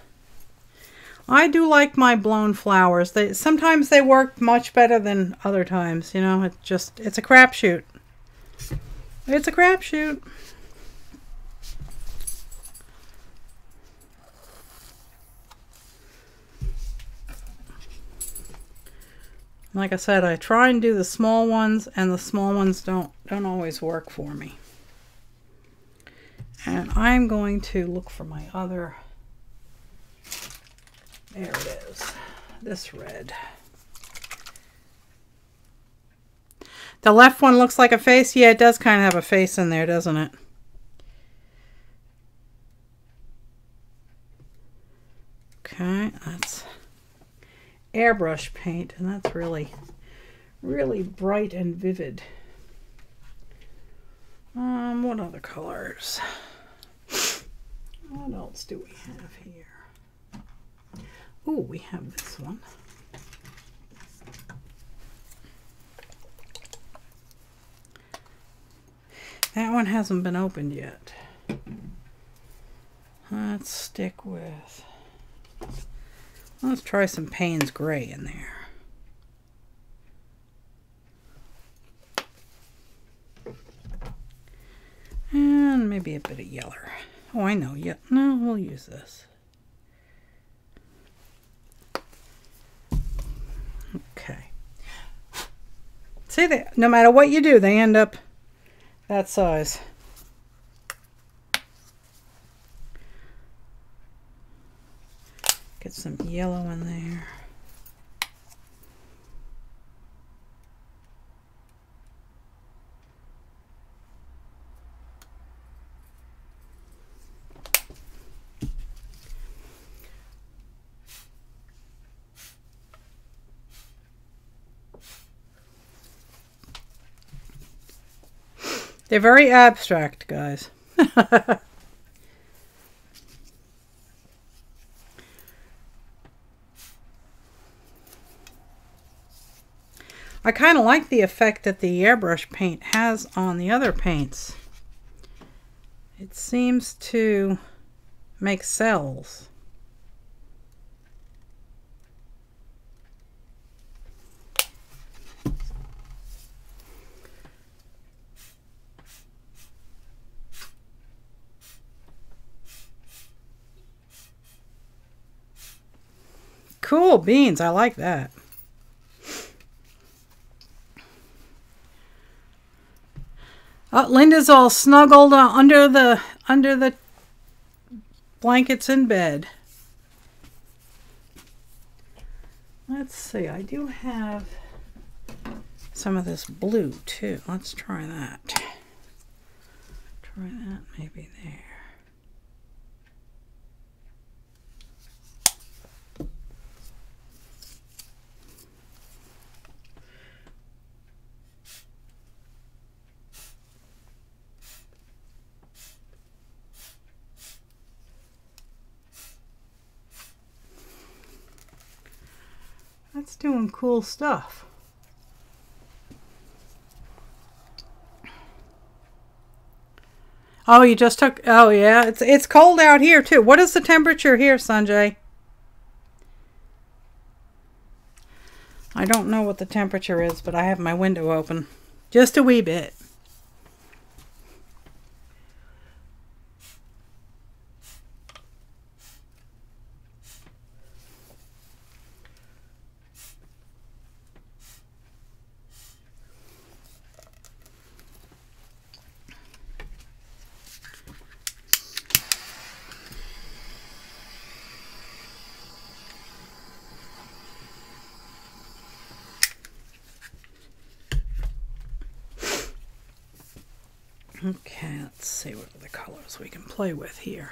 I do like my blown flowers. Sometimes they work much better than other times. You know, it's a crapshoot. It's a crapshoot. Like I said, I try and do the small ones, and the small ones don't always work for me. And I'm going to look for my other. There it is. This red. The left one looks like a face. Yeah, it does kind of have a face in there, doesn't it? Okay, that's airbrush paint, and that's really bright and vivid. What other colors? What else do we have here? Oh, we have this one. That one hasn't been opened yet. Let's stick with... Let's try some Payne's Gray in there. And maybe a bit of yellow. Oh, I know. Yeah, no, we'll use this. Okay. See, no matter what you do, they end up that size. Get some yellow in there. They're very abstract, guys. I kind of like the effect that the airbrush paint has on the other paints. It seems to make cells. Cool beans, I like that. Linda's all snuggled under the blankets in bed. Let's see. I do have some of this blue too. Let's try that. Try that maybe there. That's doing cool stuff. Oh, you just took, oh yeah, it's cold out here too. What is the temperature here, Sanjay? I don't know what the temperature is, but I have my window open. Just a wee bit. Okay, let's see what other colors we can play with here.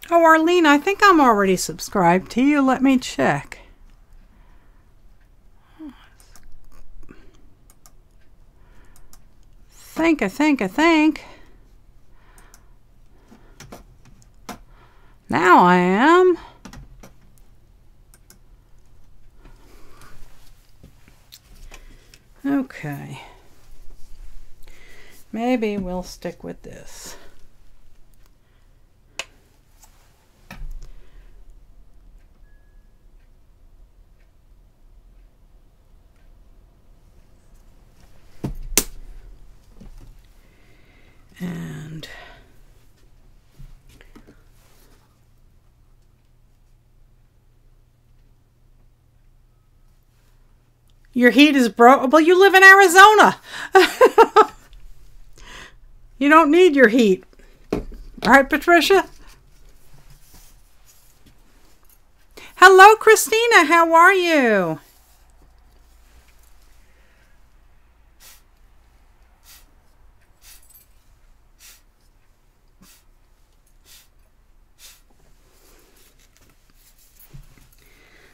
Oh, Arlene, I think I'm already subscribed to you. Let me check. I think. Now I am. Okay. Maybe we'll stick with this. And your heat is broke. Well, you live in Arizona. You don't need your heat. All right, Patricia? Hello, Christina. How are you?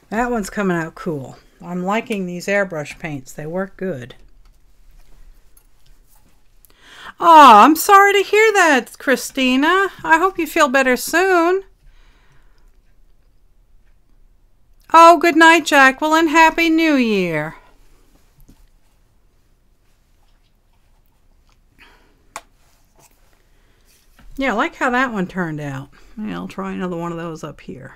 That one's coming out cool. I'm liking these airbrush paints. They work good. Oh, I'm sorry to hear that, Christina. I hope you feel better soon. Oh, good night, Jacqueline. Happy New Year. Yeah, I like how that one turned out. Yeah, I'll try another one of those up here.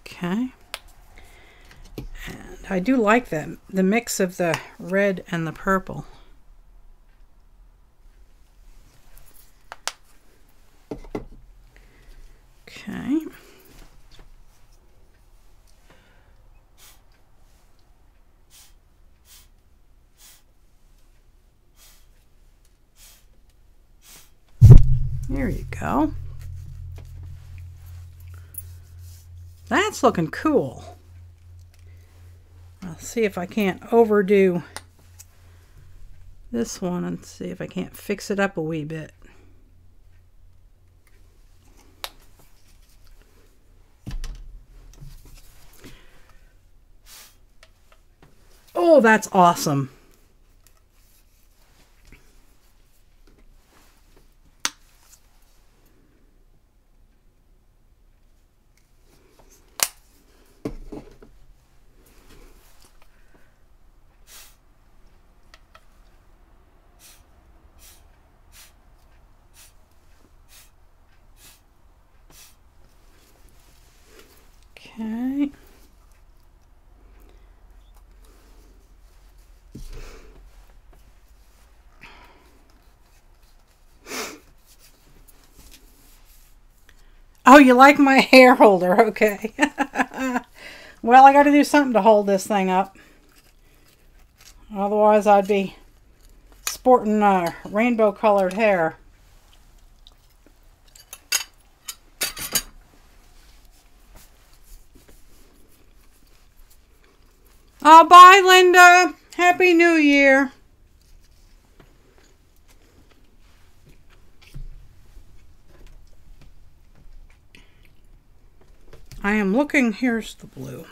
Okay. And I do like that, the mix of the red and the purple. Okay. There you go. That's looking cool. I'll see if I can't overdo this one and see if I can't fix it up a wee bit. Oh, that's awesome. Okay. Oh, you like my hair holder? Okay. Well, I got to do something to hold this thing up. Otherwise, I'd be sporting rainbow colored hair. Oh, bye, Linda. Happy New Year. I am looking. Here's the blue.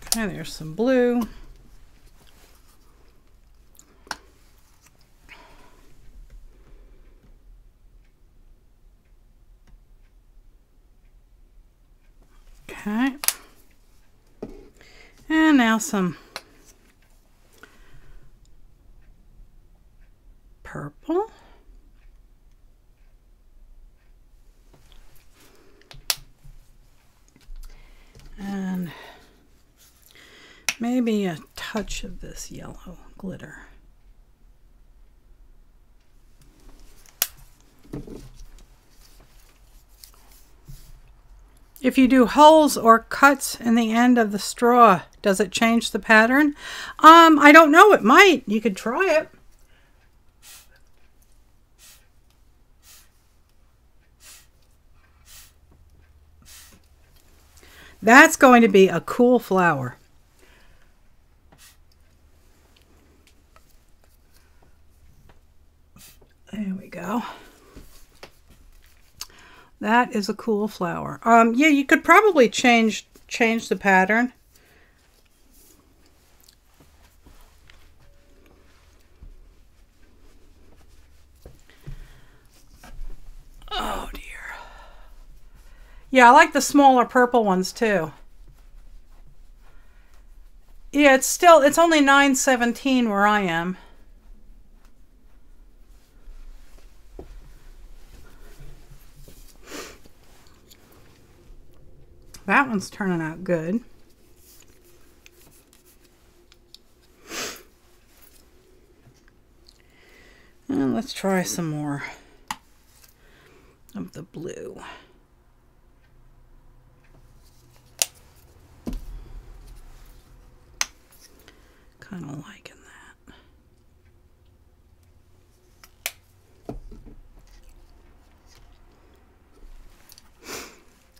Okay, there's some blue. Okay. And now some purple. And maybe a touch of this yellow glitter. If you do holes or cuts in the end of the straw, does it change the pattern? I don't know. It might. You could try it. That's going to be a cool flower. There we go. That is a cool flower. Yeah, you could probably change the pattern. Oh dear. Yeah, I like the smaller purple ones too. Yeah, it's only 9:17 where I am. That one's turning out good. And let's try some more of the blue. Kind of liking that.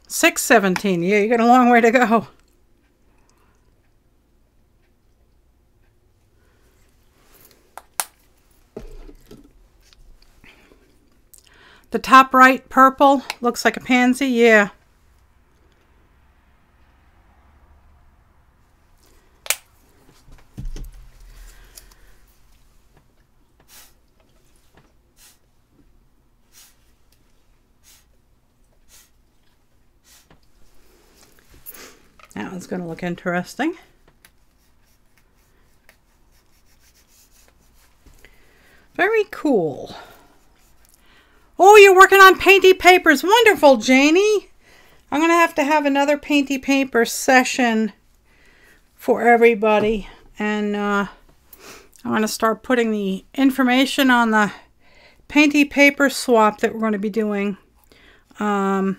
6:17. Yeah, you got a long way to go. The top right purple looks like a pansy. Yeah. That one's going to look interesting. Very cool. Oh, you're working on painty papers. Wonderful, Janie. I'm going to have another painty paper session for everybody. And I'm going to start putting the information on the painty paper swap that we're going to be doing on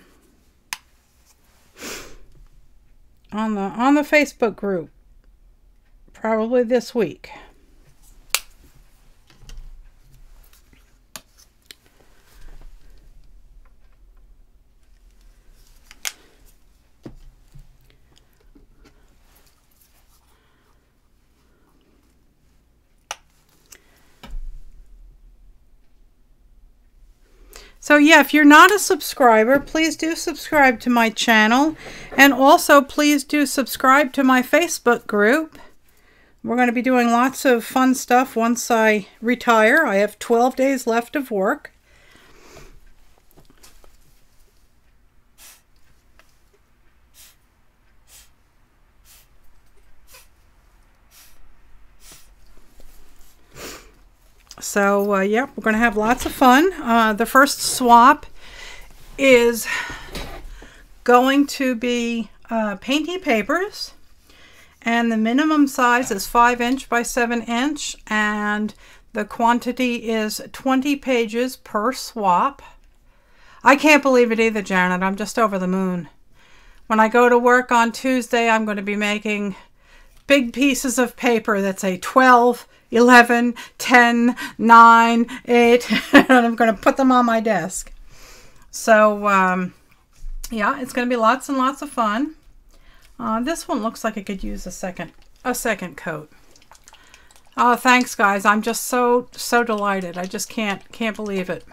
the Facebook group, probably this week. So yeah, if you're not a subscriber, please do subscribe to my channel. And also please do subscribe to my Facebook group. We're going to be doing lots of fun stuff once I retire. I have 12 days left of work. So, yep, we're going to have lots of fun. The first swap is going to be painty papers. And the minimum size is 5" by 7", and the quantity is 20 pages per swap. I can't believe it either, Janet. I'm just over the moon. When I go to work on Tuesday, I'm going to be making big pieces of paper that say 12, 11, 10, 9, 8, and I'm going to put them on my desk. So, yeah, it's going to be lots and lots of fun. This one looks like it could use a second coat. Oh, thanks, guys. I'm just so delighted. I just can't believe it.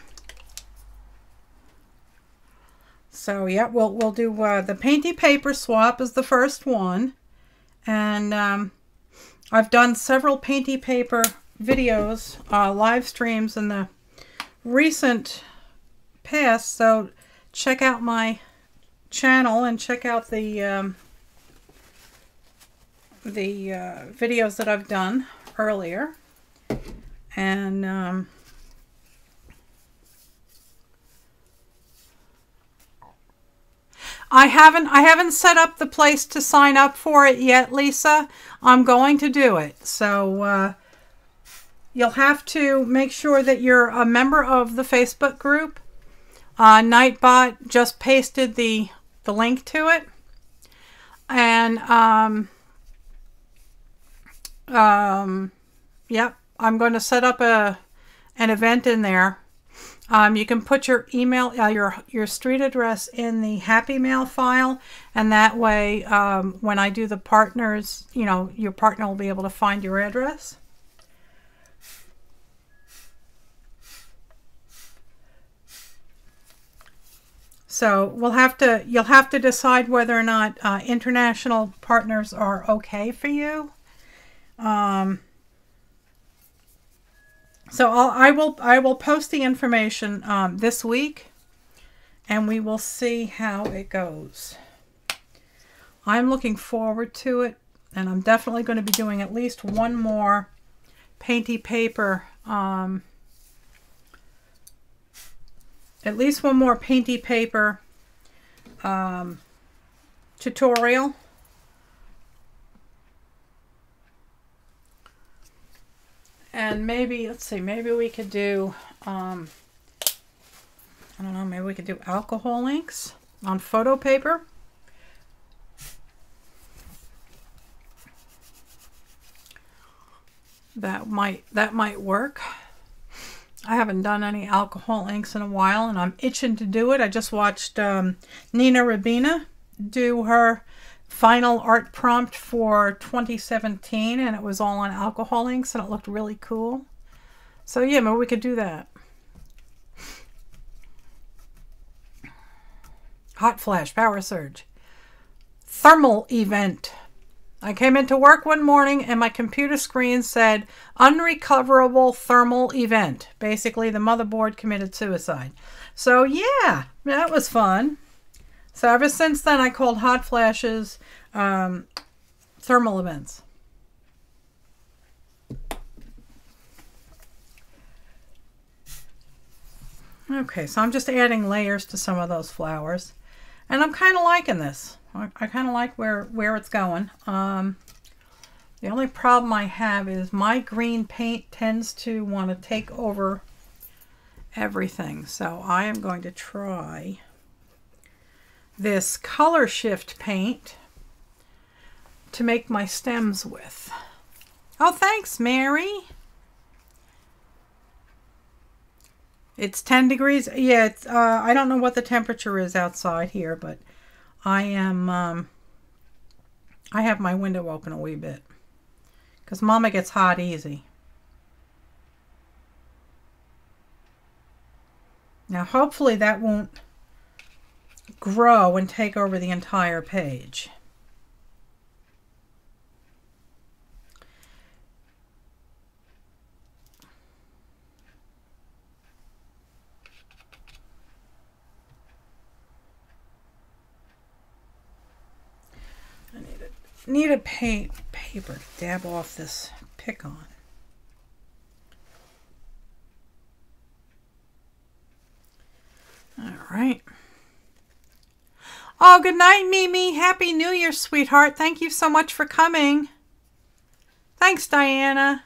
So yeah, we'll do the painty paper swap is the first one, and I've done several painty paper videos, live streams in the recent past. So check out my channel and check out the videos that I've done earlier, and I haven't set up the place to sign up for it yet, Lisa. I'm going to do it. So you'll have to make sure that you're a member of the Facebook group. Nightbot just pasted the link to it, and yep, I'm going to set up an event in there. You can put your email, your street address in the Happy Mail file, and that way, when I do the partners, you know, your partner will be able to find your address. So you'll have to decide whether or not international partners are okay for you. So I will post the information this week, and we will see how it goes. I'm looking forward to it, and I'm definitely going to be doing at least one more painty paper, tutorial. And maybe, let's see, maybe we could do, I don't know, maybe we could do alcohol inks on photo paper. That might work. I haven't done any alcohol inks in a while, and I'm itching to do it. I just watched Nina Rabina do her final art prompt for 2017, and it was all on alcohol inks, and it looked really cool. So yeah, maybe we could do that. Hot flash, power surge. Thermal event. I came into work one morning and my computer screen said unrecoverable thermal event. Basically, the motherboard committed suicide. So yeah, that was fun. So ever since then, I called hot flashes thermal events. Okay, so I'm just adding layers to some of those flowers, and I'm kind of liking this. I kind of like where it's going. The only problem I have is my green paint tends to want to take over everything. So I am going to try this color shift paint to make my stems with. Oh, thanks, Mary. It's 10 degrees. Yeah, it's, I don't know what the temperature is outside here, but I have my window open a wee bit because Mama gets hot easy. Now, hopefully that won't grow and take over the entire page. I need a paper to dab off this pick on. right. Oh, good night, Mimi. Happy New Year, sweetheart. Thank you so much for coming. Thanks, Diana.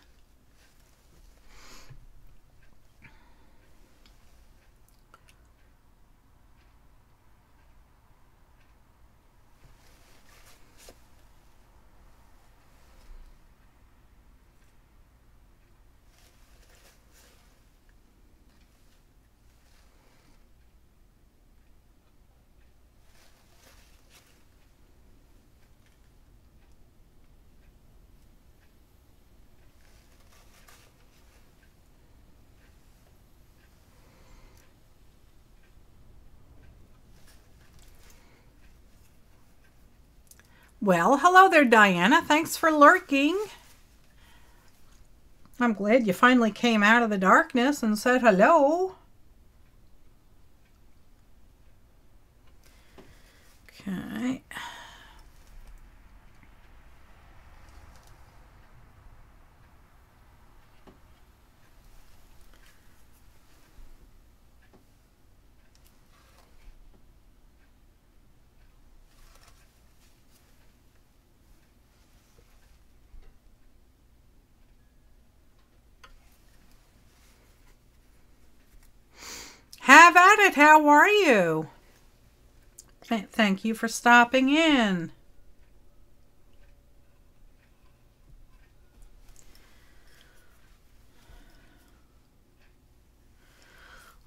Well, hello there, Diana. Thanks for lurking. I'm glad you finally came out of the darkness and said hello. Okay. Have at it. How are you? Thank you for stopping in.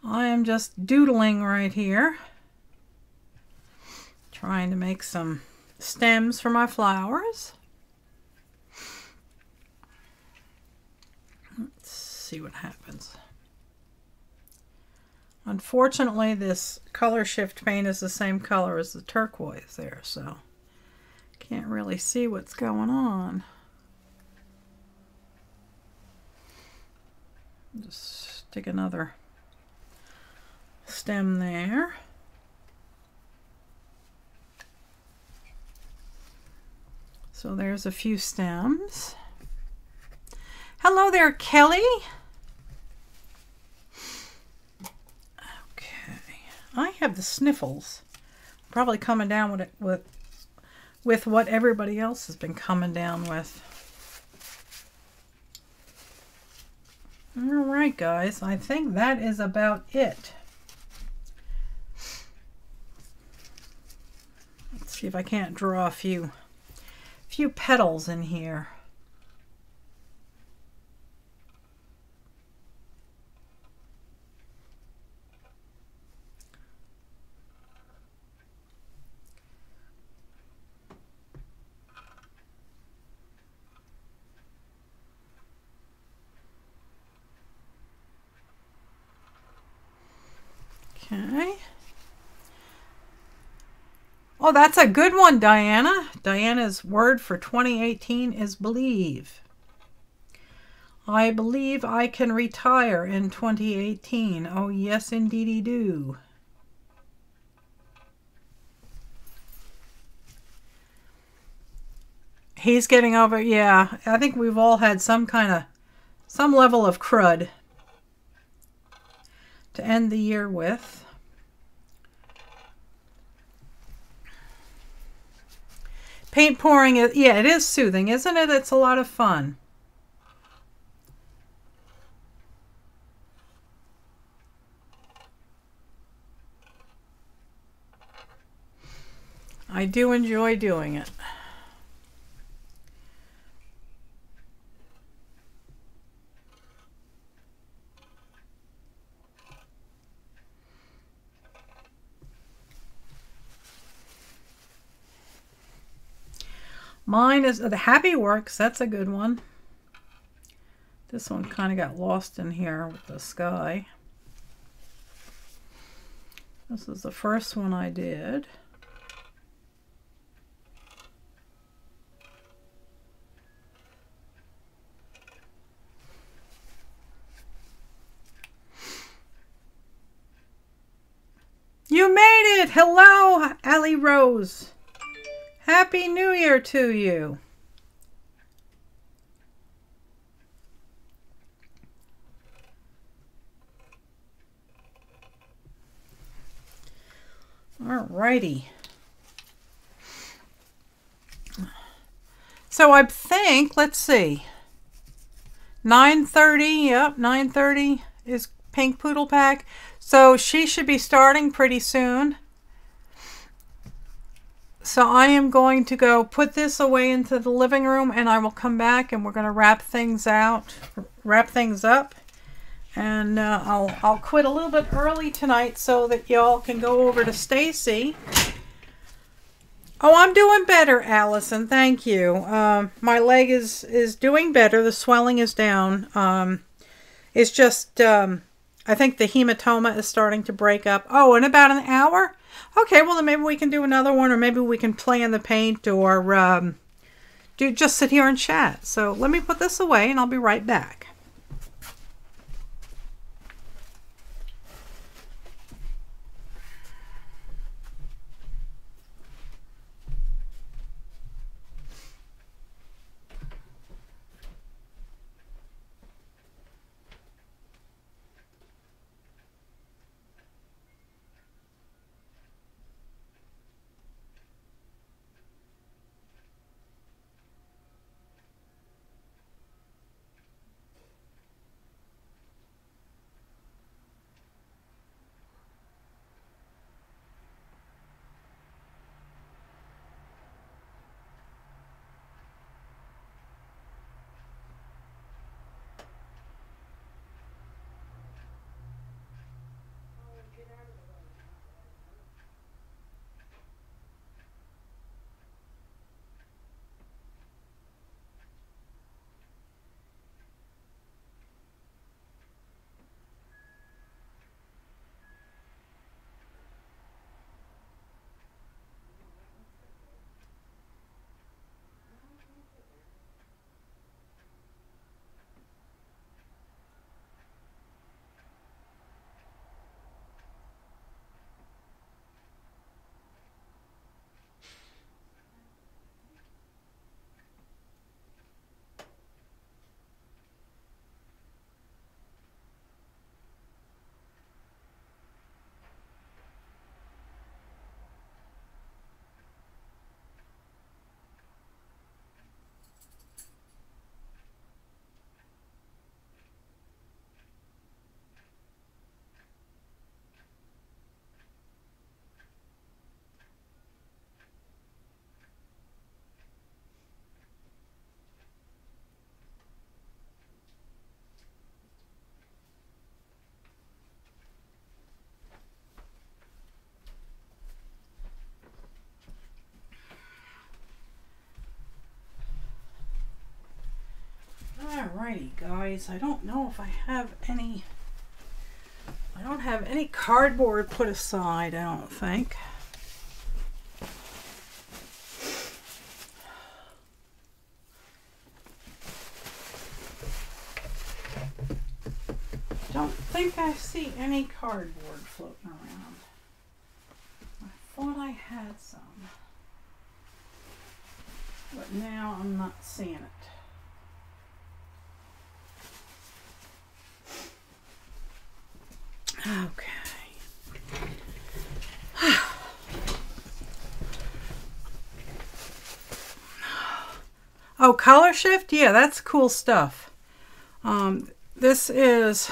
I am just doodling right here, trying to make some stems for my flowers. Let's see what happens. Unfortunately, this color shift paint is the same color as the turquoise there, so can't really see what's going on. Just stick another stem there. So there's a few stems. Hello there, Kelly. I have the sniffles. Probably coming down with what everybody else has been coming down with. All right, guys. I think that is about it. Let's see if I can't draw a few petals in here. Okay. Oh, that's a good one, Diana. Diana's word for 2018 is believe. I believe I can retire in 2018. Oh, yes, indeedy do. He's getting over, yeah. I think we've all had some level of crud to end the year with. Paint pouring, yeah, it is soothing, isn't it? It's a lot of fun. I do enjoy doing it. Mine is the Happy Works. That's a good one. This one kind of got lost in here with the sky. This is the first one I did. You made it! Hello, Allie Rose. Happy New Year to you. Alrighty. So I think, let's see, 9:30, yep, 9:30 is Pink Poodle Pack. So she should be starting pretty soon. So I am going to go put this away into the living room, and I will come back and we're going to wrap things up. And I'll quit a little bit early tonight so that y'all can go over to Stacy. Oh, I'm doing better, Allison. Thank you. My leg is doing better. The swelling is down. It's just, I think the hematoma is starting to break up. Oh, in about an hour? Okay, well, then maybe we can do another one, or maybe we can play in the paint, or just sit here and chat. So let me put this away, and I'll be right back. Alrighty, guys, I don't know if I have any, I don't have any cardboard put aside, I don't think. Don't think I see any cardboard floating around. I thought I had some, but now I'm not seeing it. Okay. Oh, color shift? Yeah, that's cool stuff. This is,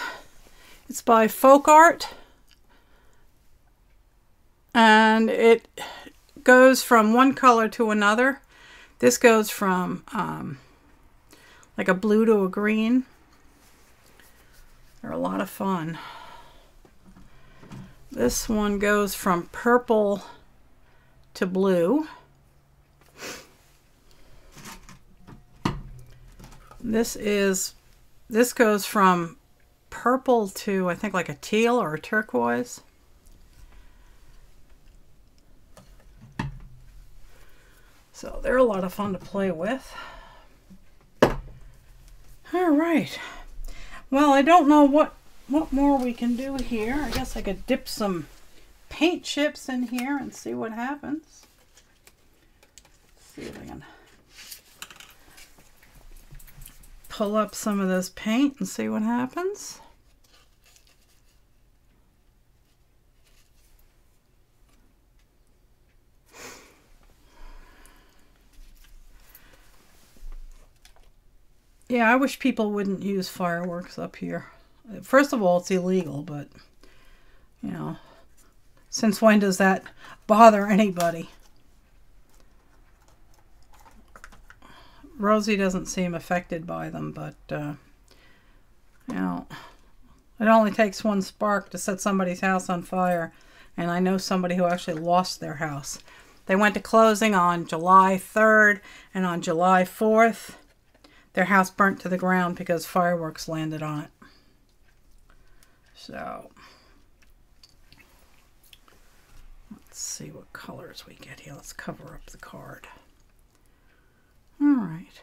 it's by Folk Art. And it goes from one color to another. This goes from like a blue to a green. They're a lot of fun. This one goes from purple to blue. This goes from purple to, I think, like a teal or a turquoise. So they're a lot of fun to play with. All right. Well, I don't know what more we can do here. I guess I could dip some paint chips in here and see what happens. Let's see if I can pull up some of this paint and see what happens. Yeah, I wish people wouldn't use fireworks up here. First of all, it's illegal, but, you know, since when does that bother anybody? Rosie doesn't seem affected by them, but, you know, it only takes one spark to set somebody's house on fire. And I know somebody who actually lost their house. They went to closing on July 3rd, and on July 4th, their house burnt to the ground because fireworks landed on it. So, let's see what colors we get here. Let's cover up the card. All right.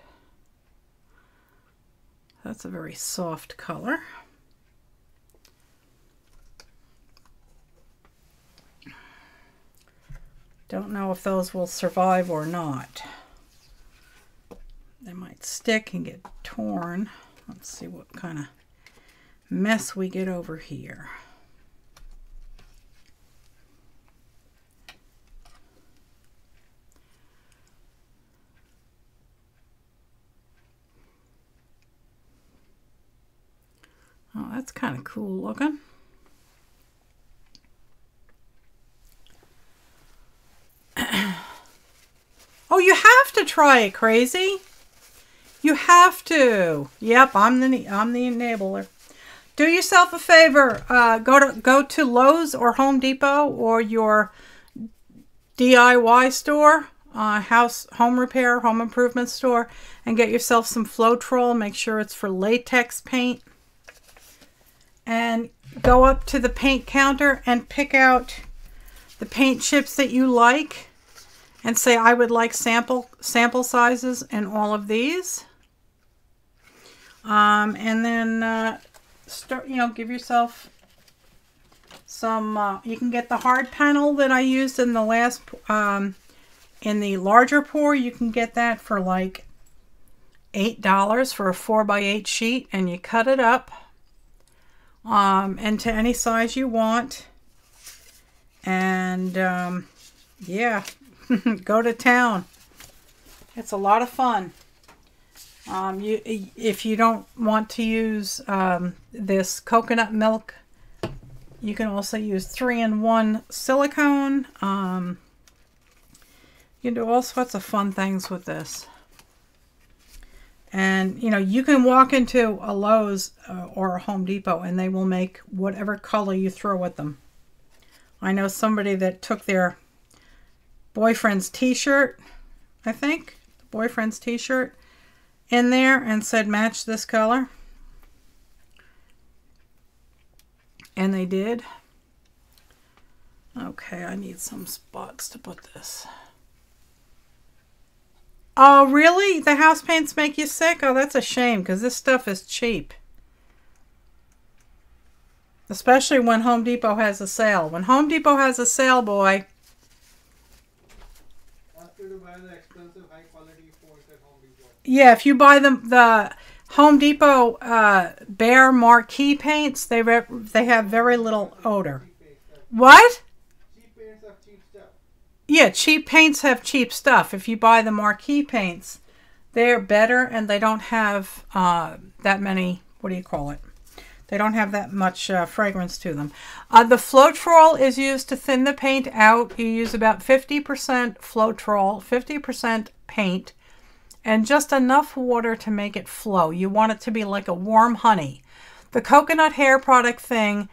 That's a very soft color. Don't know if those will survive or not. They might stick and get torn. Let's see what kind of mess we get over here. Oh, that's kind of cool looking. Oh, you have to try it, Crazy. You have to. Yep, I'm the enabler. Do yourself a favor. Go to Lowe's or Home Depot or your DIY store, home repair, home improvement store, and get yourself some Floetrol. Make sure it's for latex paint. And go up to the paint counter and pick out the paint chips that you like. And say, I would like sample sizes in all of these. And then start, give yourself some, you can get the hard panel that I used in the last, in the larger pour. You can get that for like $8 for a 4x8 sheet. And you cut it up into any size you want. And yeah. Go to town. It's a lot of fun. If you don't want to use this coconut milk, you can also use 3-in-1 silicone. You can do all sorts of fun things with this. And, you can walk into a Lowe's or a Home Depot and they will make whatever color you throw at them. I know somebody that took their boyfriend's t-shirt, I think, boyfriend's t-shirt in there and said match this color, and they did. Okay, I need some spots to put this. Oh really? The house paints make you sick? Oh, that's a shame, because this stuff is cheap, especially when Home Depot has a sale. When Home Depot has a sale, boy, to buy the expensive high quality phones at Home Depot. Yeah, if you buy the Home Depot Bear Marquee paints, they have very little odor. What? Cheap paints have cheap stuff. Yeah, cheap paints have cheap stuff. If you buy the Marquee paints, they're better and they don't have that many, what do you call it? They don't have that much fragrance to them. The Floetrol is used to thin the paint out. You use about 50% Floetrol, 50% paint, and just enough water to make it flow. You want it to be like a warm honey. The coconut hair product thing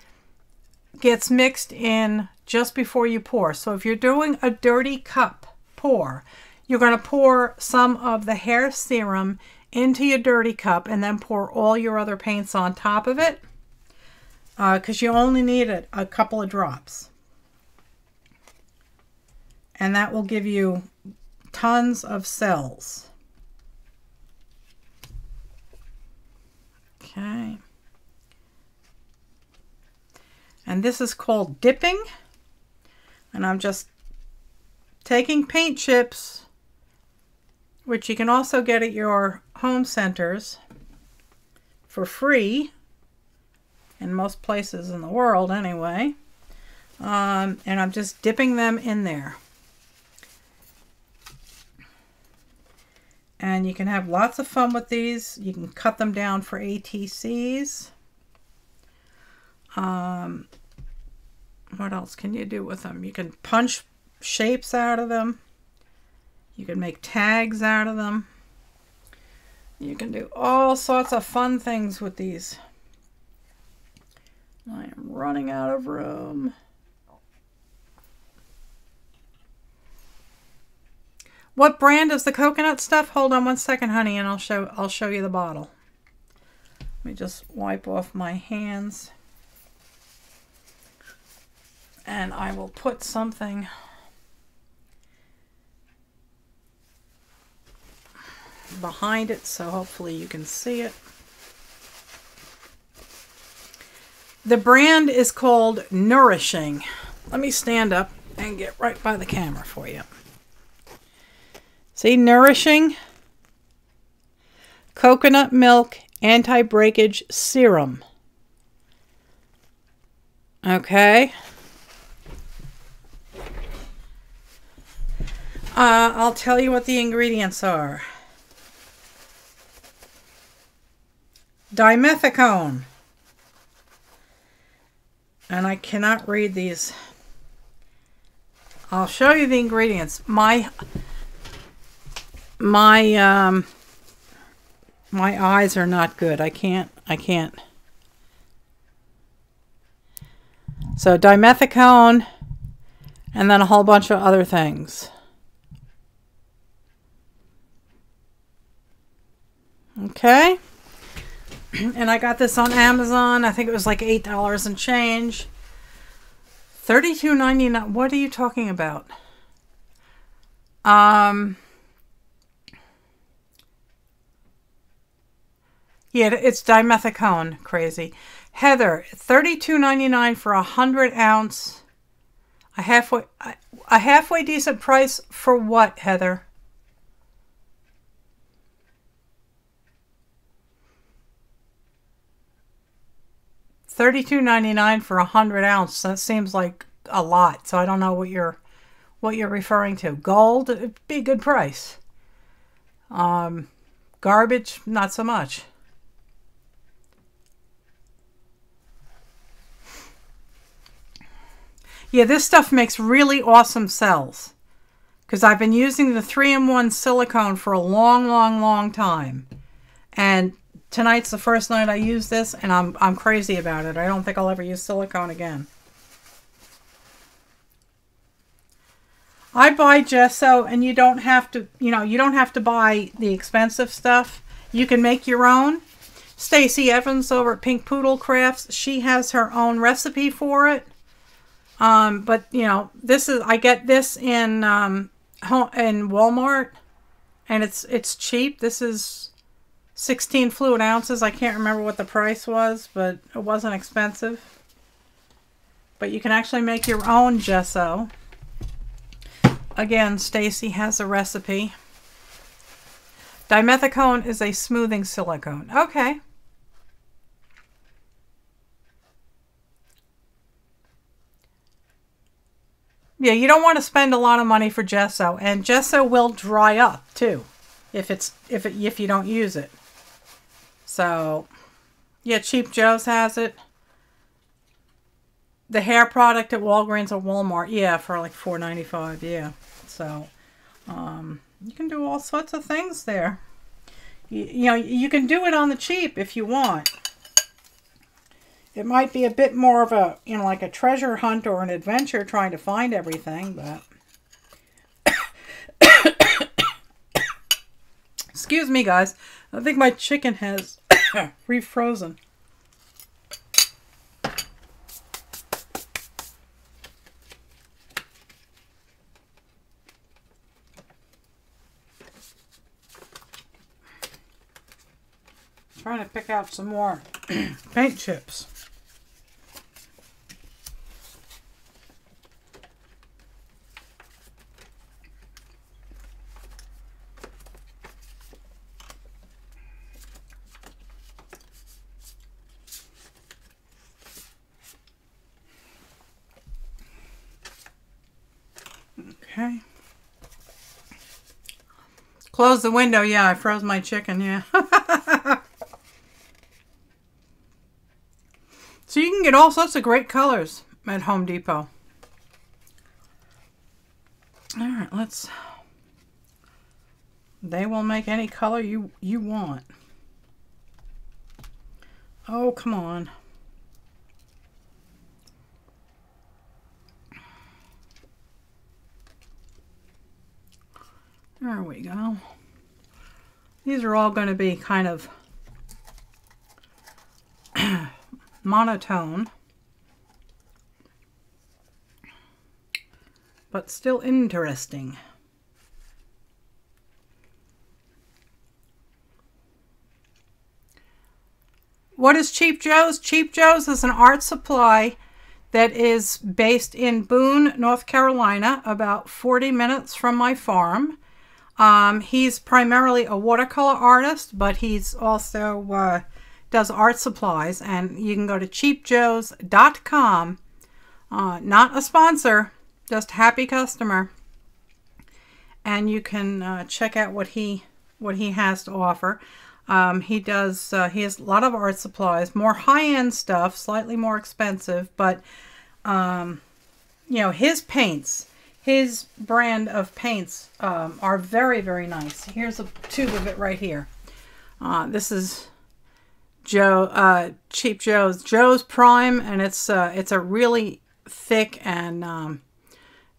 gets mixed in just before you pour. So if you're doing a dirty cup pour, you're going to pour some of the hair serum into your dirty cup and then pour all your other paints on top of it, because you only need a couple of drops. And that will give you tons of cells. Okay. And this is called dipping. And I'm just taking paint chips, which you can also get at your home centers for free in most places in the world anyway. And I'm just dipping them in there. And you can have lots of fun with these. You can cut them down for ATCs. What else can you do with them? You can punch shapes out of them. You can make tags out of them. You can do all sorts of fun things with these. I am running out of room. What brand is the coconut stuff? Hold on one second, honey, and I'll show you the bottle. Let me just wipe off my hands. And I will put something behind it so hopefully you can see it. The brand is called Nourishing. Let me stand up and get right by the camera for you. See, Nourishing Coconut Milk Anti-Breakage Serum. Okay. I'll tell you what the ingredients are. Dimethicone. And I cannot read these. I'll show you the ingredients. My eyes are not good. I can't. So dimethicone and then a whole bunch of other things. Okay. And I got this on Amazon. I think it was like $8 and change. $32.99. What are you talking about? Yeah, it's dimethicone. Crazy. Heather, $32.99 for 100 ounce. A halfway decent price for what, Heather? $32.99 for 100 ounce. That seems like a lot. So I don't know what you're referring to. Gold, it'd be a good price. Garbage, not so much. Yeah, this stuff makes really awesome cells. Because I've been using the 3-in-1 silicone for a long time. And tonight's the first night I use this, and I'm crazy about it. I don't think I'll ever use silicone again. I buy gesso, and you don't have to, you don't have to buy the expensive stuff. You can make your own. Stacey Evans over at Pink Poodle Crafts, she has her own recipe for it. But I get this in Walmart, and it's cheap. This is 16 fluid ounces. I can't remember what the price was, but it wasn't expensive. But you can actually make your own gesso. Again, Stacy has a recipe. Dimethicone is a smoothing silicone. Okay. Yeah, you don't want to spend a lot of money for gesso, and gesso will dry up too if you don't use it. So, yeah, Cheap Joe's has it. The hair product at Walgreens or Walmart, yeah, for like $4.95, yeah. So, you can do all sorts of things there. You can do it on the cheap if you want. It might be a bit more of a, like a treasure hunt or an adventure trying to find everything, but... Excuse me, guys. I think my chicken has refrozen. Trying to pick out some more paint chips. Okay. Close the window. Yeah, I froze my chicken. Yeah. So you can get all sorts of great colors at Home Depot. All right, let's... They will make any color you want. Oh, come on. There we go. These are all going to be kind of monotone, but still interesting. What is Cheap Joe's? Cheap Joe's is an art supply that is based in Boone, North Carolina, about 40 minutes from my farm. He's primarily a watercolor artist, but he's also does art supplies, and you can go to cheapjoes.com. Not a sponsor, just happy customer. And you can check out what he has to offer. He has a lot of art supplies, more high-end stuff, slightly more expensive, but you know, his paints, his brand of paints are very, very nice. Here's a tube of it right here. This is Cheap Joe's Prime, and it's a really thick and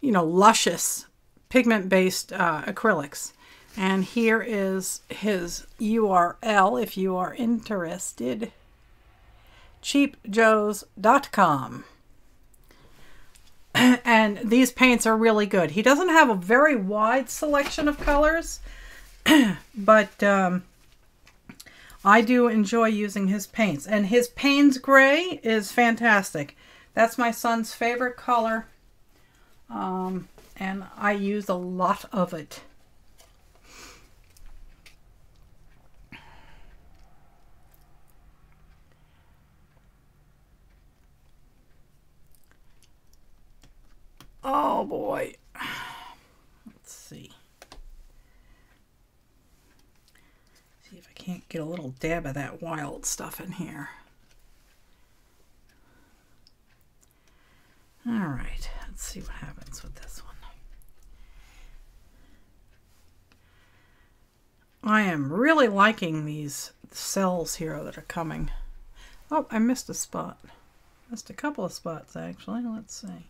you know, luscious pigment-based acrylics. And here is his URL if you are interested. cheapjoes.com. And these paints are really good. He doesn't have a very wide selection of colors, but I do enjoy using his paints. And his Payne's Gray is fantastic. That's my son's favorite color, and I use a lot of it. Oh boy. Let's see. See if I can't get a little dab of that wild stuff in here. All right, let's see what happens with this one. I am really liking these cells here that are coming. Oh, I missed a spot. Missed a couple of spots actually. Let's see.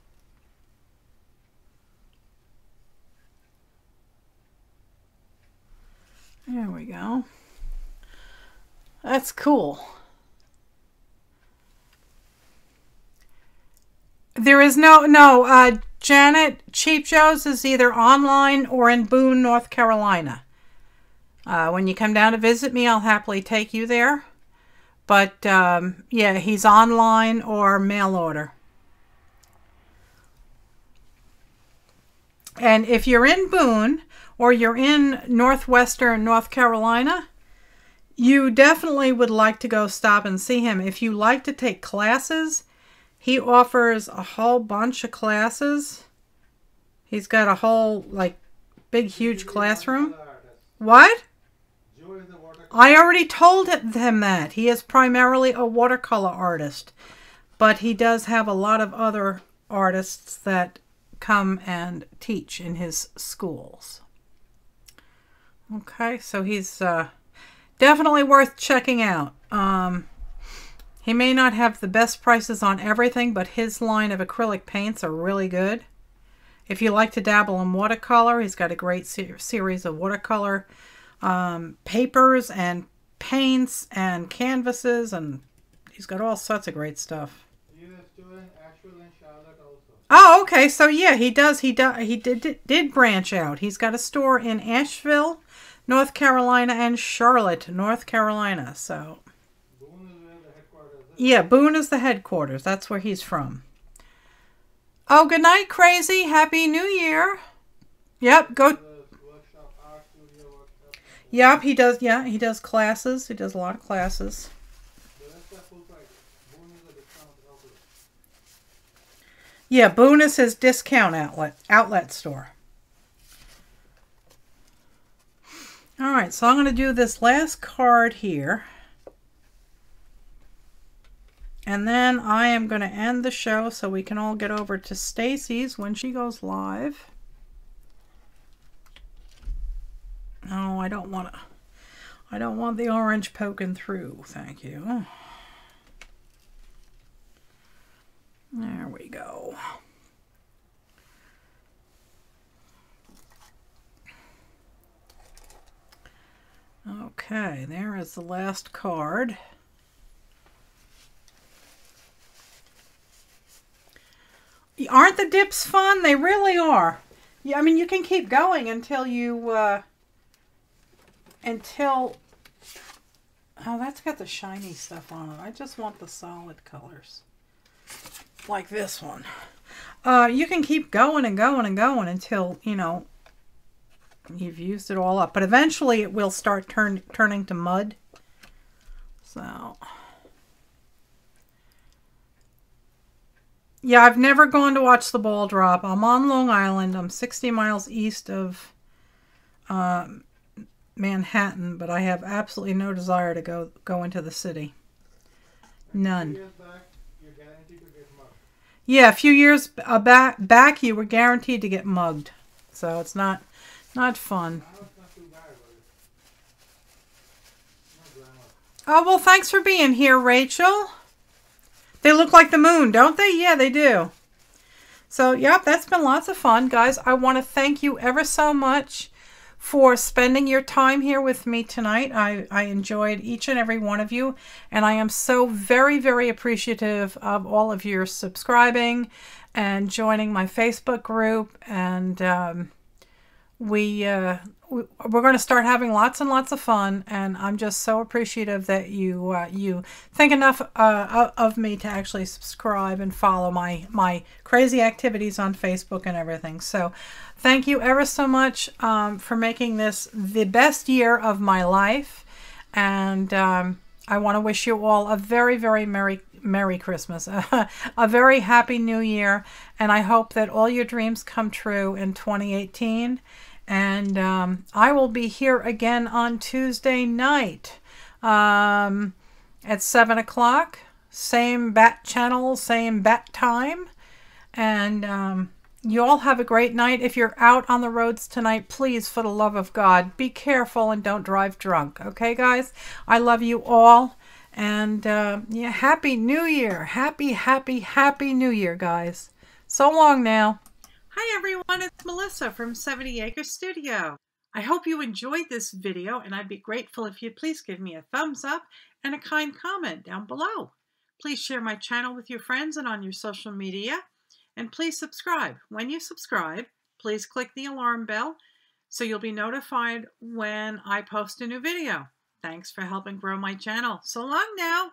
There we go. That's cool. There is no, Janet, Cheap Joe's is either online or in Boone, North Carolina. When you come down to visit me, I'll happily take you there. But, yeah, he's online or mail order. And if you're in Boone, or you're in northwestern North Carolina, you definitely would like to go stop and see him. If you like to take classes, he offers a whole bunch of classes. He's got a whole, like, big, huge classroom. What? I already told him that. He is primarily a watercolor artist, but he does have a lot of other artists that come and teach in his schools. Okay, so he's definitely worth checking out. He may not have the best prices on everything, but his line of acrylic paints are really good. If you like to dabble in watercolor, he's got a great series of watercolor papers and paints and canvases, and he's got all sorts of great stuff. He was doing Asheville and Charlotte also. Oh, okay. So yeah, he did branch out. He's got a store in Asheville, North Carolina, and Charlotte, North Carolina. So Boone is where the headquarters is. yeah, Boone is the headquarters. That's where he's from. Oh, good night, Crazy. Happy New Year. Yep, go. Workshop, art studio workshop. Yep, he does. Yeah, he does classes. He does a lot of classes. The rest are full price. Boone is a discount outlet. Yeah, Boone is his discount outlet store. right, so I'm going to do this last card here. And then I am going to end the show so we can all get over to Stacy's when she goes live. No, I don't want the orange poking through. Thank you. There we go. Okay, there is the last card. Aren't the dips fun? They really are. Yeah, I mean, you can keep going until you, oh, that's got the shiny stuff on it. I just want the solid colors. Like this one. You can keep going and going and going until, you know, you've used it all up. But eventually it will start turning to mud. So... yeah, I've never gone to watch the ball drop. I'm on Long Island. I'm 60 miles east of Manhattan, but I have absolutely no desire to go into the city. None. Yeah, a few years back, you were guaranteed to get mugged. So it's not fun. Oh, well, thanks for being here, Rachel. They look like the moon, don't they? Yeah, they do. So, yep, that's been lots of fun, guys. I want to thank you ever so much for spending your time here with me tonight. I enjoyed each and every one of you, and I am so very, very appreciative of all of your subscribing and joining my Facebook group. And we're going to start having lots and lots of fun, and I'm just so appreciative that you think enough of me to actually subscribe and follow my crazy activities on Facebook and everything. So thank you ever so much for making this the best year of my life, and I want to wish you all a very, very Merry Christmas, a very Happy New Year, and I hope that all your dreams come true in 2018. And I will be here again on Tuesday night at 7 o'clock. Same bat channel, same bat time. And you all have a great night. If you're out on the roads tonight, please, for the love of God, be careful and don't drive drunk. Okay, guys? I love you all. And yeah, Happy New Year. Happy, happy, happy New Year, guys. So long now. Hi everyone, it's Melissa from 70 Acre Studio. I hope you enjoyed this video, and I'd be grateful if you'd please give me a thumbs up and a kind comment down below. Please share my channel with your friends and on your social media, and please subscribe. When you subscribe, please click the alarm bell so you'll be notified when I post a new video. Thanks for helping grow my channel. So long now.